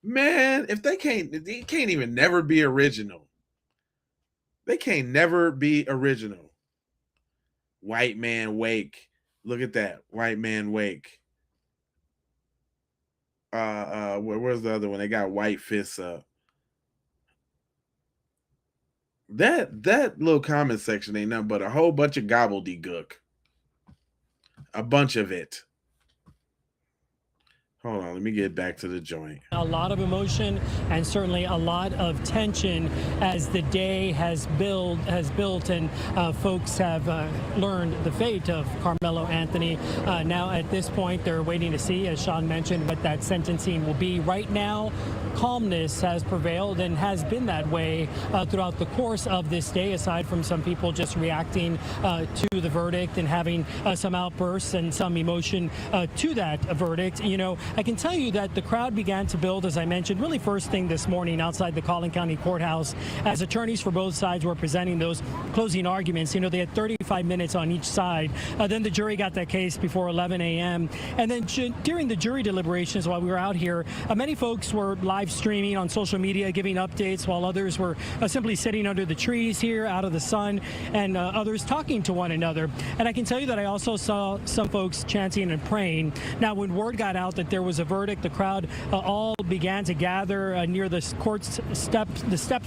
man, if they can't even never be original. They can't never be original. White man wake. Look at that. White man wake. Where's the other one? They got white fists up. That little comment section ain't nothing but a whole bunch of gobbledygook. A bunch of it. Hold on, let me get back to the joint. A lot of emotion and certainly a lot of tension as the day has built and folks have learned the fate of Karmelo Anthony. Now at this point, they're waiting to see, as Sean mentioned, what that sentencing will be. Right now, calmness has prevailed and has been that way throughout the course of this day, aside from some people just reacting to the verdict and having some outbursts and some emotion to that verdict. You know, I can tell you that the crowd began to build, as I mentioned, really first thing this morning outside the Collin County Courthouse as attorneys for both sides were presenting those closing arguments. You know, they had 35 minutes on each side. Then the jury got that case before 11 a.m. And then during the jury deliberations while we were out here, many folks were live streaming on social media, giving updates, while others were simply sitting under the trees here out of the sun, and others talking to one another. And I can tell you that I also saw some folks chanting and praying. Now, when word got out that there was a verdict, the crowd all began to gather near the steps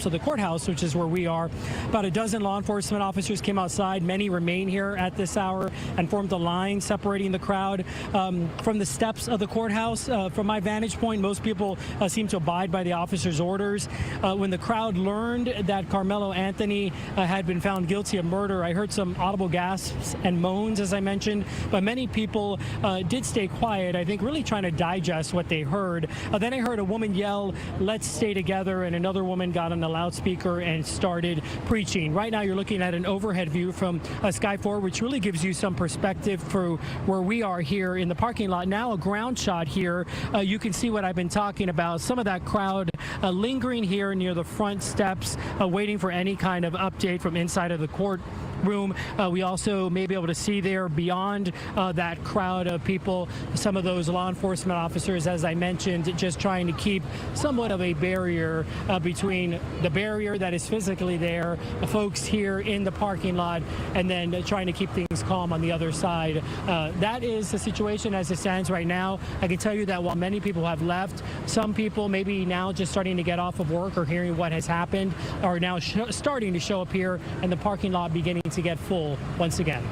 of the courthouse, which is where we are. About a dozen law enforcement officers came outside. Many remain here at this hour and formed a line separating the crowd from the steps of the courthouse. From my vantage point, most people seem to abide by the officers' orders. When the crowd learned that Karmelo Anthony had been found guilty of murder, I heard some audible gasps and moans, as I mentioned, but many people did stay quiet, I think really trying to digest what they heard. Then I heard a woman yell, "Let's stay together," and another woman got on the loudspeaker and started preaching. Right now you're looking at an overhead view from Sky 4, which really gives you some perspective for where we are here in the parking lot. Now a ground shot here. You can see what I've been talking about. Some of that crowd lingering here near the front steps, waiting for any kind of update from inside of the courtroom. We also may be able to see there beyond that crowd of people, some of those law enforcement officers, as I mentioned, just trying to keep somewhat of a barrier between the barrier that is physically there, the folks here in the parking lot, and then trying to keep things calm on the other side. That is the situation as it stands right now. I can tell you that while many people have left, some people maybe now just starting to get off of work or hearing what has happened are now starting to show up here in the parking lot, beginning to get full once again.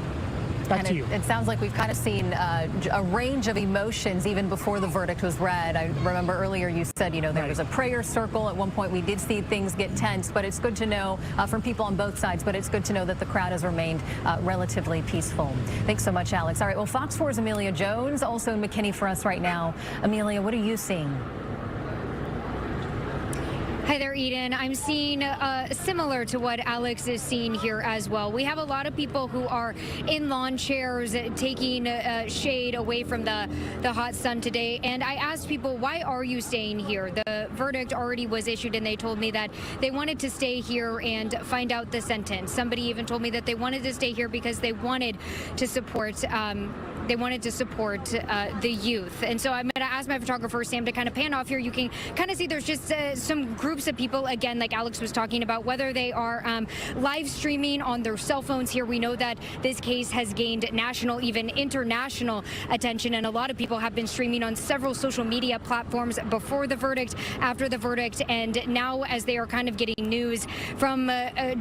Back to you. It sounds like we've kind of seen a range of emotions even before the verdict was read. I remember earlier you said, you know, there was a prayer circle. At one point we did see things get tense, but it's good to know from people on both sides, but it's good to know that the crowd has remained relatively peaceful. Thanks so much, Alex. All right, well, Fox 4's Amelia Jones, also in McKinney for us right now. Amelia, what are you seeing? Hi there, Eden. I'm seeing similar to what Alex is seeing here as well. We have a lot of people who are in lawn chairs taking shade away from the hot sun today. And I asked people, why are you staying here? The verdict already was issued and they told me that they wanted to stay here and find out the sentence. Somebody even told me that they wanted to stay here because they wanted to support they wanted to support the youth. And so I'm going to ask my photographer, Sam, to kind of pan off here. You can kind of see there's just some groups of people, again, like Alex was talking about, whether they are live streaming on their cell phones here. We know that this case has gained national, even international attention, and a lot of people have been streaming on several social media platforms before the verdict, after the verdict, and now as they are kind of getting news from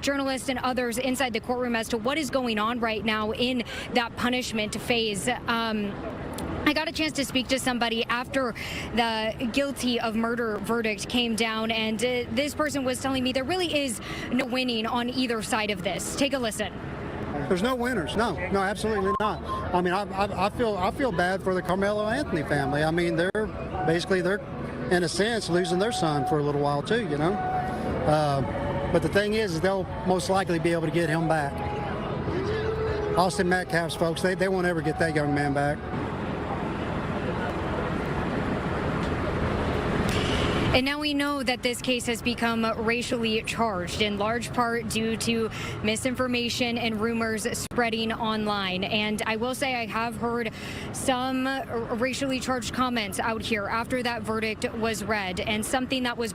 journalists and others inside the courtroom as to what is going on right now in that punishment phase. I got a chance to speak to somebody after the guilty of murder verdict came down, and this person was telling me there really is no winning on either side of this. Take a listen. There's no winners. No, absolutely not. I mean, I feel bad for the Karmelo Anthony family. I mean, they're in a sense losing their son for a little while too, you know. But the thing is they'll most likely be able to get him back. Austin Metcalf's folks, they won't ever get that young man back. And now we know that this case has become racially charged, in large part due to misinformation and rumors spreading online. And I will say I have heard some racially charged comments out here after that verdict was read, and something that was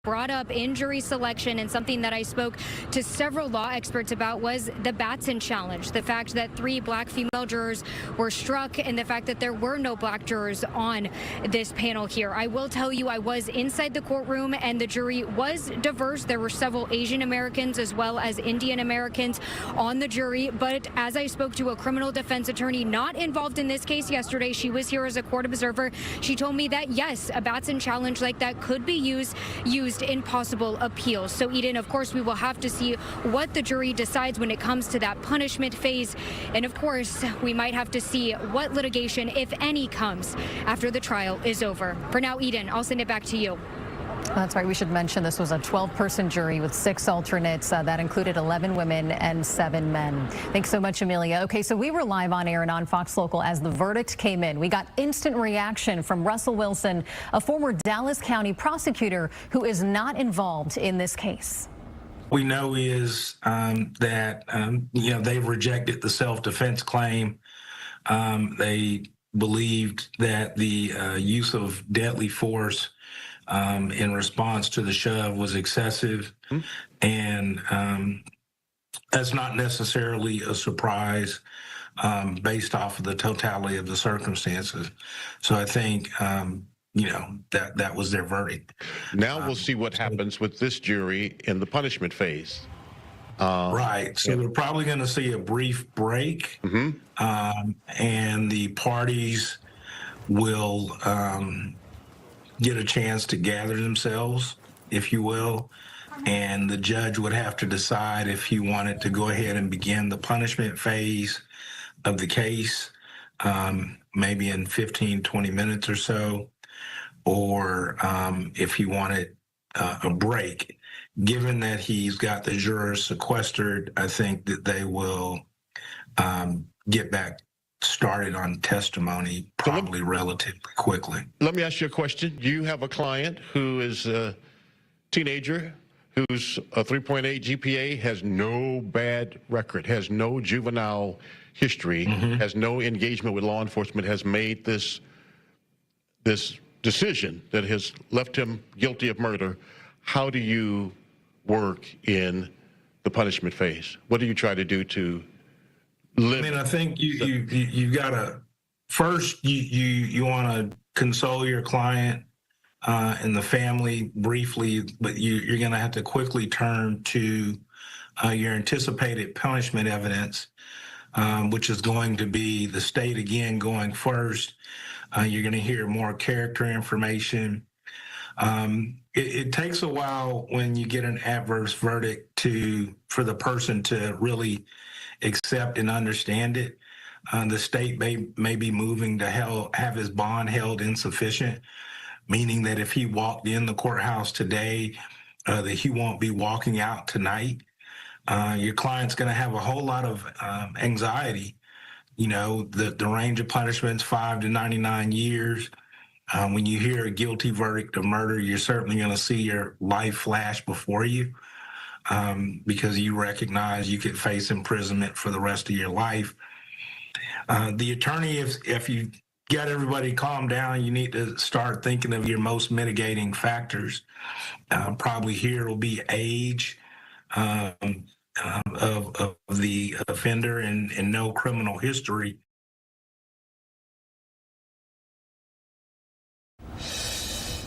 brought up in jury selection and something that I spoke to several law experts about was the Batson challenge, the fact that 3 black female jurors were struck and the fact that there were no black jurors on this panel here. I will tell you I was inside the courtroom and the jury was diverse. There were several Asian Americans as well as Indian Americans on the jury, but as I spoke to a criminal defense attorney not involved in this case yesterday, she was here as a court observer. She told me that yes, a Batson challenge like that could be used in possible appeals. So Eden, of course, we will have to see what the jury decides when it comes to that punishment phase. And of course, we might have to see what litigation, if any, comes after the trial is over. For now, Eden, I'll send it back to you. That's right. We should mention this was a 12-person jury with 6 alternates. That included 11 women and 7 men. Thanks so much, Amelia. Okay, so we were live on air and on Fox Local as the verdict came in. We got instant reaction from Russell Wilson, a former Dallas County prosecutor who is not involved in this case. We know is that, they've rejected the self-defense claim. They believed that the use of deadly force in response to the shove was excessive. And that's not necessarily a surprise based off of the totality of the circumstances. So I think, that was their verdict. Now we'll see what happens with this jury in the punishment phase. Right. So we're probably going to see a brief break, and the parties will get a chance to gather themselves, if you will, and the judge would have to decide if he wanted to go ahead and begin the punishment phase of the case, maybe in 15, 20 minutes or so, or if he wanted a break. Given that he's got the jurors sequestered, I think that they will get back started on testimony probably relatively quickly. Let me ask you a question. You have a client who is a teenager whose 3.8 GPA, has no bad record, has no juvenile history, has no engagement with law enforcement, has made this decision that has left him guilty of murder. How do you work in the punishment phase? What do you try to do to live? I mean, I think you gotta first you want to console your client and the family briefly, but you're gonna have to quickly turn to your anticipated punishment evidence, which is going to be the state again going first. You're gonna hear more character information. It takes a while when you get an adverse verdict for the person to really accept and understand it. The state may be moving to have his bond held insufficient, meaning that if he walked in the courthouse today, that he won't be walking out tonight. Your client's going to have a whole lot of anxiety. You know, the range of punishments, 5 to 99 years. When you hear a guilty verdict of murder, you're certainly going to see your life flash before you, because you recognize you could face imprisonment for the rest of your life. The attorney, if you get everybody calm down, you need to start thinking of your most mitigating factors. Probably here will be age of the offender and no criminal history.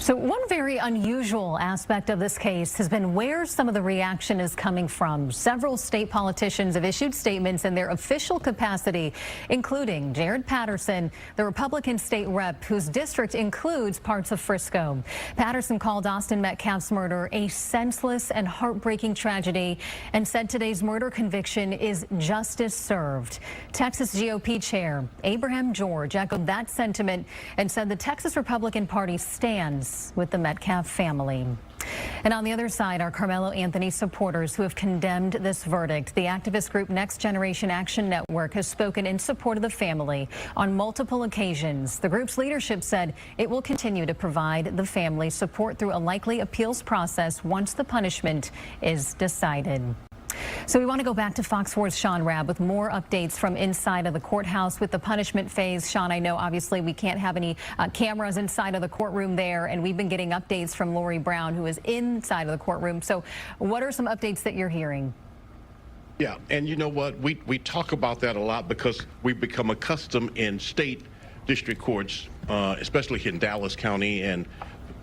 So one very unusual aspect of this case has been where some of the reaction is coming from. Several state politicians have issued statements in their official capacity, including Jared Patterson, the Republican state rep whose district includes parts of Frisco. Patterson called Austin Metcalf's murder a senseless and heartbreaking tragedy and said today's murder conviction is justice served. Texas GOP Chair Abraham George echoed that sentiment and said the Texas Republican Party stands with the Metcalf family. And on the other side are Karmelo Anthony supporters who have condemned this verdict. The activist group Next Generation Action Network has spoken in support of the family on multiple occasions. The group's leadership said it will continue to provide the family support through a likely appeals process once the punishment is decided. So we want to go back to Fox 4's Sean Rabb with more updates from inside of the courthouse with the punishment phase. Sean, I know obviously we can't have any cameras inside of the courtroom there, and we've been getting updates from Lori Brown, who is inside of the courtroom. So what are some updates that you're hearing? Yeah, and you know what? We talk about that a lot because we've become accustomed in state district courts, especially in Dallas County and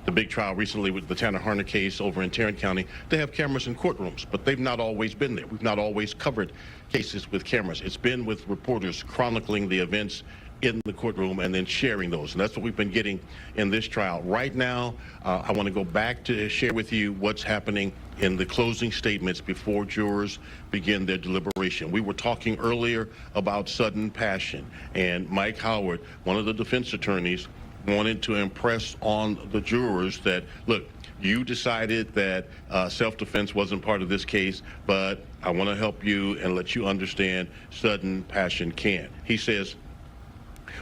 the big trial recently with the Tanner Harner case over in Tarrant County. They have cameras in courtrooms, but they've not always been there. We've not always covered cases with cameras. It's been with reporters chronicling the events in the courtroom and then sharing those. And that's what we've been getting in this trial. Right now, I want to go back to share with you what's happening in the closing statements before jurors begin their deliberation. We were talking earlier about sudden passion, and Mike Howard, one of the defense attorneys, wanted to impress on the jurors that, look, you decided that self-defense wasn't part of this case, but I want to help you and let you understand sudden passion can. He says,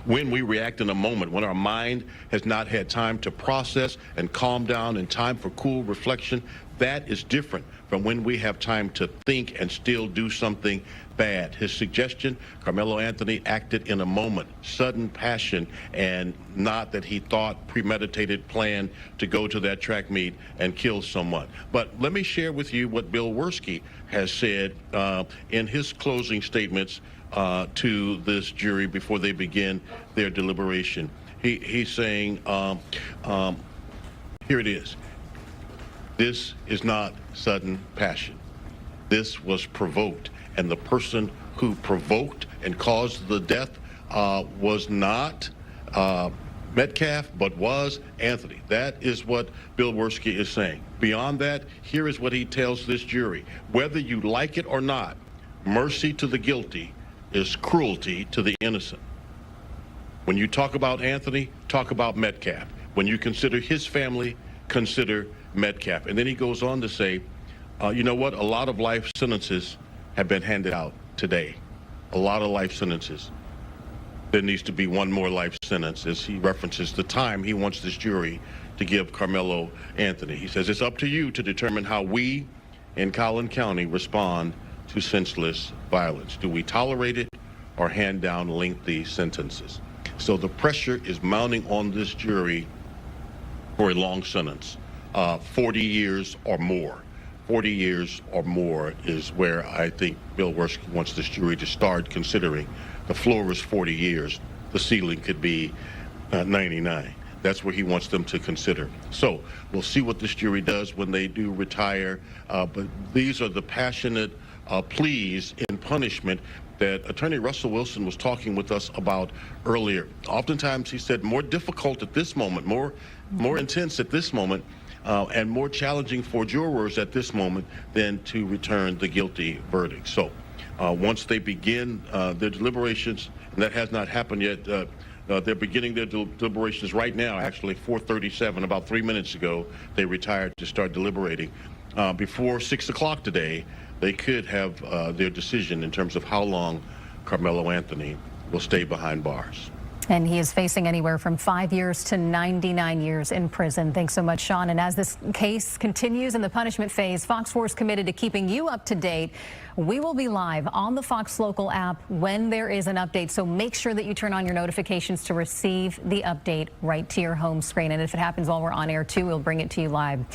when we react in a moment, when our mind has not had time to process and calm down and time for cool reflection, that is different from when we have time to think and still do something bad. His suggestion, Karmelo Anthony acted in a moment, sudden passion, and not that he thought, premeditated plan to go to that track meet and kill someone. But let me share with you what Bill Werski has said in his closing statements to this jury before they begin their deliberation. He's saying, here it is. This is not sudden passion. This was provoked, and the person who provoked and caused the death was not Metcalf, but was Anthony. That is what Bill Werski is saying. Beyond that, here is what he tells this jury. Whether you like it or not, mercy to the guilty is cruelty to the innocent. When you talk about Anthony, talk about Metcalf. When you consider his family, consider Metcalf. And then he goes on to say, you know what? A lot of life sentences have been handed out today. A lot of life sentences. There needs to be one more life sentence, as he references the time he wants this jury to give Karmelo Anthony. He says, it's up to you to determine how we in Collin County respond to senseless violence. Do we tolerate it or hand down lengthy sentences? So the pressure is mounting on this jury for a long sentence, 40 years or more. 40 years or more is where I think Bill Werski wants this jury to start considering. The floor is 40 years. The ceiling could be 99. That's where he wants them to consider. So we'll see what this jury does when they do retire. But these are the passionate pleas in punishment that Attorney Russell Wilson was talking with us about earlier. Oftentimes, he said, more difficult at this moment, more intense at this moment, and more challenging for jurors at this moment than to return the guilty verdict. So once they begin their deliberations, and that has not happened yet, they're beginning their deliberations right now, actually, 4:37, about 3 minutes ago, they retired to start deliberating. Before 6 o'clock today, they could have their decision in terms of how long Karmelo Anthony will stay behind bars. And he is facing anywhere from 5 years to 99 years in prison. Thanks so much, Sean. And as this case continues in the punishment phase, Fox 4 is committed to keeping you up to date. We will be live on the Fox Local app when there is an update, so make sure that you turn on your notifications to receive the update right to your home screen. And if it happens while we're on air too, we'll bring it to you live.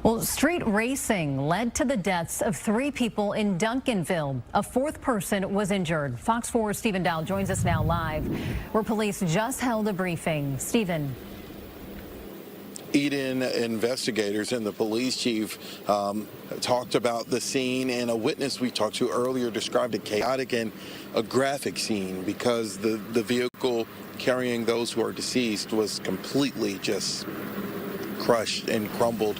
Well, street racing led to the deaths of 3 people in Duncanville. A 4th person was injured. Fox 4's Stephen Dowd joins us now live, where police just held a briefing. Stephen. Eden investigators and the police chief talked about the scene, and a witness we talked to earlier described a chaotic and a graphic scene because the vehicle carrying those who are deceased was completely just crushed and crumbled.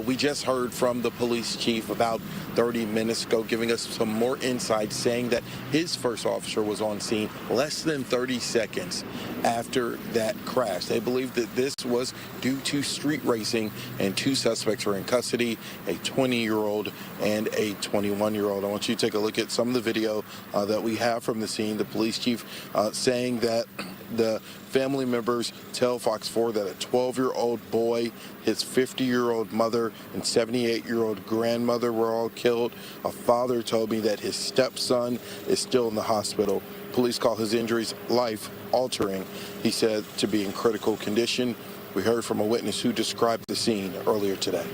We just heard from the police chief about 30 minutes ago, giving us some more insight, saying that his first officer was on scene less than 30 seconds after that crash. They believe that this was due to street racing, and 2 suspects are in custody, a 20-year-old and a 21-year-old. I want you to take a look at some of the video that we have from the scene. The police chief saying that the family members tell Fox 4 that a 12-year-old boy, his 50-year-old mother, and 78-year-old grandmother were all killed. A father told me that his stepson is still in the hospital. Police call his injuries life-altering. He said to be in critical condition. We heard from a witness who described the scene earlier today.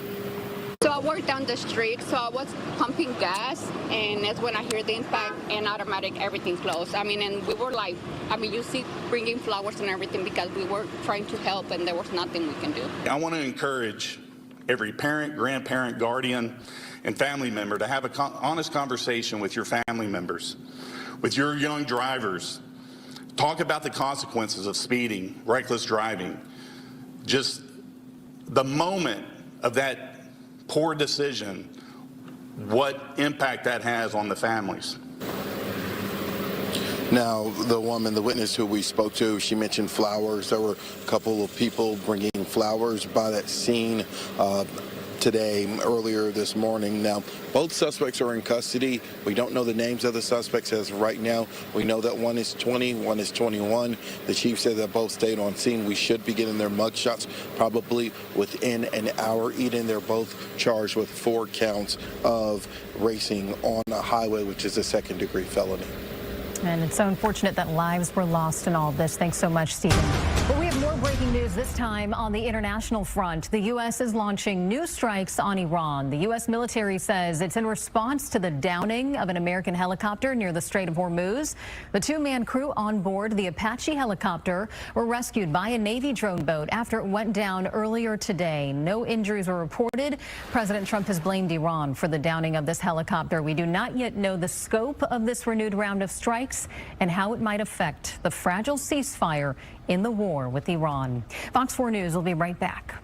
So I worked down the street, so I was pumping gas, and that's when I heard the impact, and automatic, everything closed. I mean, and we were like, you see, bringing flowers and everything because we were trying to help, and there was nothing we can do. I want to encourage every parent, grandparent, guardian, and family member to have an honest conversation with your family members, with your young drivers. Talk about the consequences of speeding, reckless driving. Just the moment of that poor decision, what impact that has on the families. Now, the woman, the witness who we spoke to, she mentioned flowers. There were a couple of people bringing flowers by that scene today, earlier this morning. Now, both suspects are in custody. We don't know the names of the suspects as of right now. We know that one is 20, one is 21. The chief said that both stayed on scene. We should be getting their mugshots probably within an hour. Eden, they're both charged with 4 counts of racing on a highway, which is a second-degree felony. And it's so unfortunate that lives were lost in all of this. Thanks so much, Stephen. But we have more breaking news this time on the international front. The U.S. is launching new strikes on Iran. The U.S. military says it's in response to the downing of an American helicopter near the Strait of Hormuz. The 2-man crew on board the Apache helicopter were rescued by a Navy drone boat after it went down earlier today. No injuries were reported. President Trump has blamed Iran for the downing of this helicopter. We do not yet know the scope of this renewed round of strikes and how it might affect the fragile ceasefire in the war with Iran. Fox 4 News will be right back.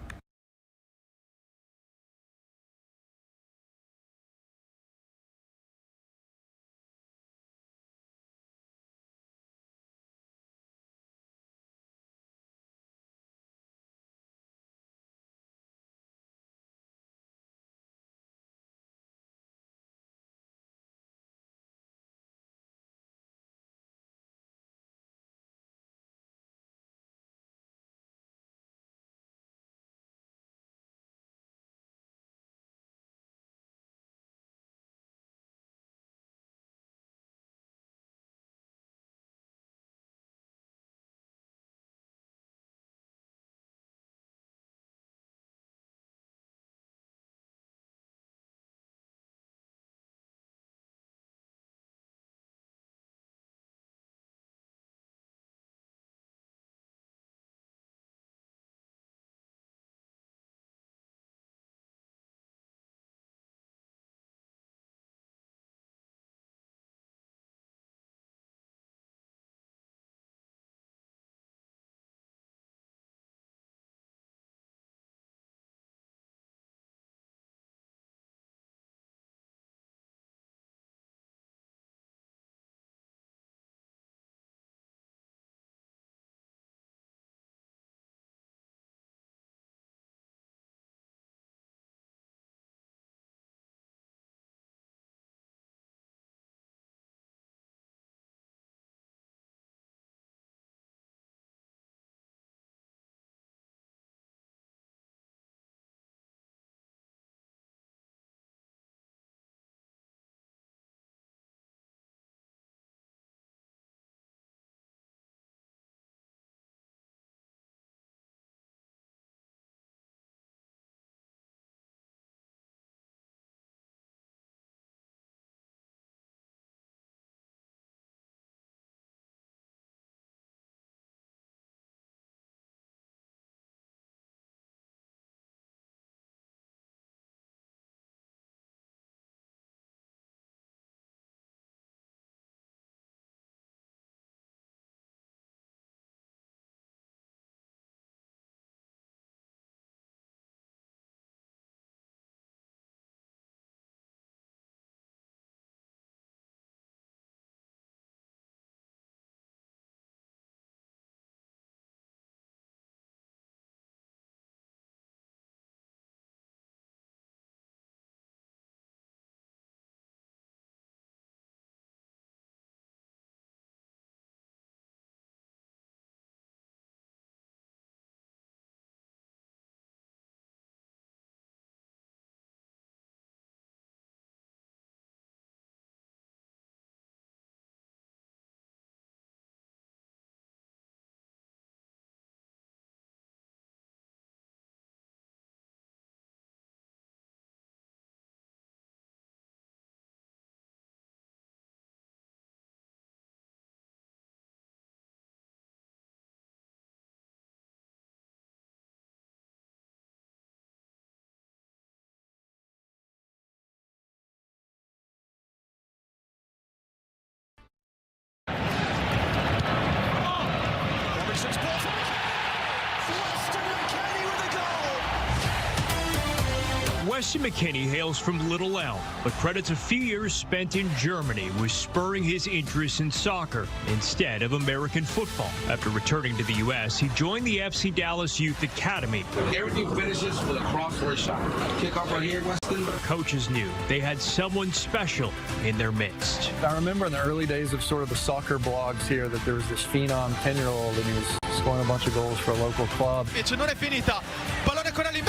Preston McKinney hails from Little Elm, but credits a few years spent in Germany was spurring his interest in soccer instead of American football. After returning to the U.S., he joined the FC Dallas Youth Academy. Everything finishes with a cross-court shot. Kickoff right here, Weston. Coaches knew they had someone special in their midst. I remember in the early days of sort of the soccer blogs here that there was this phenom 10-year-old and he was scoring a bunch of goals for a local club. Non è finita. Pallone ancora lì.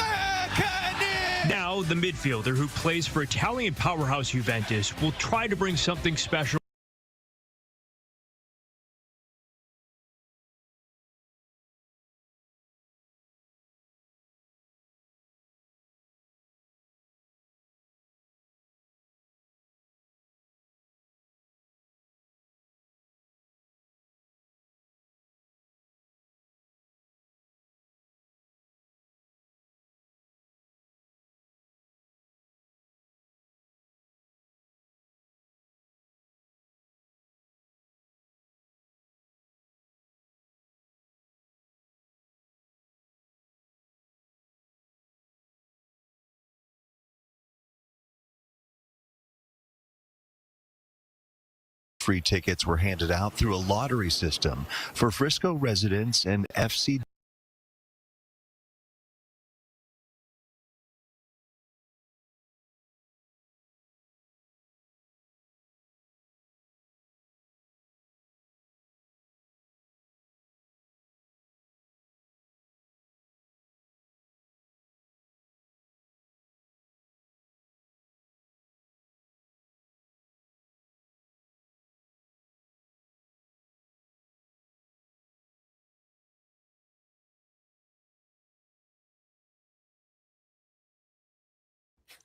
Now, the midfielder who plays for Italian powerhouse Juventus will try to bring something special. Free tickets were handed out through a lottery system for Frisco residents and FC.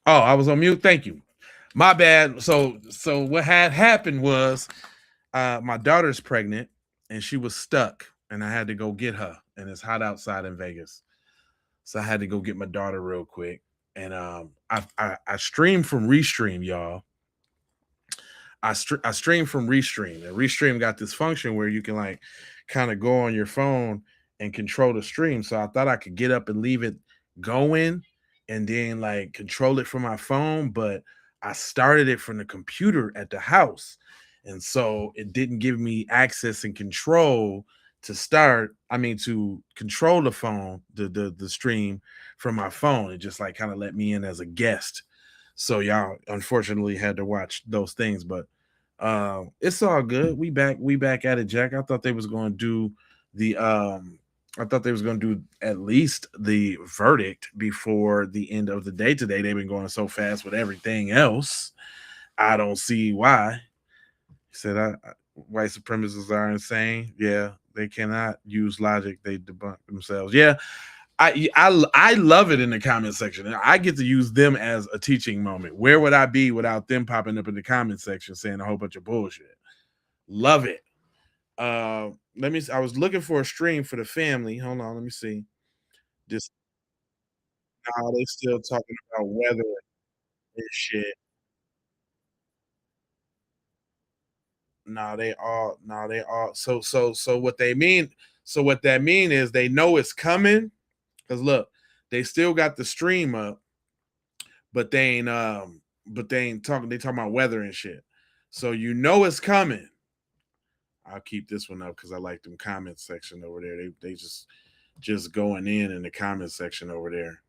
Oh, I was on mute. Thank you. My bad. So what had happened was my daughter's pregnant and she was stuck and I had to go get her. And it's hot outside in Vegas. So I had to go get my daughter real quick. And I streamed from Restream, y'all. I streamed from Restream. And Restream got this function where you can like kind of go on your phone and control the stream. So I thought I could get up and leave it going and then like control it from my phone, but I started it from the computer at the house. And so it didn't give me access and control to control the phone, the stream from my phone. It just like kind of let me in as a guest. So y'all unfortunately had to watch those things, but it's all good. We back at it, Jack. I thought they was going to do at least the verdict before the end of the day today. They've been going so fast with everything else. I don't see why. He said white supremacists are insane. Yeah, they cannot use logic. They debunk themselves. Yeah, I love it in the comment section. I get to use them as a teaching moment. Where would I be without them popping up in the comment section saying a whole bunch of bullshit? Love it. I was looking for a stream for the family. Hold on, let me see. Just now they still talking about weather and shit. They all so what they mean. So what that mean is they know it's coming. Because look, they still got the stream up, but they ain't talking. They talking about weather and shit. So you know it's coming. I'll keep this one up because I like them comment section over there. They just going in the comment section over there.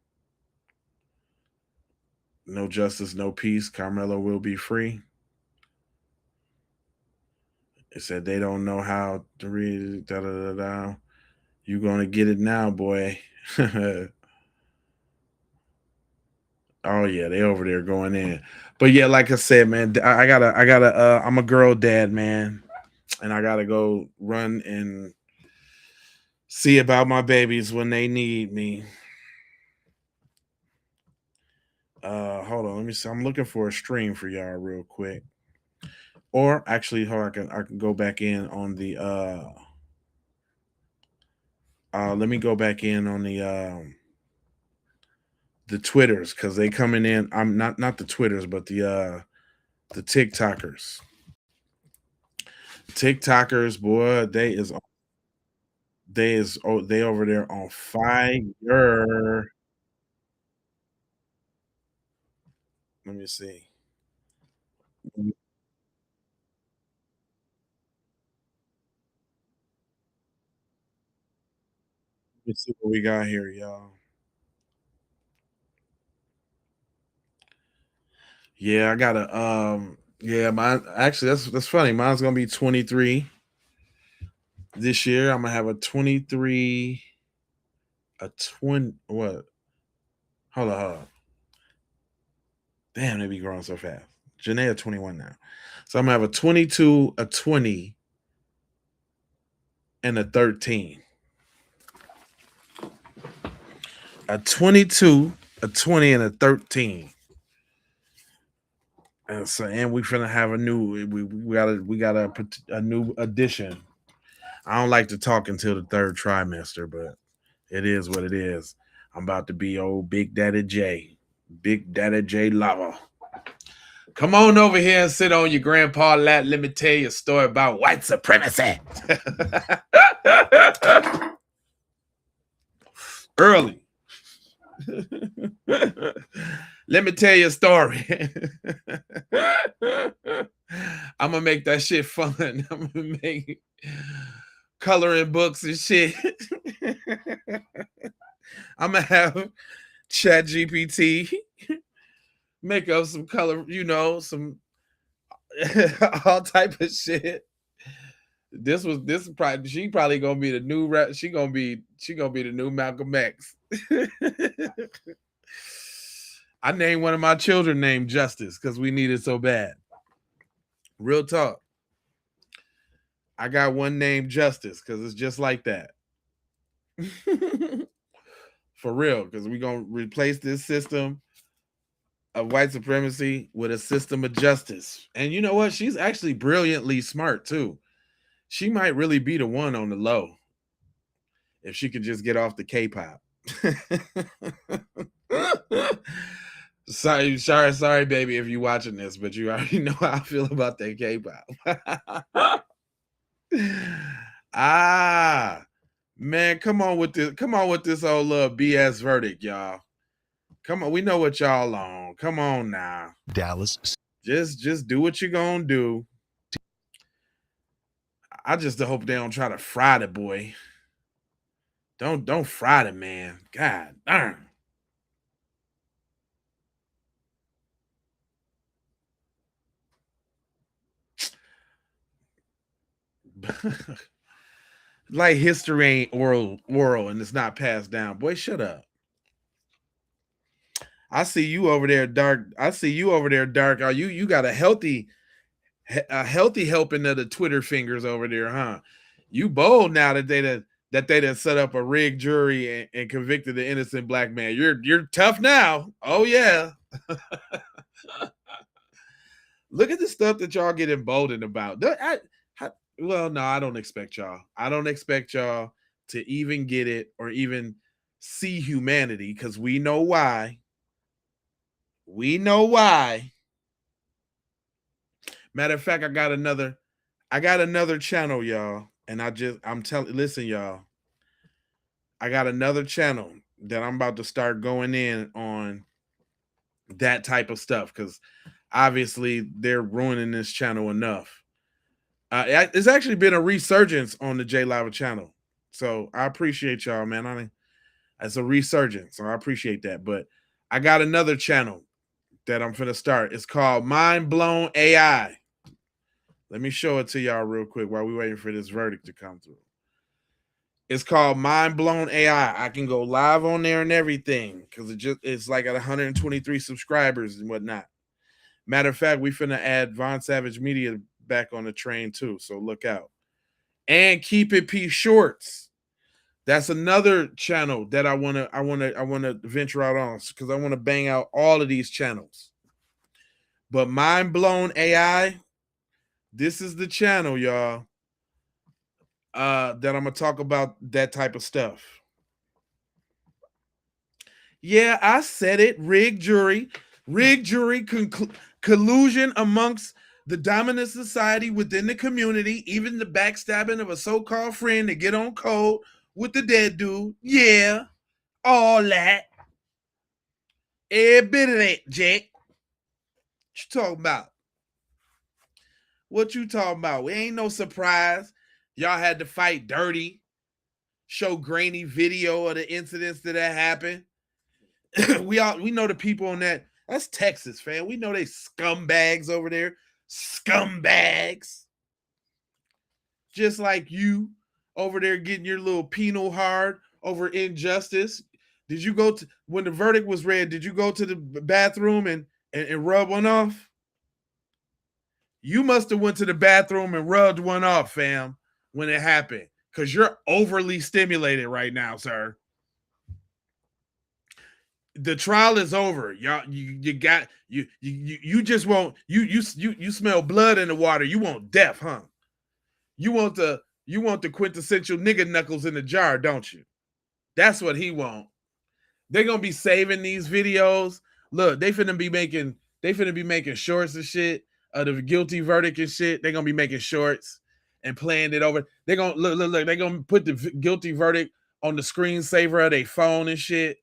No justice, no peace. Karmelo will be free. It said they don't know how to read. Da da da da. You gonna get it now, boy. Oh yeah, they over there going in. But yeah, like I said, man, I gotta I'm a girl dad, man, and I gotta go run and see about my babies when they need me. Hold on, let me see. I'm looking for a stream for y'all real quick. Or actually, I can go back in on the let me go back in on the Twitters because they coming in. I'm not the Twitters, but the TikTokers. TikTokers, boy, they over there on fire. Let me see. Let's see what we got here, y'all. Yeah, I got a yeah, mine actually that's funny. Mine's gonna be 23 this year. I'm gonna have a 23, a 20 what? Hold on. Damn, they be growing so fast. Janae 21 now. So I'm gonna have a 22, a 20, and a 13. A 22, a 20, and a 13. And so, and we finna have a new. We got a new addition. I don't like to talk until the third trimester, but it is what it is. I'm about to be old Big Daddy J, Big Daddy J Lava. Come on over here and sit on your grandpa lap. Let me tell you a story about white supremacy. Early. Let me tell you a story. I'm gonna make that shit fun. I'm gonna make coloring books and shit. I'm gonna have Chat GPT make up some color, some all type of shit. This is probably she probably gonna be the new rap. She gonna be the new Malcolm X. I named one of my children named Justice because we need it so bad. Real talk. I got one named Justice because it's just like that. For real, because we're gonna replace this system of white supremacy with a system of justice. And you know what? She's actually brilliantly smart too. She might really be the one on the low if she could just get off the K-pop. Sorry, baby, if you're watching this, but you already know how I feel about that K-pop. Man, come on with this old little BS verdict, y'all. Come on, we know what y'all on. Come on now. Dallas. Just do what you're gonna do. I just hope they don't try to fry the boy. Don't fry the man. God darn. Like history ain't oral and it's not passed down. Boy, shut up. I see you over there, Dark. Oh, you got a healthy helping of the Twitter fingers over there, huh? You bold now that they done set up a rigged jury and convicted the innocent black man. You're tough now. Oh yeah. Look at the stuff that y'all get emboldened about. Well, no, I don't expect y'all. I don't expect y'all to even get it or even see humanity because we know why. We know why. Matter of fact, I got another channel, y'all. And listen, y'all. I got another channel that I'm about to start going in on that type of stuff because obviously they're ruining this channel enough. It's actually been a resurgence on the J Lava channel. So I appreciate y'all, man. It's a resurgence. So I appreciate that. But I got another channel that I'm finna start. It's called Mind Blown AI. Let me show it to y'all real quick while we're waiting for this verdict to come through. It's called Mind Blown AI. I can go live on there and everything because it's like at 123 subscribers and whatnot. Matter of fact, we finna add Von Savage Media back on the train too, so look out. And Keep It P Shorts. That's another channel that I wanna venture out on because I want to bang out all of these channels. But Mind Blown AI, this is the channel, y'all, that I'm gonna talk about that type of stuff. Yeah, I said it. Rigged jury, collusion amongst the dominant society within the community, even the backstabbing of a so-called friend to get on code with the dead dude. Yeah, all that. Every bit of that, Jack. you talking about? What you talking about? We ain't no surprise. Y'all had to fight dirty, show grainy video of the incidents that happened. we know the people on that. That's Texas, fam. We know they scumbags over there. Scumbags. Just like you over there getting your little penal hard over injustice. Did you go to, when the verdict was read, did you go to the bathroom and rub one off? You must have went to the bathroom and rubbed one off, fam, when it happened. Because you're overly stimulated right now, sir. The trial is over. Y'all, you just won't, you smell blood in the water. You want death, huh? You want the quintessential nigga knuckles in the jar, don't you? That's what he want. They're gonna be saving these videos. Look, they finna be making shorts and shit of the guilty verdict and shit. They're gonna be making shorts and playing it over. They're gonna look. They're gonna put the guilty verdict on the screensaver of their phone and shit.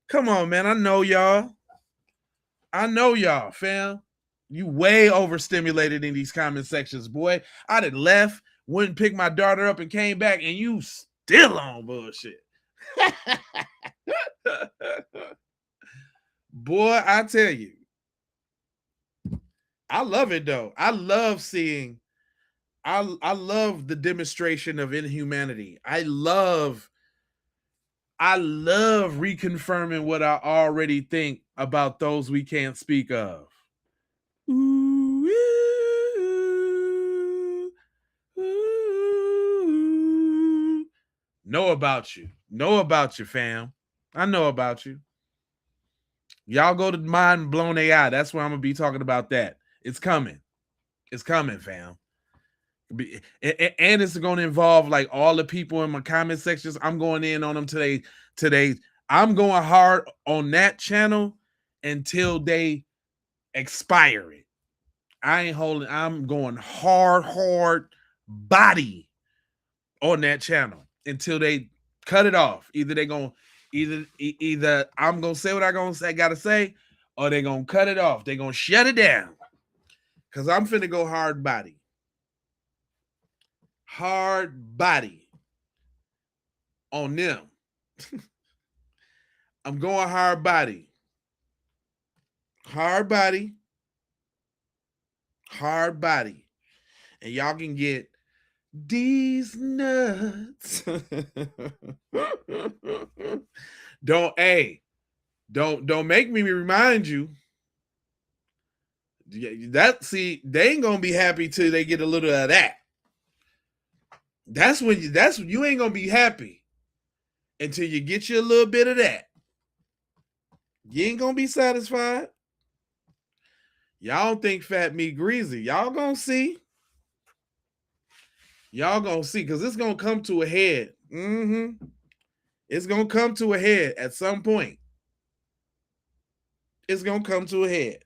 Come on, man. I know y'all, fam. You way overstimulated in these comment sections, boy. I done left, went and picked my daughter up and came back, and you still on bullshit. Boy, I tell you, I love it though. I love the demonstration of inhumanity. I love reconfirming what I already think about those we can't speak of. Ooh, ooh, ooh. Know about you, fam. I know about you. Y'all go to Mind Blown AI. That's where I'm gonna be talking about that. It's coming, fam. And it's gonna involve like all the people in my comment sections. I'm going in on them today. I'm going hard on that channel until they expire it. I'm going hard body on that channel until they cut it off. Either I'm gonna say what I gotta say, or they're gonna cut it off. They're gonna shut it down. Cause I'm finna go hard body. Hard body on them. I'm going hard body. Hard body. And y'all can get these nuts. Don't make me remind you. They ain't gonna be happy till they get a little of that. That's when you ain't gonna be happy until you get you a little bit of that. You ain't gonna be satisfied. Y'all don't think fat meat greasy. Y'all gonna see. Because it's gonna come to a head. It's gonna come to a head at some point. It's gonna come to a head.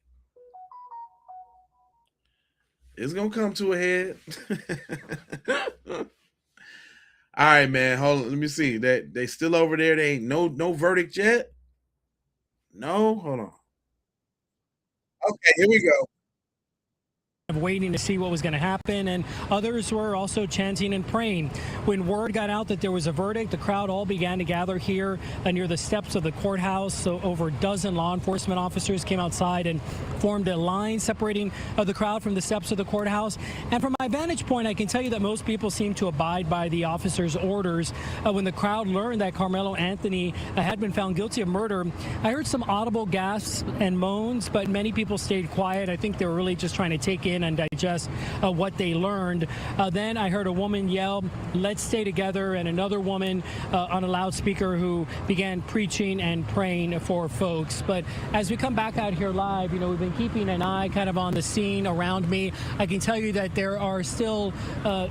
All right, man. Hold on. Let me see. They still over there. They ain't no verdict yet. No, hold on. Okay, here we go. Waiting to see what was going to happen, and others were also chanting and praying. When word got out that there was a verdict, the crowd all began to gather here near the steps of the courthouse. So over a dozen law enforcement officers came outside and formed a line separating the crowd from the steps of the courthouse. And from my vantage point, I can tell you that most people seem to abide by the officers' orders. When the crowd learned that Karmelo Anthony had been found guilty of murder, I heard some audible gasps and moans, but many people stayed quiet. I think they were really just trying to take in and digest what they learned. Then I heard a woman yell, "Let's stay together," and another woman on a loudspeaker who began preaching and praying for folks. But as we come back out here live, we've been keeping an eye kind of on the scene around me. I can tell you that there are still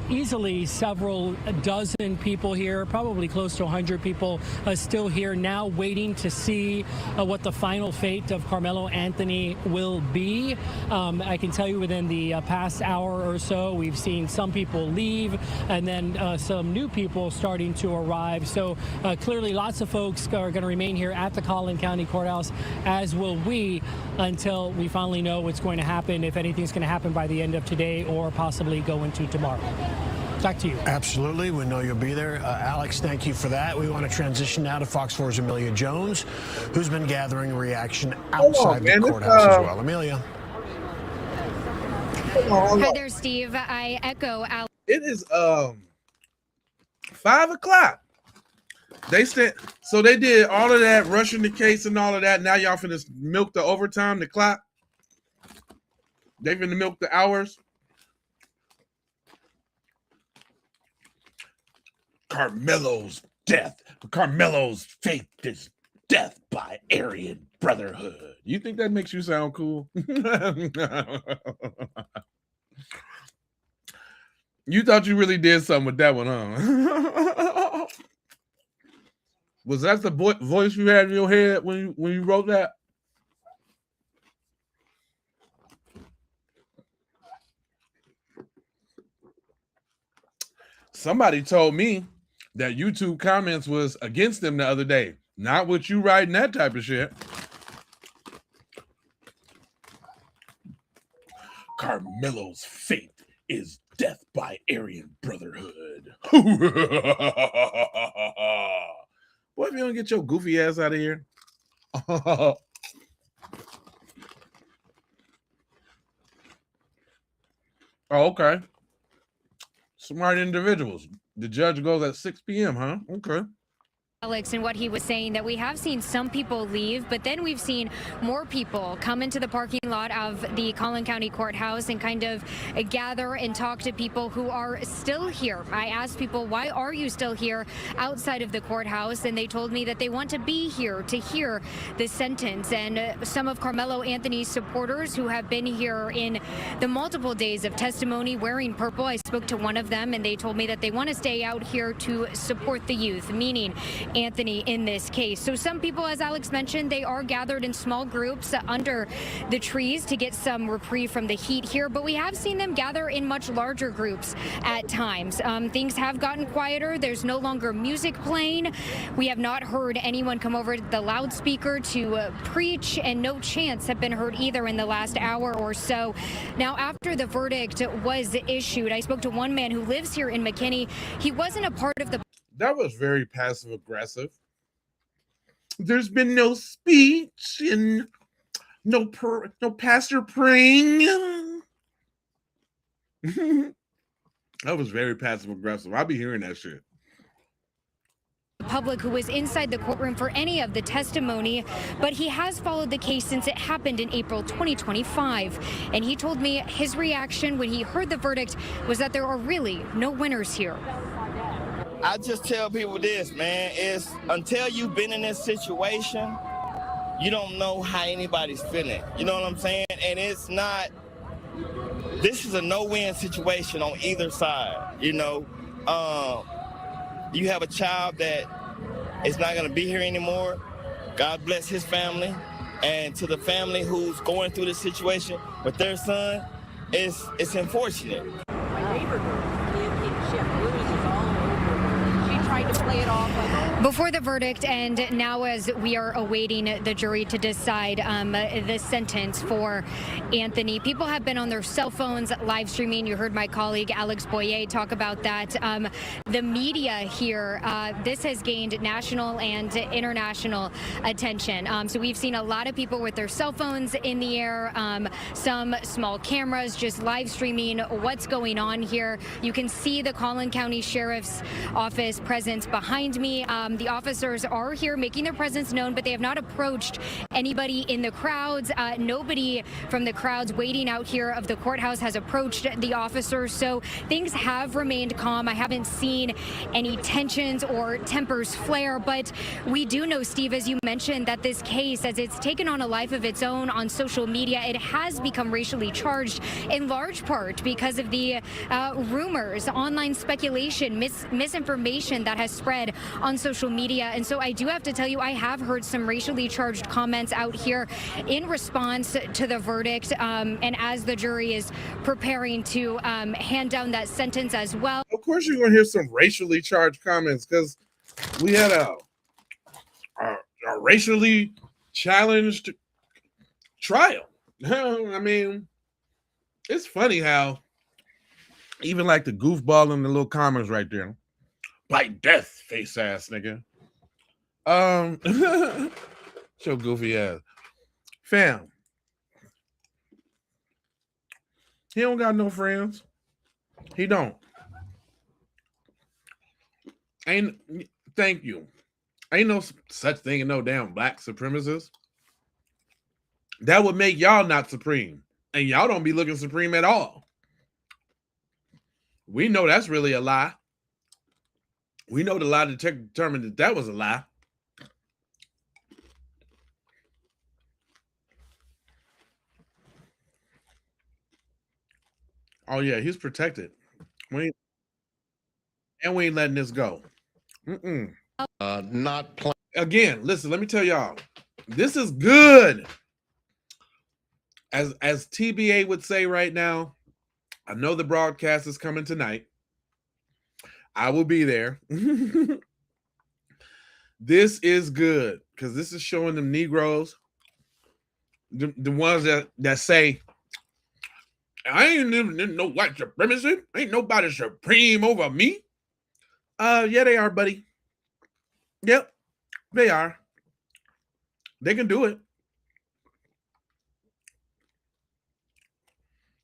easily several dozen people here, probably close to 100 people still here now waiting to see what the final fate of Karmelo Anthony will be. I can tell you within the past hour or so. We've seen some people leave and then some new people starting to arrive. So clearly lots of folks are going to remain here at the Collin County Courthouse, as will we, until we finally know what's going to happen, if anything's going to happen by the end of today or possibly go into tomorrow. Back to you. Absolutely. We know you'll be there. Alex, thank you for that. We want to transition now to Fox 4's Amelia Jones, who's been gathering reaction outside the courthouse as well. Amelia. Hi there, Steve. I echo Alex. It is 5 o'clock. They said so. They did all of that, rushing the case and all of that. Now y'all finna milk the overtime, the clock. They finna milk the hours. Karmelo's death. Karmelo's fate is death by Aryan Brotherhood. You think that makes you sound cool? You thought you really did something with that one, huh? Was that the voice you had in your head when you wrote that? Somebody told me that YouTube comments was against them the other day. Not with you writing that type of shit. Karmelo's fate is death by Aryan Brotherhood. Boy, if you don't get your goofy ass out of here. Oh, okay. Smart individuals. The judge goes at 6 p.m., huh? Okay. Alex, and what he was saying, that we have seen some people leave, but then we've seen more people come into the parking lot of the Collin County Courthouse and kind of gather and talk to people who are still here. I asked people, why are you still here outside of the courthouse? And they told me that they want to be here to hear the sentence. And some of Karmelo Anthony's supporters who have been here in the multiple days of testimony wearing purple, I spoke to one of them and they told me that they want to stay out here to support the youth, meaning Anthony in this case. So some people, as Alex mentioned, they are gathered in small groups under the trees to get some reprieve from the heat here, but we have seen them gather in much larger groups at times. Things have gotten quieter. There's no longer music playing. We have not heard anyone come over the loudspeaker to preach, and no chants have been heard either in the last hour or so. Now, after the verdict was issued, I spoke to one man who lives here in McKinney. He wasn't a part of the... That was very passive aggressive. There's been no speech and no pastor praying. That was very passive aggressive. I'll be hearing that shit. Public who was inside the courtroom for any of the testimony, but he has followed the case since it happened in April 2025. And he told me his reaction when he heard the verdict was that there are really no winners here. I just tell people this, man, is until you've been in this situation, you don't know how anybody's feeling. You know what I'm saying? And it's not, this is a no-win situation on either side, you know. You have a child that is not going to be here anymore. God bless his family. And to the family who's going through this situation with their son, it's unfortunate. My neighbor she had bruises all over. She tried to play it off like, before the verdict, and now as we are awaiting the jury to decide the sentence for Anthony, people have been on their cell phones live streaming. You heard my colleague Alex Boyer talk about that. The media here, this has gained national and international attention. So we've seen a lot of people with their cell phones in the air, some small cameras just live streaming what's going on here. You can see the Collin County Sheriff's Office presence behind me. The officers are here making their presence known, but they have not approached anybody in the crowds. Nobody from the crowds waiting out here of the courthouse has approached the officers, so things have remained calm. I haven't seen any tensions or tempers flare, but we do know, Steve, as you mentioned, that this case, as it's taken on a life of its own on social media, it has become racially charged in large part because of the rumors, online speculation, misinformation that has spread spread on social media. And so I do have to tell you, I have heard some racially charged comments out here in response to the verdict, and as the jury is preparing to hand down that sentence as well. Of course you're going to hear some racially charged comments because we had a racially challenged trial. I mean, it's funny how even like the goofball in the little comments right there, like death face ass nigga. So goofy ass fam. He don't got no friends. He don't. Ain't thank you. Ain't no such thing as no damn black supremacists. That would make y'all not supreme. And y'all don't be looking supreme at all. We know that's really a lie. We know the lie detector determined that that was a lie. Oh yeah, he's protected. We ain't letting this go. Not playing. Again, listen, let me tell y'all. This is good. As TBA would say right now, I know the broadcast is coming tonight. I will be there. This is good because this is showing them Negroes, the ones that say, I ain't living in no white supremacy. Ain't nobody supreme over me. Yeah, they are, buddy. Yep, they are. They can do it.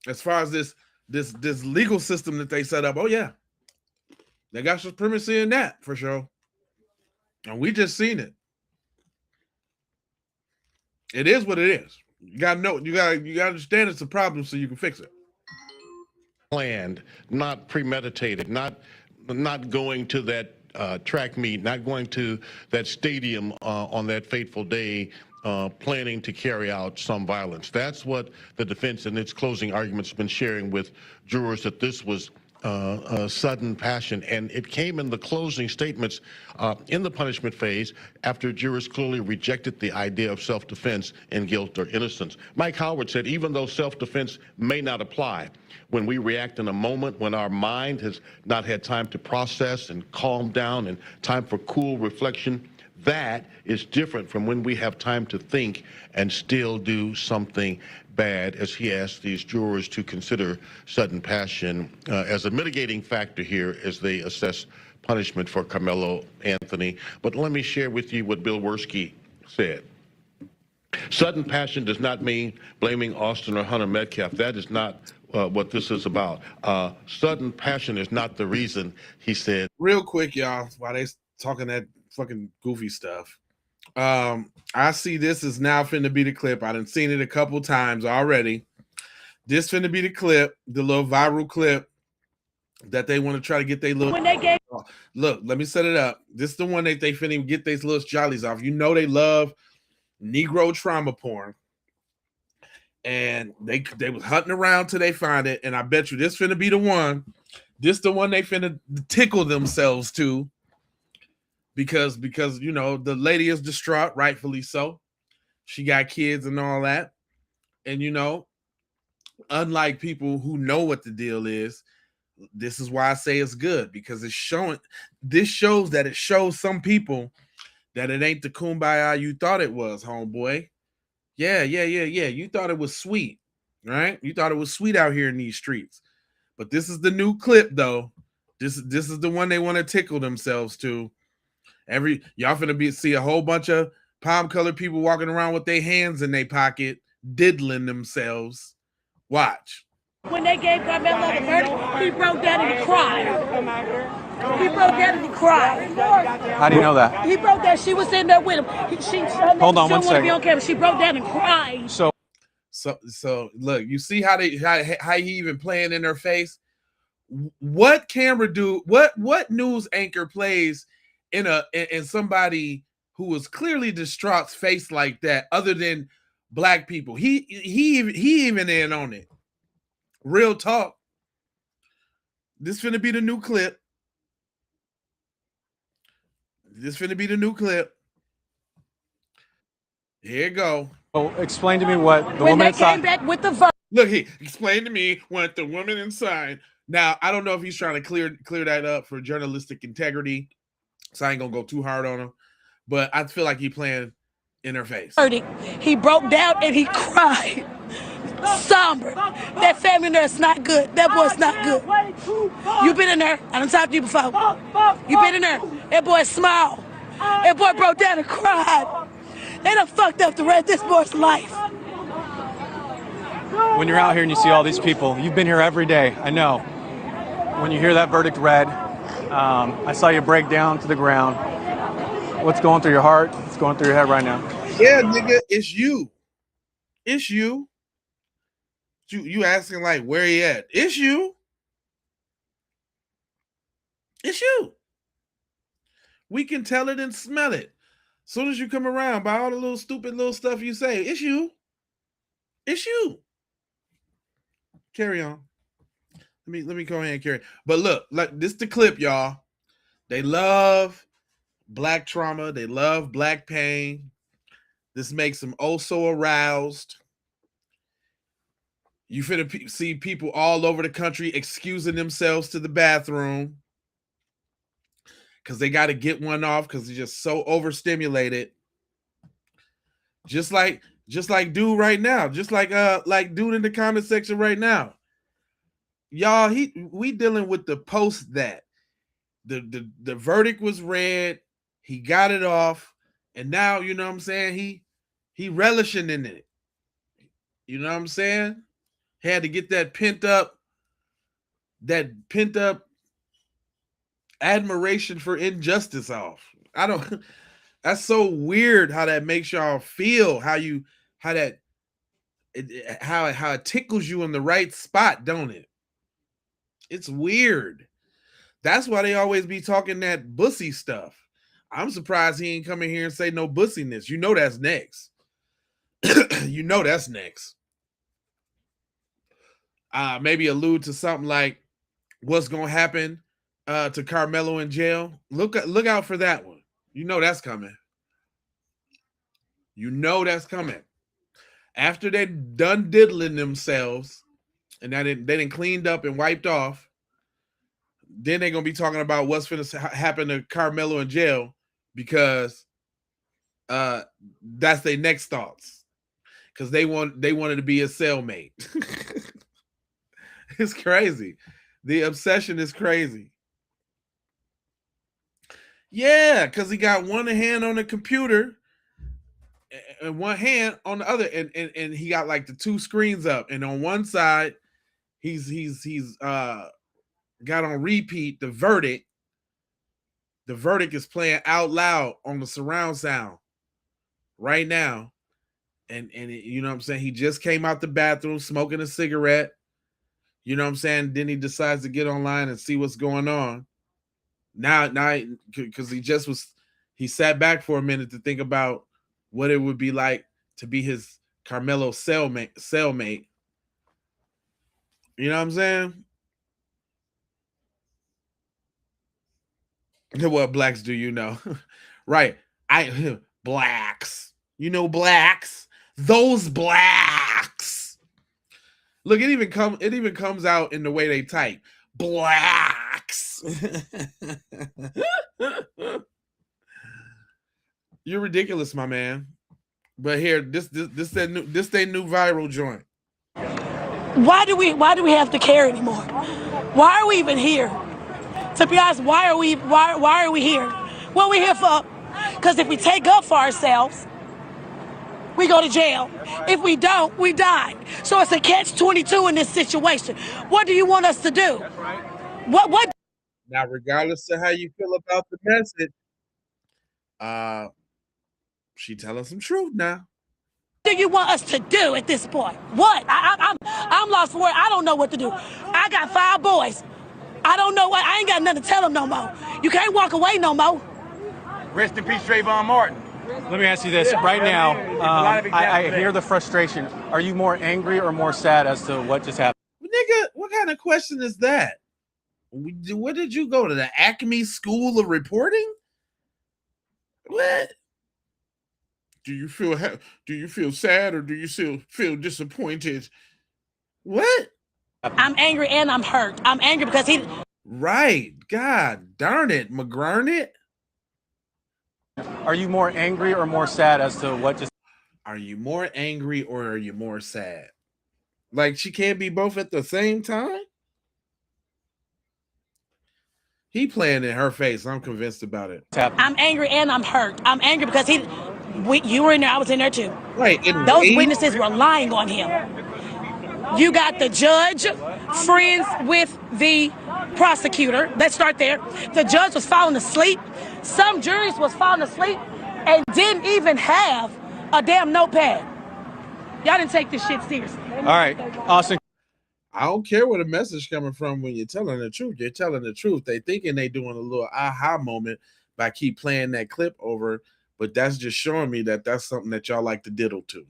As far as this legal system that they set up, oh yeah, they got supremacy in that for sure, and we just seen it. It is what it is. You gotta know. You gotta understand it's a problem so you can fix it. Planned, not premeditated, not going to that track meet, not going to that stadium on that fateful day, planning to carry out some violence. That's what the defense in its closing arguments has been sharing with jurors, that this was a sudden passion. And it came in the closing statements in the punishment phase after jurors clearly rejected the idea of self-defense in guilt or innocence. Mike Howard said, even though self-defense may not apply, when we react in a moment when our mind has not had time to process and calm down and time for cool reflection, that is different from when we have time to think and still do something bad, as he asked these jurors to consider sudden passion as a mitigating factor here as they assess punishment for Karmelo Anthony. But let me share with you what Bill Werski said. Sudden passion does not mean blaming Austin or Hunter Metcalf. That is not what this is about. Sudden passion is not the reason, he said. Real quick, y'all, while they talking that fucking goofy stuff. I see this is now finna be the clip. I done seen it a couple times already. This finna be the clip, the little viral clip that they want to try to get their little. Look, let me set it up. This is the one that they finna get these little jollies off. You know they love Negro trauma porn. And they was hunting around till they find it. And I bet you this finna be the one. This the one they finna tickle themselves to. Because you know the lady is distraught, rightfully so. She got kids and all that, and you know, unlike people who know what the deal is, this is why I say it's good, because it's showing. This shows that it shows some people that it ain't the kumbaya you thought it was, homeboy. Yeah. You thought it was sweet, right? You thought it was sweet out here in these streets, but this is the new clip, though. This is the one they want to tickle themselves to. Y'all finna see a whole bunch of palm-colored people walking around with their hands in their pocket, diddling themselves. Watch. When they gave Karmelo the verdict, he broke down and he cried. He broke down and he cried. How do you know that? He broke down. She was sitting there with him. Hold on one second. Be on camera. She broke down and cried. So look, you see how he even playing in her face. What camera do? What news anchor plays in somebody who was clearly distraught's face like that, other than black people? He even in on it. Real talk. This finna be the new clip. This finna be the new clip. Here you go. Oh, explain to me what the when woman they inside. came back with the verdict. Look, he explained to me what the woman inside. Now, I don't know if he's trying to clear that up for journalistic integrity, so I ain't gonna go too hard on him. But I feel like he playing in her face. He broke down and he cried. Somber. That family in there is not good. That boy's not good. You been in there. I done talked to you before. You been in there. That boy smiled. That boy broke down and cried. They done fucked up the rest of this boy's life. When you're out here and you see all these people, you've been here every day. I know. When you hear that verdict read, I saw you break down to the ground. What's going through your heart? What's going through your head right now? Yeah, nigga, it's you. It's you. You asking like where he at? It's you. It's you. We can tell it and smell it. As soon as you come around, by all the little stupid little stuff you say, it's you. It's you. Carry on. Let me go ahead and carry. But look, like this the clip, y'all. They love black trauma. They love black pain. This makes them oh so aroused. You finna see people all over the country excusing themselves to the bathroom because they got to get one off because they're just so overstimulated. Just like dude right now, just like dude in the comment section right now. Y'all, we dealing with the post that the verdict was read, he got it off, and now you know what I'm saying, he relishing in it. You know what I'm saying? Had to get that pent up admiration for injustice off. That's so weird how that makes y'all feel, how it tickles you in the right spot, don't it? It's weird. That's why they always be talking that bussy stuff. I'm surprised he ain't coming here and say no bussiness. You know that's next. You know that's next. Maybe allude to something like what's gonna happen to Karmelo in jail. Look out for that one. You know that's coming. You know that's coming. After they done diddling themselves and they done cleaned up and wiped off, then they're gonna be talking about what's gonna happen to Karmelo in jail because that's their next thoughts. Because they wanted to be a cellmate. It's crazy. The obsession is crazy. Yeah, because he got one hand on the computer and one hand on the other, and he got like the two screens up, and on one side he's got on repeat the verdict. The verdict is playing out loud on the surround sound right now, and you know what I'm saying, he just came out the bathroom smoking a cigarette. You know what I'm saying? Then he decides to get online and see what's going on. Now, because he sat back for a minute to think about what it would be like to be his Karmelo cellmate. You know what I'm saying? What blacks do you know? Right. Blacks. You know blacks. Those blacks. Look, it even comes out in the way they type. Blacks. You're ridiculous, my man. But here, this they new viral joint. Why do we have to care anymore? Why are we even here? To be honest, why are we here? What are we here for? Because if we take up for ourselves, we go to jail. If we don't, we die. So it's a catch-22 in this situation. What do you want us to do? What? Now, regardless of how you feel about the message, she telling some truth now. What do you want us to do at this point? What? I'm lost for words. I don't know what to do. I got 5 boys. I don't know what. I ain't got nothing to tell them no more. You can't walk away no more. Rest in peace, Trayvon Martin. Let me ask you this. Right now, I hear the frustration. Are you more angry or more sad as to what just happened? Nigga, what kind of question is that? What did you go to, the Acme School of Reporting? What? Do you feel sad or do you still feel disappointed? What? I'm angry and I'm hurt. I'm angry because he. Right. God darn it, McGarnett. Are you more angry or more sad as to what just? Are you more angry or are you more sad? Like she can't be both at the same time? He playing in her face. I'm convinced about it. I'm angry and I'm hurt. I'm angry because you were in there. I was in there too. Right. Those witnesses were lying on him. You got the judge friends with the prosecutor. Let's start there. The judge was falling asleep. Some juries was falling asleep and didn't even have a damn notepad. Y'all didn't take this shit seriously. All right, Austin. I don't care where the message coming from when you're telling the truth. You're telling the truth. They thinking they doing a little aha moment by keep playing that clip over, but that's just showing me that that's something that y'all like to diddle to.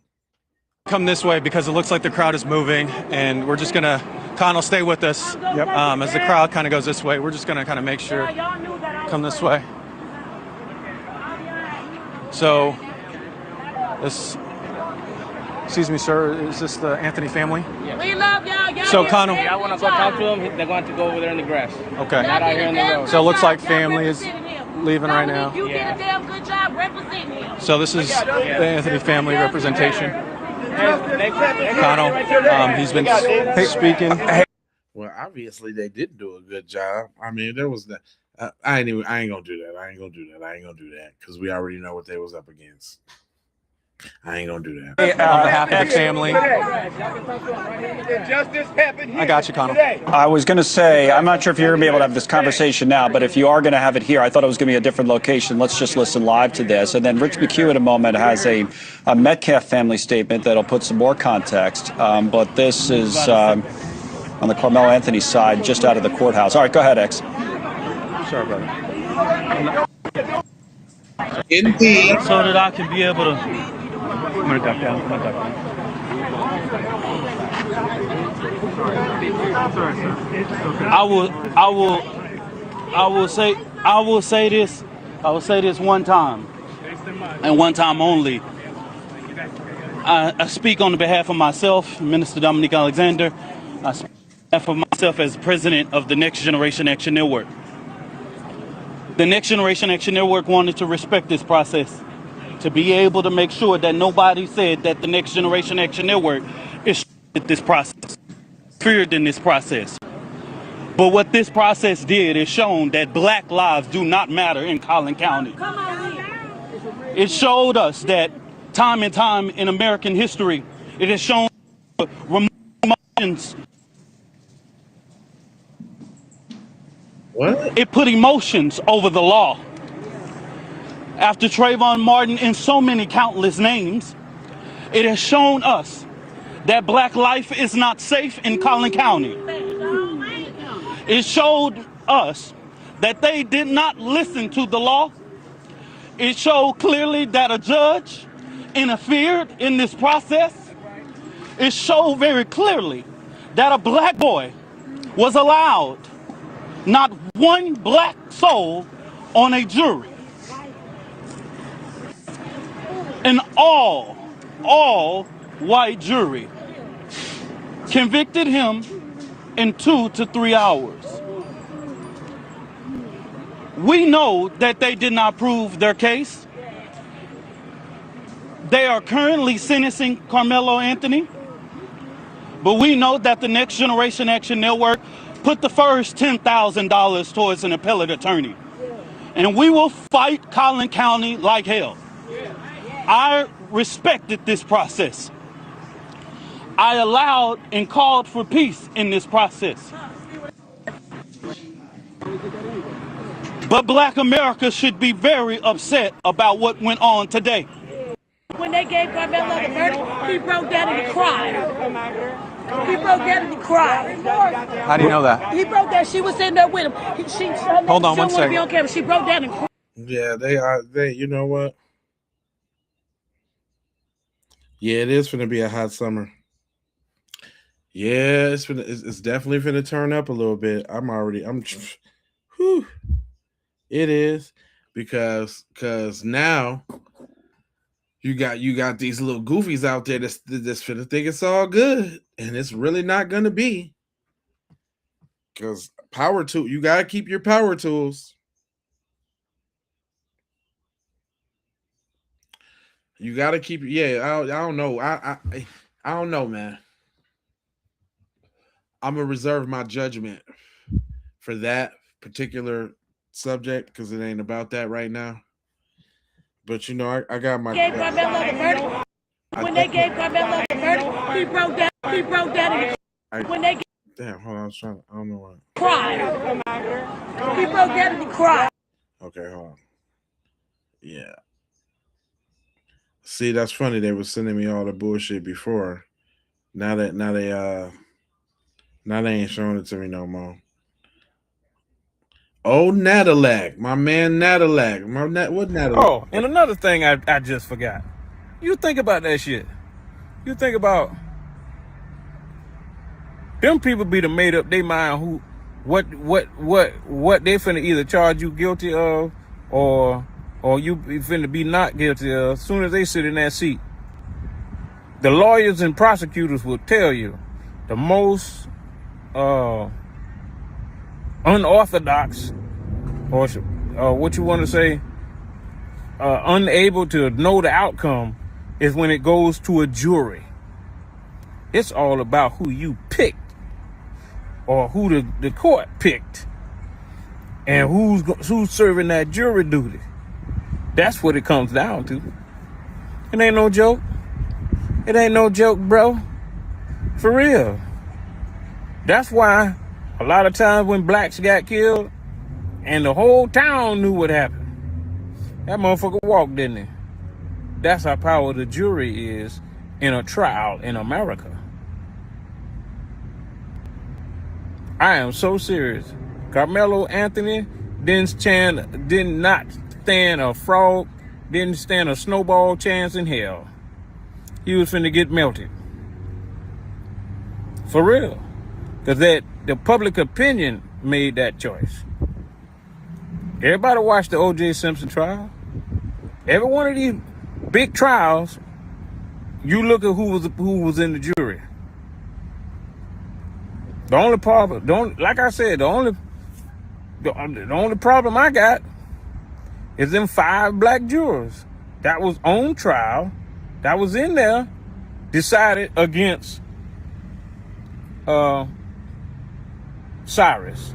Come this way because it looks like the crowd is moving, and we're just gonna Connell stay with us. Yep. As the crowd kind of goes this way, we're just gonna kind of make sure come this way. So this. Excuse me, sir. Is this the Anthony family? Yes. We love y'all. So, Connell. Y'all want to go talk to them? They're going to go over there in the grass. Okay. Not out here in the road. So it looks like family is leaving right now. You did a damn good job representing him. So this is the Anthony family representation. Connell, he's been speaking. Well, obviously they didn't do a good job. I mean, there was that. I ain't gonna do that because we already know what they was up against. I ain't gonna do that. On behalf of the family. Justice happened here. I got you, Connell. I was going to say, I'm not sure if you're going to be able to have this conversation now, but if you are going to have it here, I thought it was going to be a different location. Let's just listen live to this. And then Rich McHugh in a moment has a Metcalf family statement that'll put some more context. But this is on the Karmelo Anthony side, just out of the courthouse. All right, go ahead, X. Sorry, brother. Indeed. So that I can be able to. I'm gonna duck down. I will say this one time, and one time only. I speak on behalf of myself, Minister Dominique Alexander. I speak on behalf of myself as president of the Next Generation Action Network. The Next Generation Action Network wanted to respect this process, to be able to make sure that nobody said that the Next Generation Action Network is this process, feared in this process. But what this process did is shown that black lives do not matter in Collin County. It showed us that time and time in American history, it has shown emotions. What? It put emotions over the law. After Trayvon Martin and so many countless names, it has shown us that black life is not safe in Collin County. It showed us that they did not listen to the law. It showed clearly that a judge interfered in this process. It showed very clearly that a black boy was allowed, not one black soul on a jury. An all white jury convicted him in 2 to 3 hours. We know that they did not prove their case. They are currently sentencing Karmelo Anthony, but we know that the Next Generation Action Network put the first $10,000 towards an appellate attorney. And we will fight Collin County like hell. I respected this process. I allowed and called for peace in this process. But Black America should be very upset about what went on today. When they gave Karmelo the verdict, he broke down and he cried. He broke down and he cried. How do you know that? He broke down. She was sitting there with him. Hold on one second. Be on camera. She broke down and cried. Yeah, they are. You know what? Yeah, it is going to be a hot summer. Yeah, it's definitely going to turn up a little bit. Whew, it is. because now you got these little goofies out there that's finna think it's all good, and it's really not gonna be. Because you gotta keep your power tools. You gotta keep. Yeah, I don't know. I don't know, man. I'm gonna reserve my judgment for that particular subject because it ain't about that right now. But I got my. Gave Karmelo the verdict. When they gave Karmelo the verdict, he broke down. He broke down. When they damn, hold on, I don't know what. cried, he broke down and he cried. Okay, hold on. Yeah. See, that's funny. They were sending me all the bullshit before. Now they ain't showing it to me no more. Oh, Nadillac, my man Nadillac. What Nadillac? Oh, and another thing I just forgot. You think about that shit. You think about them people be done made up their mind what they finna either charge you guilty of or you finna be not guilty of as soon as they sit in that seat. The lawyers and prosecutors will tell you the most unorthodox or what you want to say, unable to know the outcome is when it goes to a jury. It's all about who you picked or who the court picked and who's serving that jury duty. That's what it comes down to. It ain't no joke. It ain't no joke, bro. For real. That's why a lot of times when blacks got killed and the whole town knew what happened, that motherfucker walked, didn't he? That's how powerful the jury is in a trial in America. I am so serious. Karmelo Anthony did not stand a frog, didn't stand a snowball chance in hell. He was finna get melted. For real. Because the public opinion made that choice. Everybody watched the O.J. Simpson trial. Every one of these big trials, you look at who was in the jury. The only problem, like I said, the only problem I got is them 5 black jurors that was on trial, that was in there, decided against Cyrus.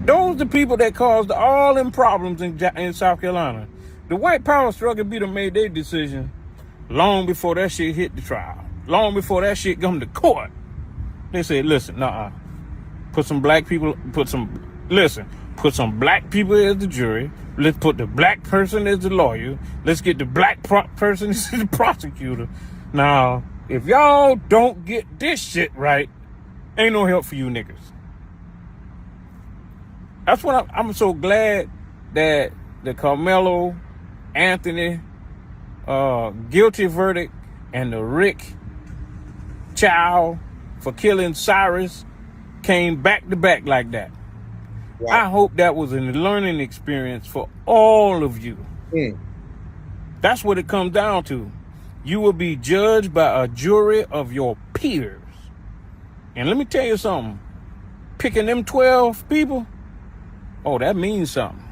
Those the people that caused all them problems in South Carolina. The white power struggle be done made their decision long before that shit hit the trial. Long before that shit come to court. They said, listen, put some black people as the jury. Let's put the black person as the lawyer. Let's get the black person as the prosecutor. Now, if y'all don't get this shit right, ain't no help for you niggas. That's what I'm so glad that the Karmelo Anthony guilty verdict and the Rick Chow for killing Cyrus came back to back like that. Wow. I hope that was a learning experience for all of you. That's what it comes down to. You will be judged by a jury of your peers. And let me tell you something. Picking them 12 people, oh, that means something.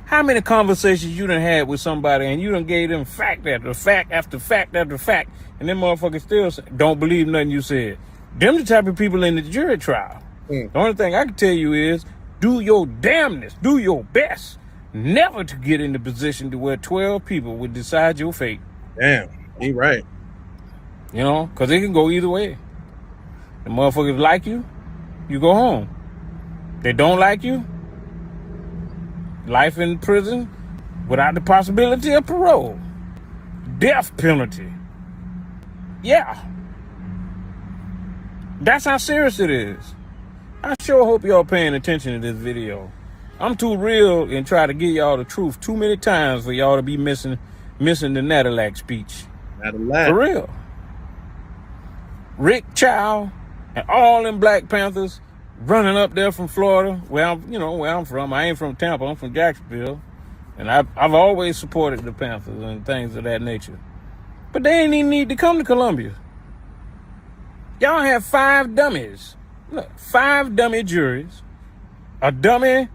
How many conversations you done had with somebody and you done gave them fact after fact after fact after fact, and them motherfuckers still don't believe nothing you said? Them the type of people in the jury trial. The only thing I can tell you is do your damnness, do your best never to get in the position to where 12 people would decide your fate. Damn, he right. You know, because it can go either way. The motherfuckers like you, you go home. They don't like you, life in prison without the possibility of parole. Death penalty. Yeah. That's how serious it is. I sure hope y'all paying attention to this video. I'm too real and try to give y'all the truth too many times for y'all to be missing the Nadillac speech. Nadillac. For real. Rick Chow and all them Black Panthers running up there from Florida, where I'm from. I ain't from Tampa, I'm from Jacksonville. And I've always supported the Panthers and things of that nature. But they ain't even need to come to Columbia. Y'all have 5 dummies. Look, 5 dummy juries, a dummy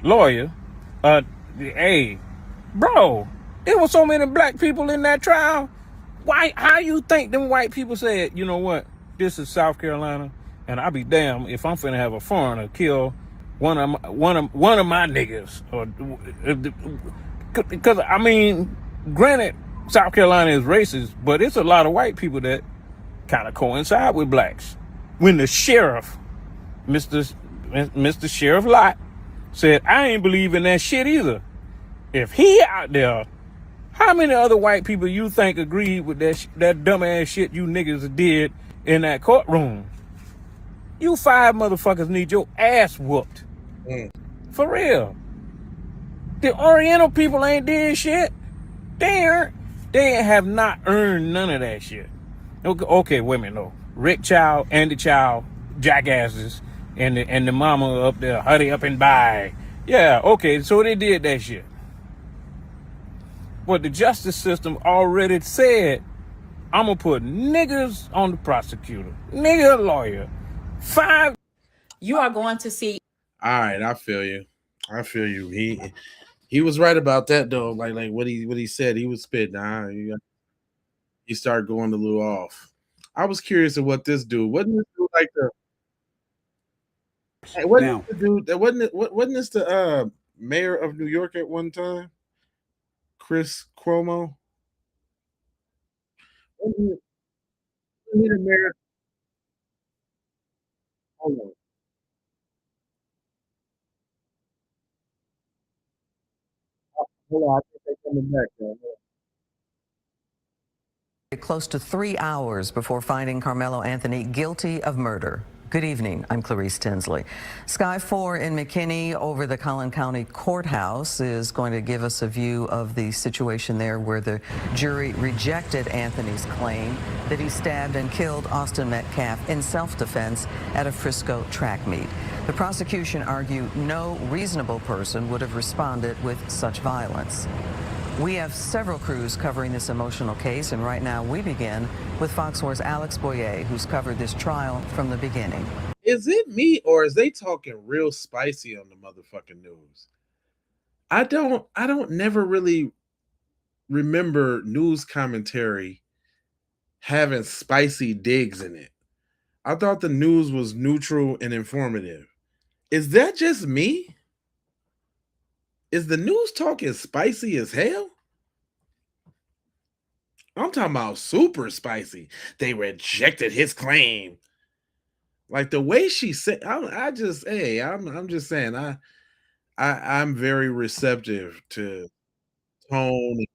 lawyer. Hey, bro, there were so many black people in that trial. Why? How you think them white people said, you know what? This is South Carolina, and I'll be damned if I'm finna have a foreigner kill one of my niggas, or because I mean, granted, South Carolina is racist, but it's a lot of white people that kind of coincide with blacks. When the sheriff, Mr. Sheriff Lott, said, I ain't believe in that shit either. If he out there, how many other white people you think agreed with that dumbass shit you niggas did in that courtroom? You 5 motherfuckers need your ass whooped. For real. The Oriental people ain't did shit. They have not earned none of that shit. Okay, women though. Rick Child, Andy Child, jackasses, and the mama up there, hurry up and buy. Yeah, okay, so they did that shit. But the justice system already said, I'm gonna put niggas on the prosecutor, nigga lawyer. 5. You are going to see. All right, I feel you. He was right about that though. Like what he said, he was spitting. He started going a little off. I was curious of what this dude wasn't. This dude like the wasn't this the dude that wasn't this the mayor of New York at one time? Chris Cuomo. Wasn't he the mayor? Hold on. Hold on. I think they're coming back, man. Close to 3 hours before finding Karmelo Anthony guilty of murder. Good evening, I'm Clarice Tinsley. Sky 4 in McKinney over the Collin County Courthouse is going to give us a view of the situation there where the jury rejected Anthony's claim that he stabbed and killed Austin Metcalf in self-defense at a Frisco track meet. The prosecution argued no reasonable person would have responded with such violence. We have several crews covering this emotional case, and right now we begin with Fox 4's Alex Boyer, who's covered this trial from the beginning. Is it me or is they talking real spicy on the motherfucking news? I don't never really remember news commentary having spicy digs in it. I thought the news was neutral and informative. Is that just me? Is the news talking spicy as hell? I'm talking about super spicy. They rejected his claim. Like the way she said, I'm just saying, I'm very receptive to tone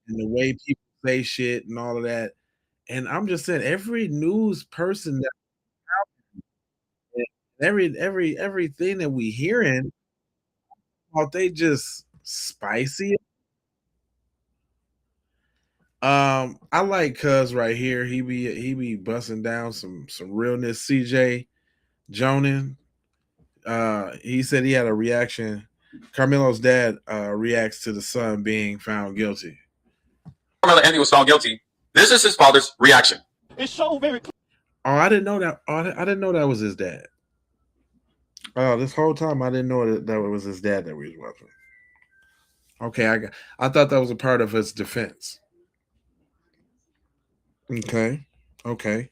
and the way people say shit and all of that. And I'm just saying, every news person that everything that we hearing, are they just spicy? I like Cuz right here. He be busting down some realness. CJ Jonan. He said he had a reaction. Carmelo's dad reacts to the son being found guilty. Carmelo Anthony was found guilty. This is his father's reaction. It's so very clear. Oh, I didn't know that. Oh, I didn't know that was his dad. Oh, this whole time I didn't know that it was his dad that we was watching. Okay, I thought that was a part of his defense. Okay, okay,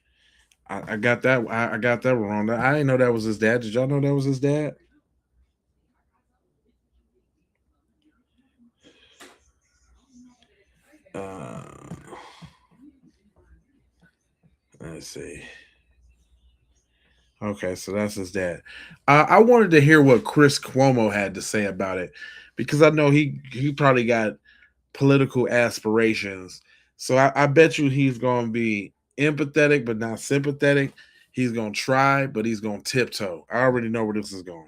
I got that. I got that wrong. I didn't know that was his dad. Did y'all know that was his dad? Let's see. Okay, so that's his dad. I wanted to hear what Chris Cuomo had to say about it because I know he probably got political aspirations. So I bet you he's going to be empathetic but not sympathetic. He's going to try, but he's going to tiptoe. I already know where this is going.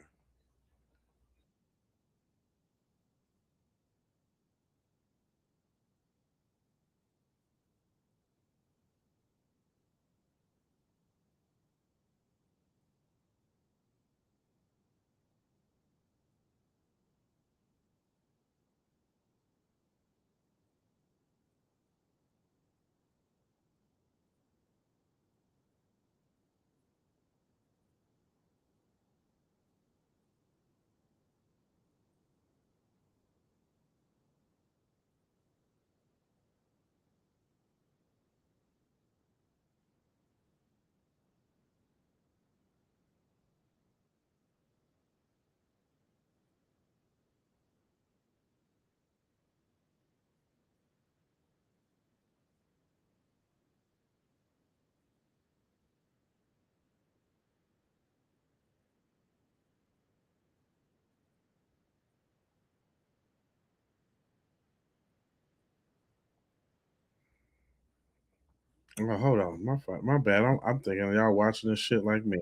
Oh, hold on, my bad. I'm thinking y'all watching this shit like me.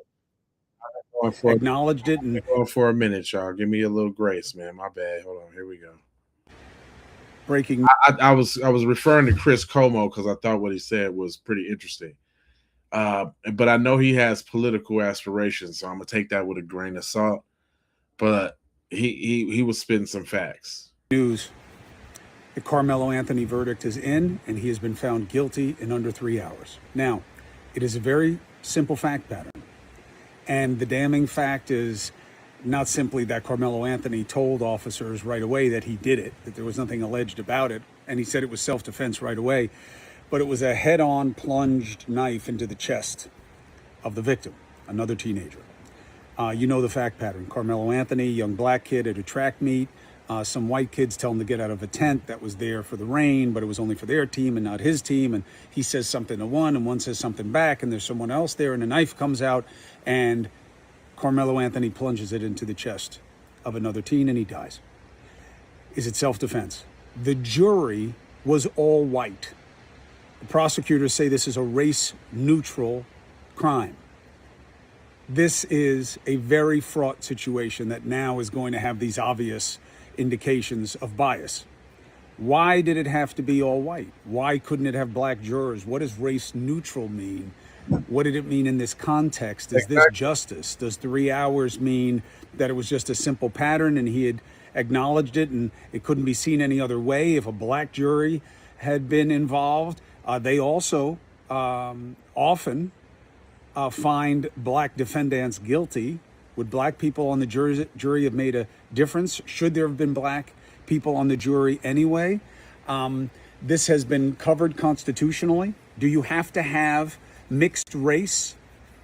Acknowledged it and going for a minute, y'all. Give me a little grace, man. My bad. Hold on. Here we go. Breaking. I was referring to Chris Como because I thought what he said was pretty interesting. But I know he has political aspirations, so I'm gonna take that with a grain of salt. But he was spitting some facts. News. The Karmelo Anthony verdict is in, and he has been found guilty in under 3 hours. Now, it is a very simple fact pattern. And the damning fact is not simply that Karmelo Anthony told officers right away that he did it, that there was nothing alleged about it, and he said it was self-defense right away, but it was a head-on plunged knife into the chest of the victim, another teenager. You know the fact pattern. Karmelo Anthony, young black kid at a track meet. Some white kids tell him to get out of a tent that was there for the rain, but it was only for their team and not his team. And he says something to one, and one says something back, and there's someone else there, and a knife comes out, and Karmelo Anthony plunges it into the chest of another teen, and he dies. Is it self-defense? The jury was all white. The prosecutors say this is a race-neutral crime. This is a very fraught situation that now is going to have these obvious indications of bias. Why did it have to be all white? Why couldn't it have black jurors? What does race neutral mean? What did it mean in this context? Is this justice? Does 3 hours mean that it was just a simple pattern and he had acknowledged it and it couldn't be seen any other way? If a black jury had been involved, they also often find black defendants guilty. Would black people on the jury have made a difference? Should there have been black people on the jury anyway? This has been covered constitutionally. Do you have to have mixed race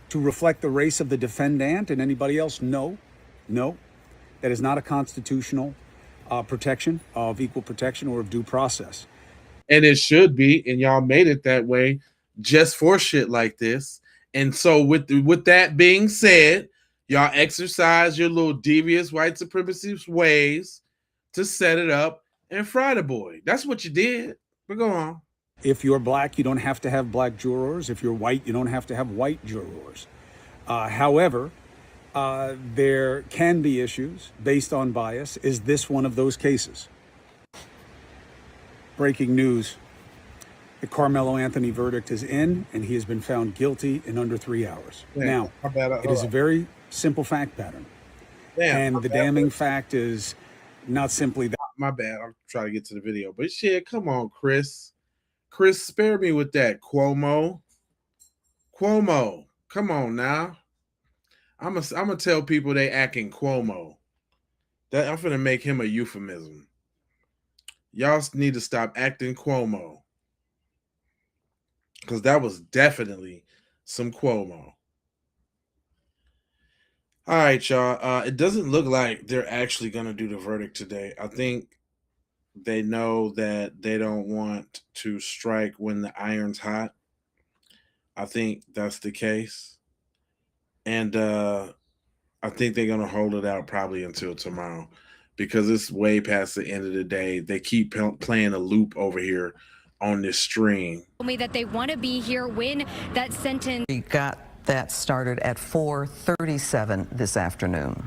to reflect the race of the defendant and anybody else? No. That is not a constitutional protection of equal protection or of due process. And it should be, and y'all made it that way just for shit like this. And so with that being said, y'all exercise your little devious white supremacist ways to set it up and fry the boy. That's what you did. But go on. If you're black, you don't have to have black jurors. If you're white, you don't have to have white jurors. However, there can be issues based on bias. Is this one of those cases? Breaking news. The Karmelo Anthony verdict is in, and he has been found guilty in under 3 hours. Now, it is a very simple fact pattern. And the damning fact is not simply that. My bad. I'm trying to get to the video. But shit, come on, Chris. Chris, spare me with that, Cuomo. Come on now. I'm gonna tell people they acting Cuomo. That I'm gonna make him a euphemism. Y'all need to stop acting Cuomo. Because that was definitely some Cuomo. All right, y'all. It doesn't look like they're actually going to do the verdict today. I think they know that they don't want to strike when the iron's hot. I think that's the case. And I think they're going to hold it out probably until tomorrow because it's way past the end of the day. They keep playing a loop over here on this stream. Told me that they want to be here when that sentence. We got that started at 4:37 this afternoon.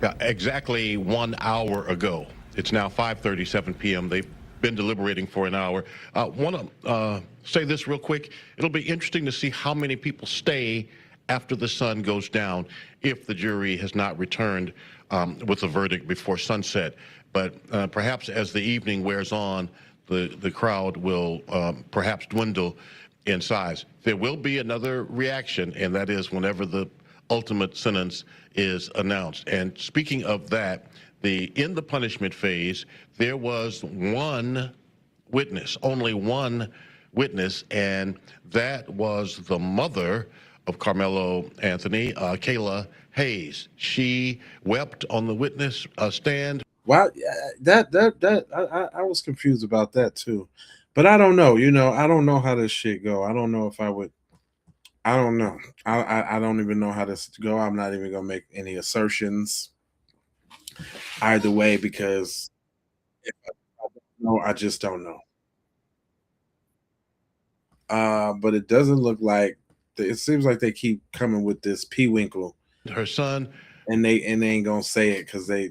Yeah, exactly 1 hour ago. It's now 5:37 p.m. They've been deliberating for an hour. Want to say this real quick. It'll be interesting to see how many people stay after the sun goes down if the jury has not returned with a verdict before sunset. But perhaps as the evening wears on, the crowd will perhaps dwindle in size. There will be another reaction, and that is whenever the ultimate sentence is announced. And speaking of that, in the punishment phase, there was one witness, only one witness, and that was the mother of Karmelo Anthony, Kayla Hayes. She wept on the witness stand. Wow, I was confused about that too, but I don't know. I don't know how this shit go. I don't know if I would. I don't know. I don't even know how this go. I'm not even gonna make any assertions either way because if I don't know, I just don't know. But it doesn't look like it seems like they keep coming with this P-Winkle. Her son. And they ain't gonna say it because I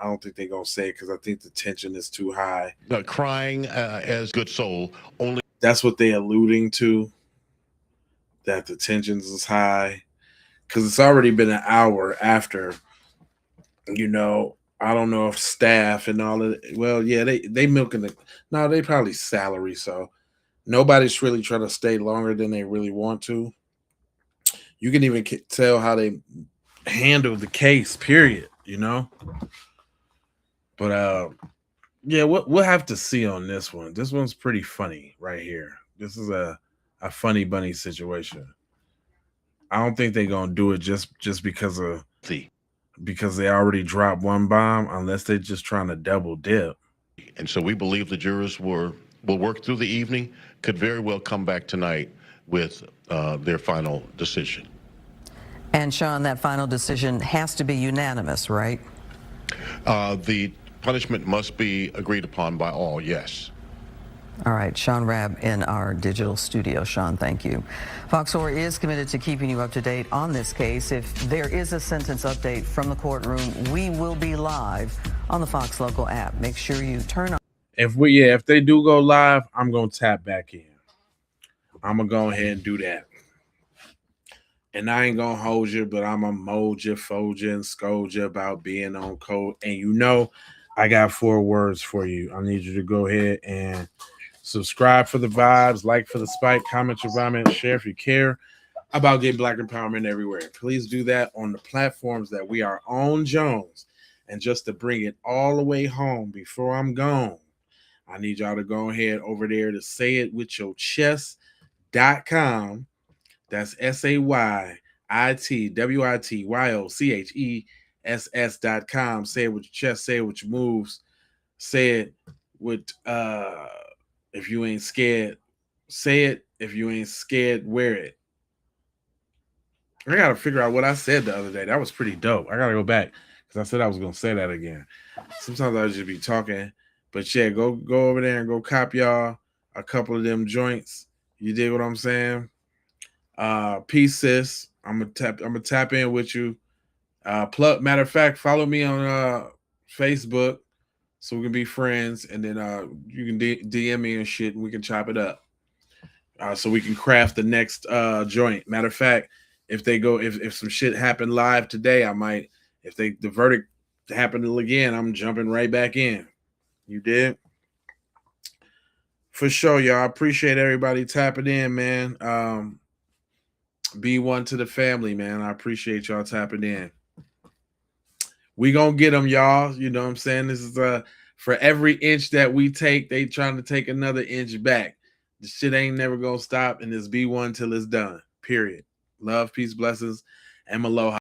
don't think they're gonna say it because I think the tension is too high. Crying as good soul. Only that's what they alluding to. That the tensions is high because it's already been an hour after. You know, I don't know if staff and all of it. Well, yeah, they milking the. No, they probably salary. So nobody's really trying to stay longer than they really want to. You can even tell how they handle the case, period, you know. But yeah, we'll have to see on this one. This one's pretty funny right here. This is a funny bunny situation. I don't think they're gonna do it just because they already dropped one bomb, unless they're just trying to double dip. And so we believe the jurors will work through the evening, could very well come back tonight with their final decision. And Sean, that final decision has to be unanimous, right? The punishment must be agreed upon by all, yes. All right, Sean Rabb in our digital studio. Sean, thank you. Fox 4 is committed to keeping you up to date on this case. If there is a sentence update from the courtroom, we will be live on the Fox Local app. Make sure you turn on. If they do go live, I'm gonna tap back in. I'm gonna go ahead and do that. And I ain't gonna hold you, but I'm gonna mold you, fold you, and scold you about being on code. And you know, I got 4 words for you. I need you to go ahead and subscribe for the vibes, like for the spike, comment your vomit, share if you care about getting Black empowerment everywhere. Please do that on the platforms that we are on, Jones. And just to bring it all the way home before I'm gone, I need y'all to go ahead over there to sayitwithyourchest.com. That's SAYITWITYOCHESS.com. Say it with your chest, say it with your moves, say it with if you ain't scared, say it. If you ain't scared, wear it. I gotta figure out what I said the other day. That was pretty dope. I gotta go back because I said I was gonna say that again. Sometimes I just be talking, but yeah, go over there and go cop y'all a couple of them joints. You dig what I'm saying? Peace, sis. I'm gonna tap in with you. Matter of fact, follow me on Facebook so we can be friends, and then you can DM me and shit, and we can chop it up. So we can craft the next joint. Matter of fact, if some shit happened live today, I might. If the verdict happened again, I'm jumping right back in. You did? For sure, y'all. I appreciate everybody tapping in, man. Be one to the family, man. I appreciate y'all tapping in. We gonna get them, y'all. You know what I'm saying? This is for every inch that we take, they trying to take another inch back. The shit ain't never gonna stop, and it's be one till it's done. Period. Love, peace, blessings, and aloha.